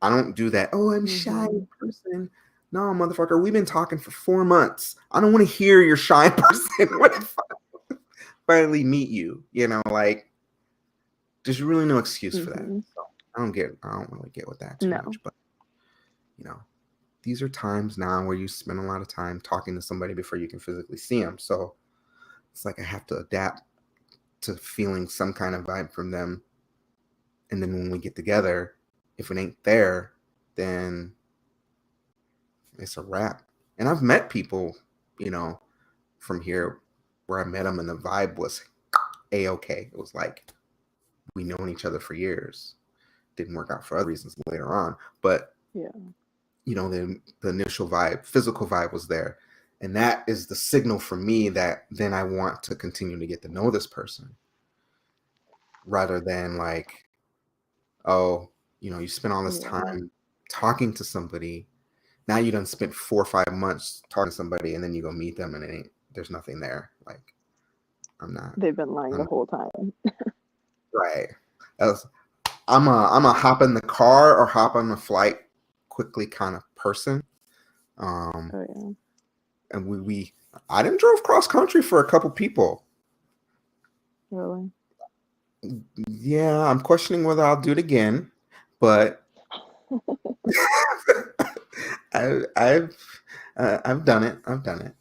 I don't do that. Oh, I'm shy Mm-hmm. in person. No, motherfucker, we've been talking for 4 months. I don't want to hear your shy person when I finally meet you. Like, there's really no excuse for that. Mm-hmm. So I don't really get with that too No. much. But you know, these are times now where you spend a lot of time talking to somebody before you can physically see them. So it's like I have to adapt to feeling some kind of vibe from them. And then when we get together, if it ain't there, then it's a wrap. And I've met people, from here where I met them and the vibe was a-okay. It was like we known each other for years. Didn't work out for other reasons later on. But Yeah. the initial vibe, physical vibe was there. And that is the signal for me that then I want to continue to get to know this person rather than like, oh, you spend all this Yeah. time talking to somebody. Now you done spent 4 or 5 months talking to somebody and then you go meet them and there's nothing there. Like, They've been lying the I'm whole time. right. Else, I'm a hop in the car or hop on the flight quickly kind of person. Um, Oh yeah. and I didn't drove cross country for a couple people. Really. Yeah, I'm questioning whether I'll do it again, but I've done it. I've done it.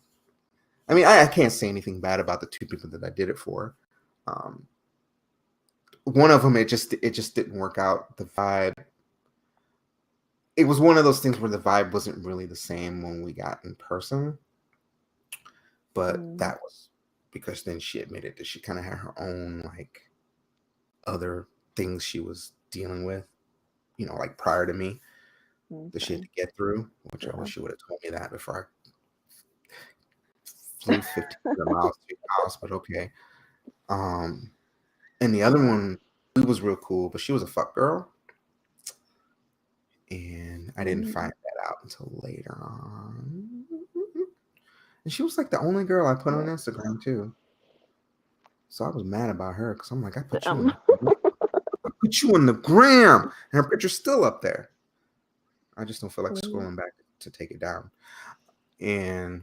I mean, I can't say anything bad about the two people that I did it for. Um, one of them, it just didn't work out. The vibe. It was one of those things where the vibe wasn't really the same when we got in person, but Mm. that was because then she admitted that she kind of had her own like other things she was dealing with, like prior to me that she had Okay. to get through, which I Yeah. wish she would have told me that before I flew 1,500 miles to your house, but okay. Um, and the other one, we was real cool, but she was a fuck girl, and I didn't Mm. find that out until later on. And she was like the only girl I put on Yeah. Instagram too. So I was mad about her because I'm like, I put you on Damn. the gram, and her picture's still up there. I just don't feel like Right. scrolling back to take it down. And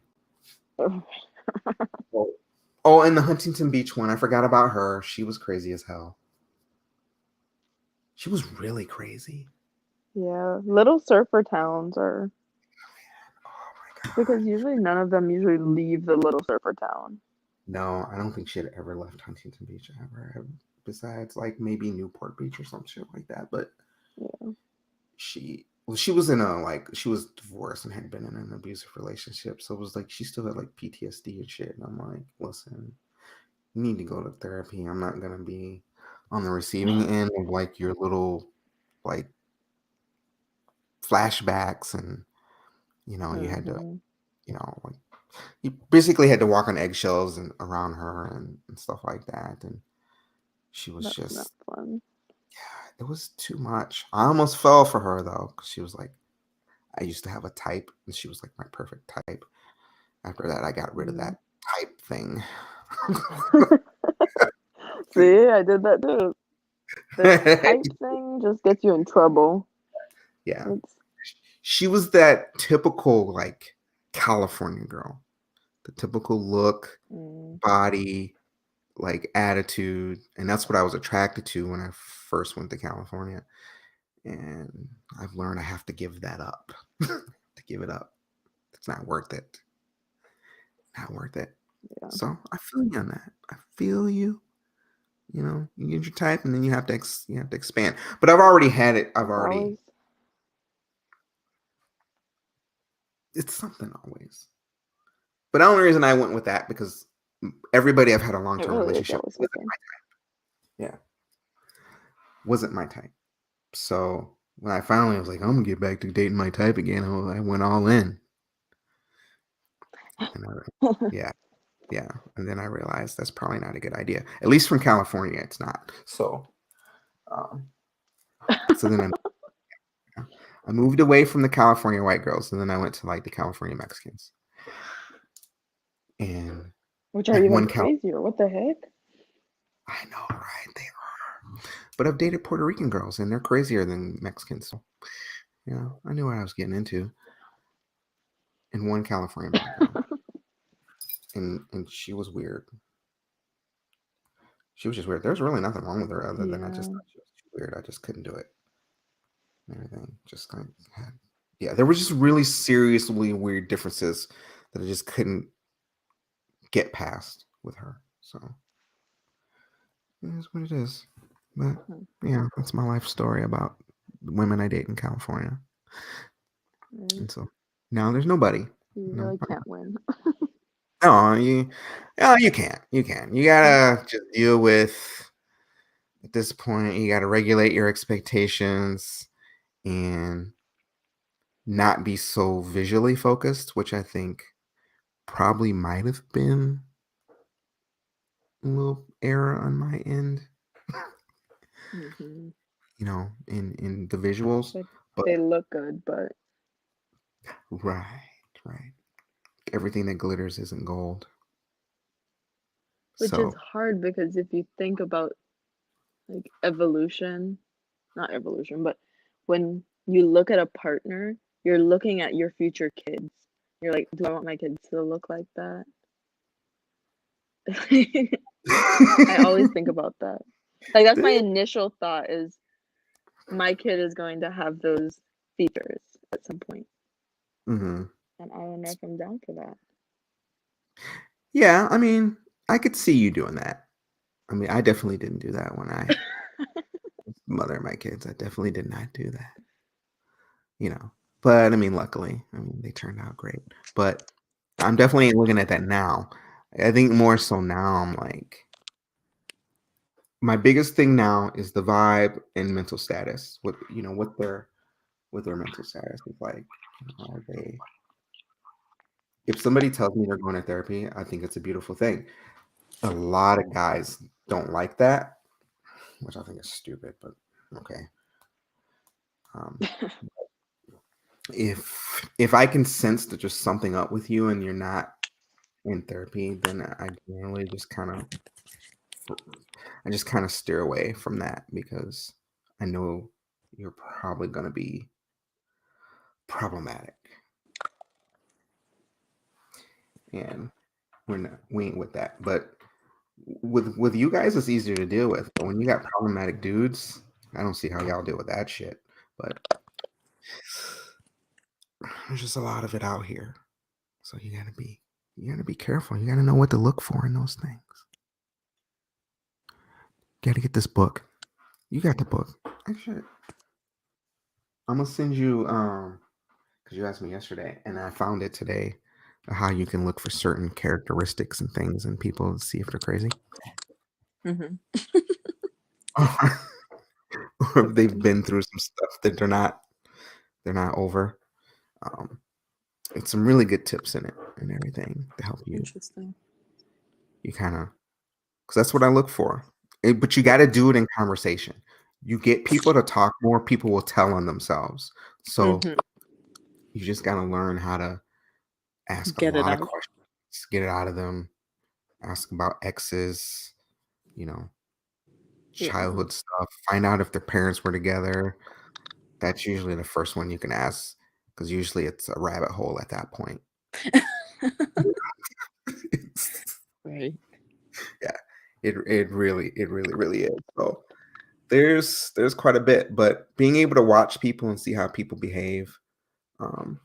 Oh, and the Huntington Beach one, I forgot about her. She was crazy as hell. She was really crazy. yeah. Little surfer towns are Oh my god. because usually none of them usually leave the little surfer town. No, I don't think she had ever left Huntington Beach ever. Besides, like maybe Newport Beach or some shit like that. But Yeah. she was in a like she was divorced and had been in an abusive relationship, so it was like she still had like PTSD and shit. And I'm like, listen, you need to go to therapy. I'm not gonna be on the receiving end of like your little like flashbacks, and you had to, Mm-hmm. like you basically had to walk on eggshells and around her and stuff like that. And she was That's not just, fun. yeah, it was too much. I almost fell for her though, because she was like, I used to have a type, and she was like my perfect type. After that, I got rid of Mm. that type thing. See, I did that too. The type thing just gets you in trouble. Yeah. It's She was that typical like California girl. The typical look, mm, body, like attitude, and that's what I was attracted to when I first went to California. And I've learned I have to give that up. To give it up. It's not worth it. Not worth it. yeah. So I feel you on that. I feel you. You get your type, and then you have to expand. But I've already had it. It's always It's something always. But the only reason I went with that because everybody I've had a long it term really is relationship always with something. wasn't my type. So when I finally was like, I'm gonna get back to dating my type again, I went all in. And yeah, yeah. And then I realized that's probably not a good idea. At least from California, it's not. Um, so then I moved away from the California white girls, and then I went to like the California Mexicans. And Which are like even one crazier. What the heck? I know, right? They are. But I've dated Puerto Rican girls, and they're crazier than Mexicans. So, I knew what I was getting into. And one California black girl, and she was weird. She was just weird. There's really nothing wrong with her other than I just Yeah. thought she was too weird. I just couldn't do it. And everything just kind of had, yeah. There were just really seriously weird differences that I just couldn't get past with her. So it is what it is. But Hmm. yeah, that's my life story about women I date in California. Right. And so now there's nobody. You No, really can't win. no, you can't. You can. You gotta just deal with. At this point, you gotta regulate your expectations and not be so visually focused, which I think probably might have been a little error on my end. Hmm. In the visuals, Like but they look good, but right, right. Everything that glitters isn't gold. which is So hard because if you think about like evolution, not evolution, but when you look at a partner, you're looking at your future kids. You're like, do I want my kids to look like that? I always think about that. Like that's my initial thought is my kid is going to have those features at some point, Mhm. and I don't know if I'm down for that. Yeah, I mean, I could see you doing that. I mean, I definitely didn't do that when I was the mother of my kids. I definitely did not do that. You know. But I mean, luckily, I mean, they turned out great. But I'm definitely looking at that now. I think more so now I'm like my biggest thing now is the vibe and mental status. What their mental status is like. Are they if somebody tells me they're going to therapy, I think it's a beautiful thing. A lot of guys don't like that, which I think is stupid, but okay. Um, if I can sense that there's something up with you and you're not in therapy, then I generally just kind of steer away from that because I know you're probably going to be problematic, and we ain't with that. But with you guys, it's easier to deal with. But when you got problematic dudes, I don't see how y'all deal with that shit. But there's just a lot of it out here, so you gotta be. You got to be careful. You got to know what to look for in those things. You got to get this book. You got the book. Actually, I'm gonna send you because you asked me yesterday, and I found it today. How you can look for certain characteristics and things in people and see if they're crazy, Mm-hmm. or if they've been through some stuff that they're not over. Um, it's some really good tips in it and everything to help you. Interesting. You kind of because that's what I look for. But you got to do it in conversation. You get people to talk more, people will tell on themselves. So Mm-hmm. you just got to learn how to ask a Get it lot of out. questions, get it out of them, ask about exes, you know, Yeah. childhood stuff, find out if their parents were together. That's usually the first one you can ask because usually it's a rabbit hole at that point. Right. Yeah, it really is. So there's quite a bit, but being able to watch people and see how people behave um,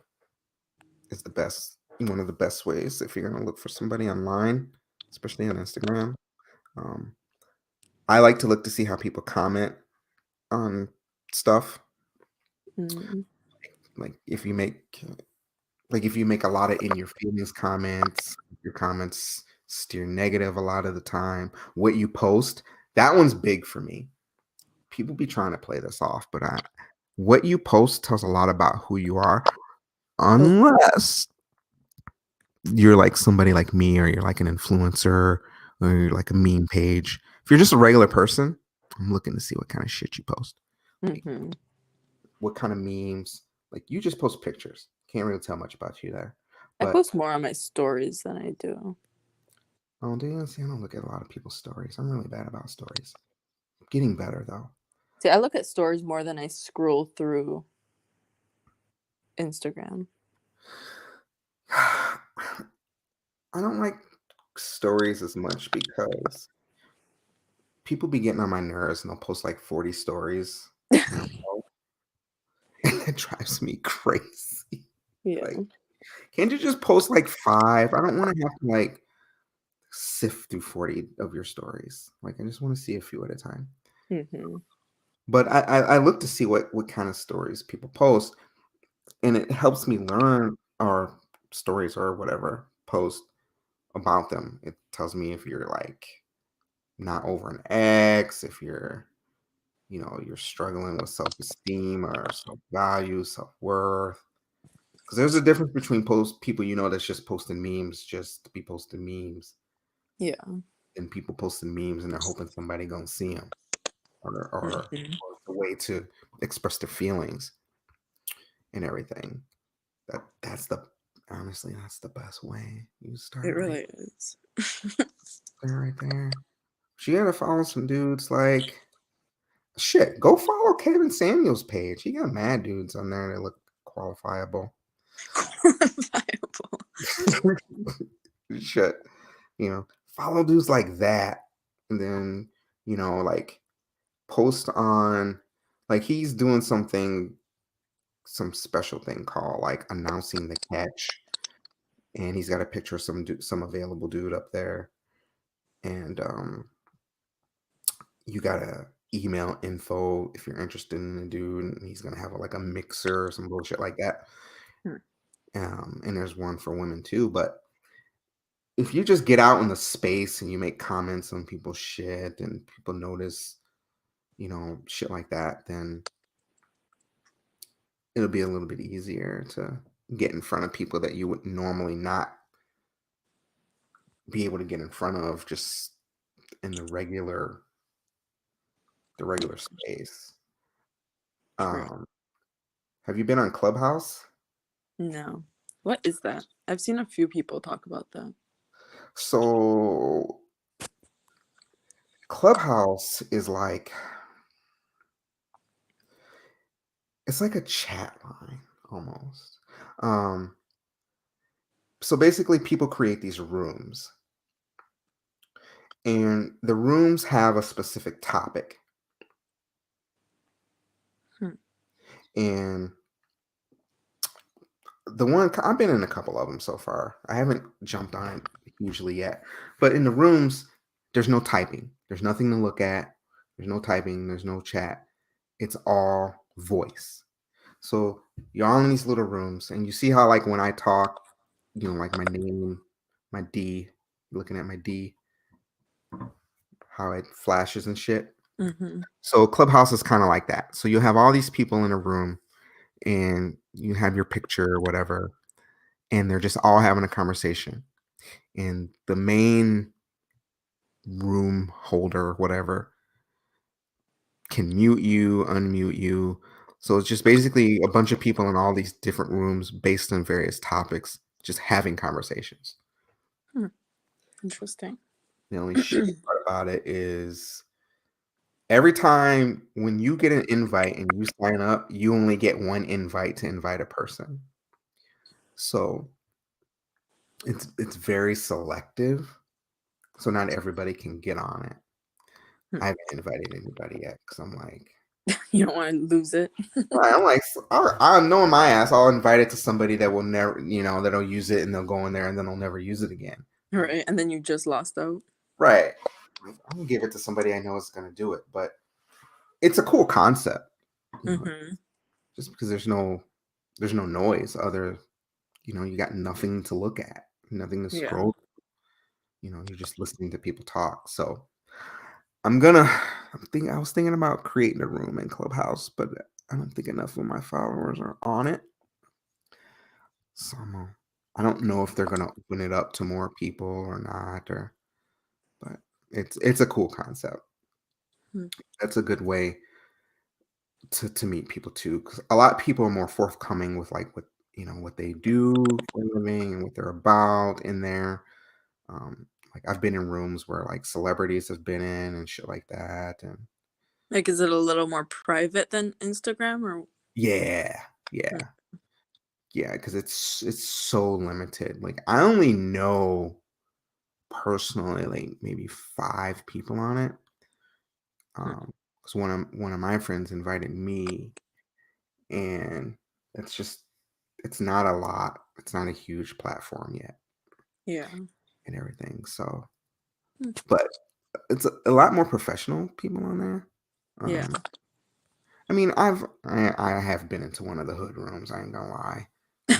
is the best one of the best ways if you're gonna look for somebody online, especially on Instagram. Um, I like to look to see how people comment on stuff. Mm. Like if you make a lot of in your feelings comments, your comments steer negative a lot of the time. What you post, that one's big for me. People be trying to play this off, but what you post tells a lot about who you are, Oh, unless you're like somebody like me or you're like an influencer or you're like a meme page. If you're just a regular person, I'm looking to see what kind of shit you post. Like mm-hmm. what kind of memes. Like you just post pictures. Can't really tell much about you there. I But post more on my stories than I do. oh, do you see? I don't look at a lot of people's stories. I'm really bad about stories. Getting better though. See, I look at stories more than I scroll through Instagram. I don't like stories as much because people be getting on my nerves and they'll post like 40 stories in a row. And it drives me crazy. Yeah. Like, can't you just post like five? I don't want to have to like sift through 40 of your stories. Like, I just want to see a few at a time. Mm-hmm. But I look to see what kind of stories people post, and it helps me learn our stories or whatever post about them. It tells me if you're like not over an ex, if you're struggling with self-esteem or self-value, self-worth. Because there's a difference between post people that's just posting memes just to be posting memes, Yeah. and people posting memes and they're hoping somebody gonna see them, Mm-hmm. or the way to express their feelings and everything. That's the honestly that's the best way. You It start really is. right there. She gotta follow some dudes like shit. Go follow Kevin Samuels' page. He got mad dudes on there that look qualifiable. Quantifiable. Shit. Follow dudes like that. And then, like post on like he's doing some special thing called like announcing the catch. And he's got a picture of some available dude up there. And you gotta email info if you're interested in the dude, and he's gonna have like a mixer or some bullshit like that. Hmm. And there's one for women too. But if you just get out in the space and you make comments on people's shit and people notice, shit like that, then it'll be a little bit easier to get in front of people that you would normally not be able to get in front of just in the regular space. True. Um, have you been on Clubhouse? No. What is that? I've seen a few people talk about that. So Clubhouse is like it's like a chat line almost. Um, so basically people create these rooms and the rooms have a specific topic Hmm. and the one I've been in a couple of them so far. I haven't jumped on it hugely yet, but in the rooms, there's no typing. There's nothing to look at. There's no typing. There's no chat. It's all voice. So you're all in these little rooms, and you see how like when I talk, like my name, my D, looking at my D, how it flashes and shit. Mm-hmm. So Clubhouse is kind of like that. So you have all these people in a room, and you have your picture or whatever, and they're just all having a conversation. And the main room holder, whatever, can mute you, unmute you. So it's just basically a bunch of people in all these different rooms based on various topics, just having conversations. Interesting. The only shitty part about it is every time when you get an invite and you sign up, you only get one invite to invite a person. So it's very selective. So not everybody can get on it. I haven't invited anybody yet because I'm like, You don't want to lose it. right, I'm like, I'm knowing my ass. I'll invite it to somebody that will never, that'll use it and they'll go in there and then they'll never use it again. Right, and then you just lost out. Right. I'm gonna give it to somebody I know is gonna do it, but it's a cool concept. Mm-hmm. Just because there's no noise. You got nothing to look at, nothing to scroll. You're just listening to people talk. So I was thinking about creating a room in Clubhouse, but I don't think enough of my followers are on it. So I don't know if they're gonna open it up to more people or not, but it's a cool concept. That's a good way to meet people too, because a lot of people are more forthcoming with like what they do for a living and what they're about in there. Like I've been in rooms where like celebrities have been in and shit like that, and Like, is it a little more private than Instagram, or? yeah, because it's so limited. Like I only know personally like maybe 5 people on it. Because one of my friends invited me, and it's not a lot. It's not a huge platform yet. Yeah. And everything. So, but it's a lot more professional people on there. Yeah. I mean, I have been into one of the hood rooms. I ain't gonna lie. I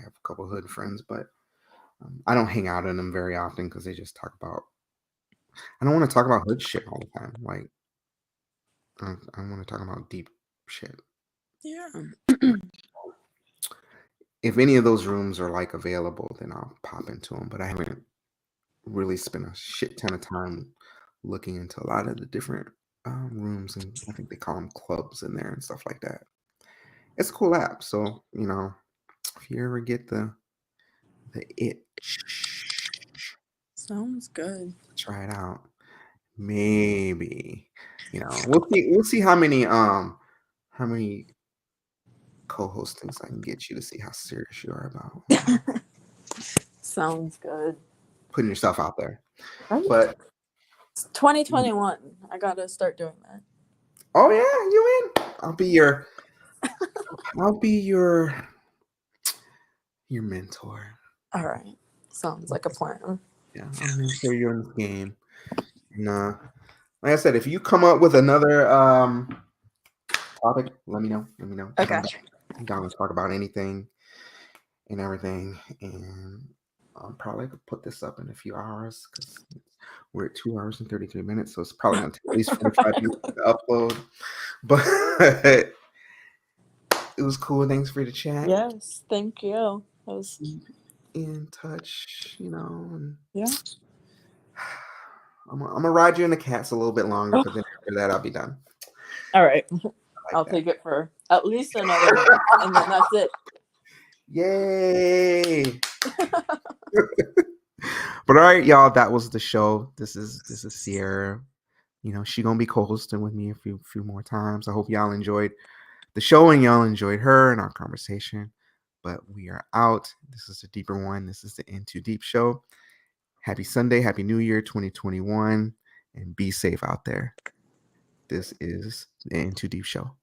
have a couple hood friends, but I don't hang out in them very often because they just talk about. I don't want to talk about hood shit all the time. Like, I want to talk about deep shit. Yeah. If any of those rooms are like available, then I'll pop into them. But I haven't really spent a shit ton of time looking into a lot of the different rooms, and I think they call them clubs in there and stuff like that. It's a cool app, so if you ever get the itch, Sounds good. try it out. Maybe we'll see how many co-hostings I can get you to see how serious you are about Sounds good. putting yourself out there. Right? But It's 2021. I gotta start doing that. oh yeah, you in? I'll be your mentor. All right. Sounds like a plan. Yeah, I'll mentor you in this game. And like I said, if you come up with another topic, let me know. Okay. I'm down to talk about anything and everything. And I'll probably could put this up in a few hours because we're at 2 hours and 33 minutes. So it's probably going to take at least 45 minutes to upload. But it was cool. Thanks for the chat. Yes. Thank you. That was. Keep in touch, and Yeah. I'm gonna ride you in the cats a little bit longer, but then after that I'll be done. All right. I'll that. take it for at least another month, and then that's it. Yay! But all right, y'all, that was the show. This is Ciara. She gonna be co-hosting with me a few more times. I hope y'all enjoyed the show and y'all enjoyed her and our conversation. But we are out. This is a deeper one. This is the In Too Deep show. Happy Sunday, Happy New Year 2021, and be safe out there. This is the In Too Deep show.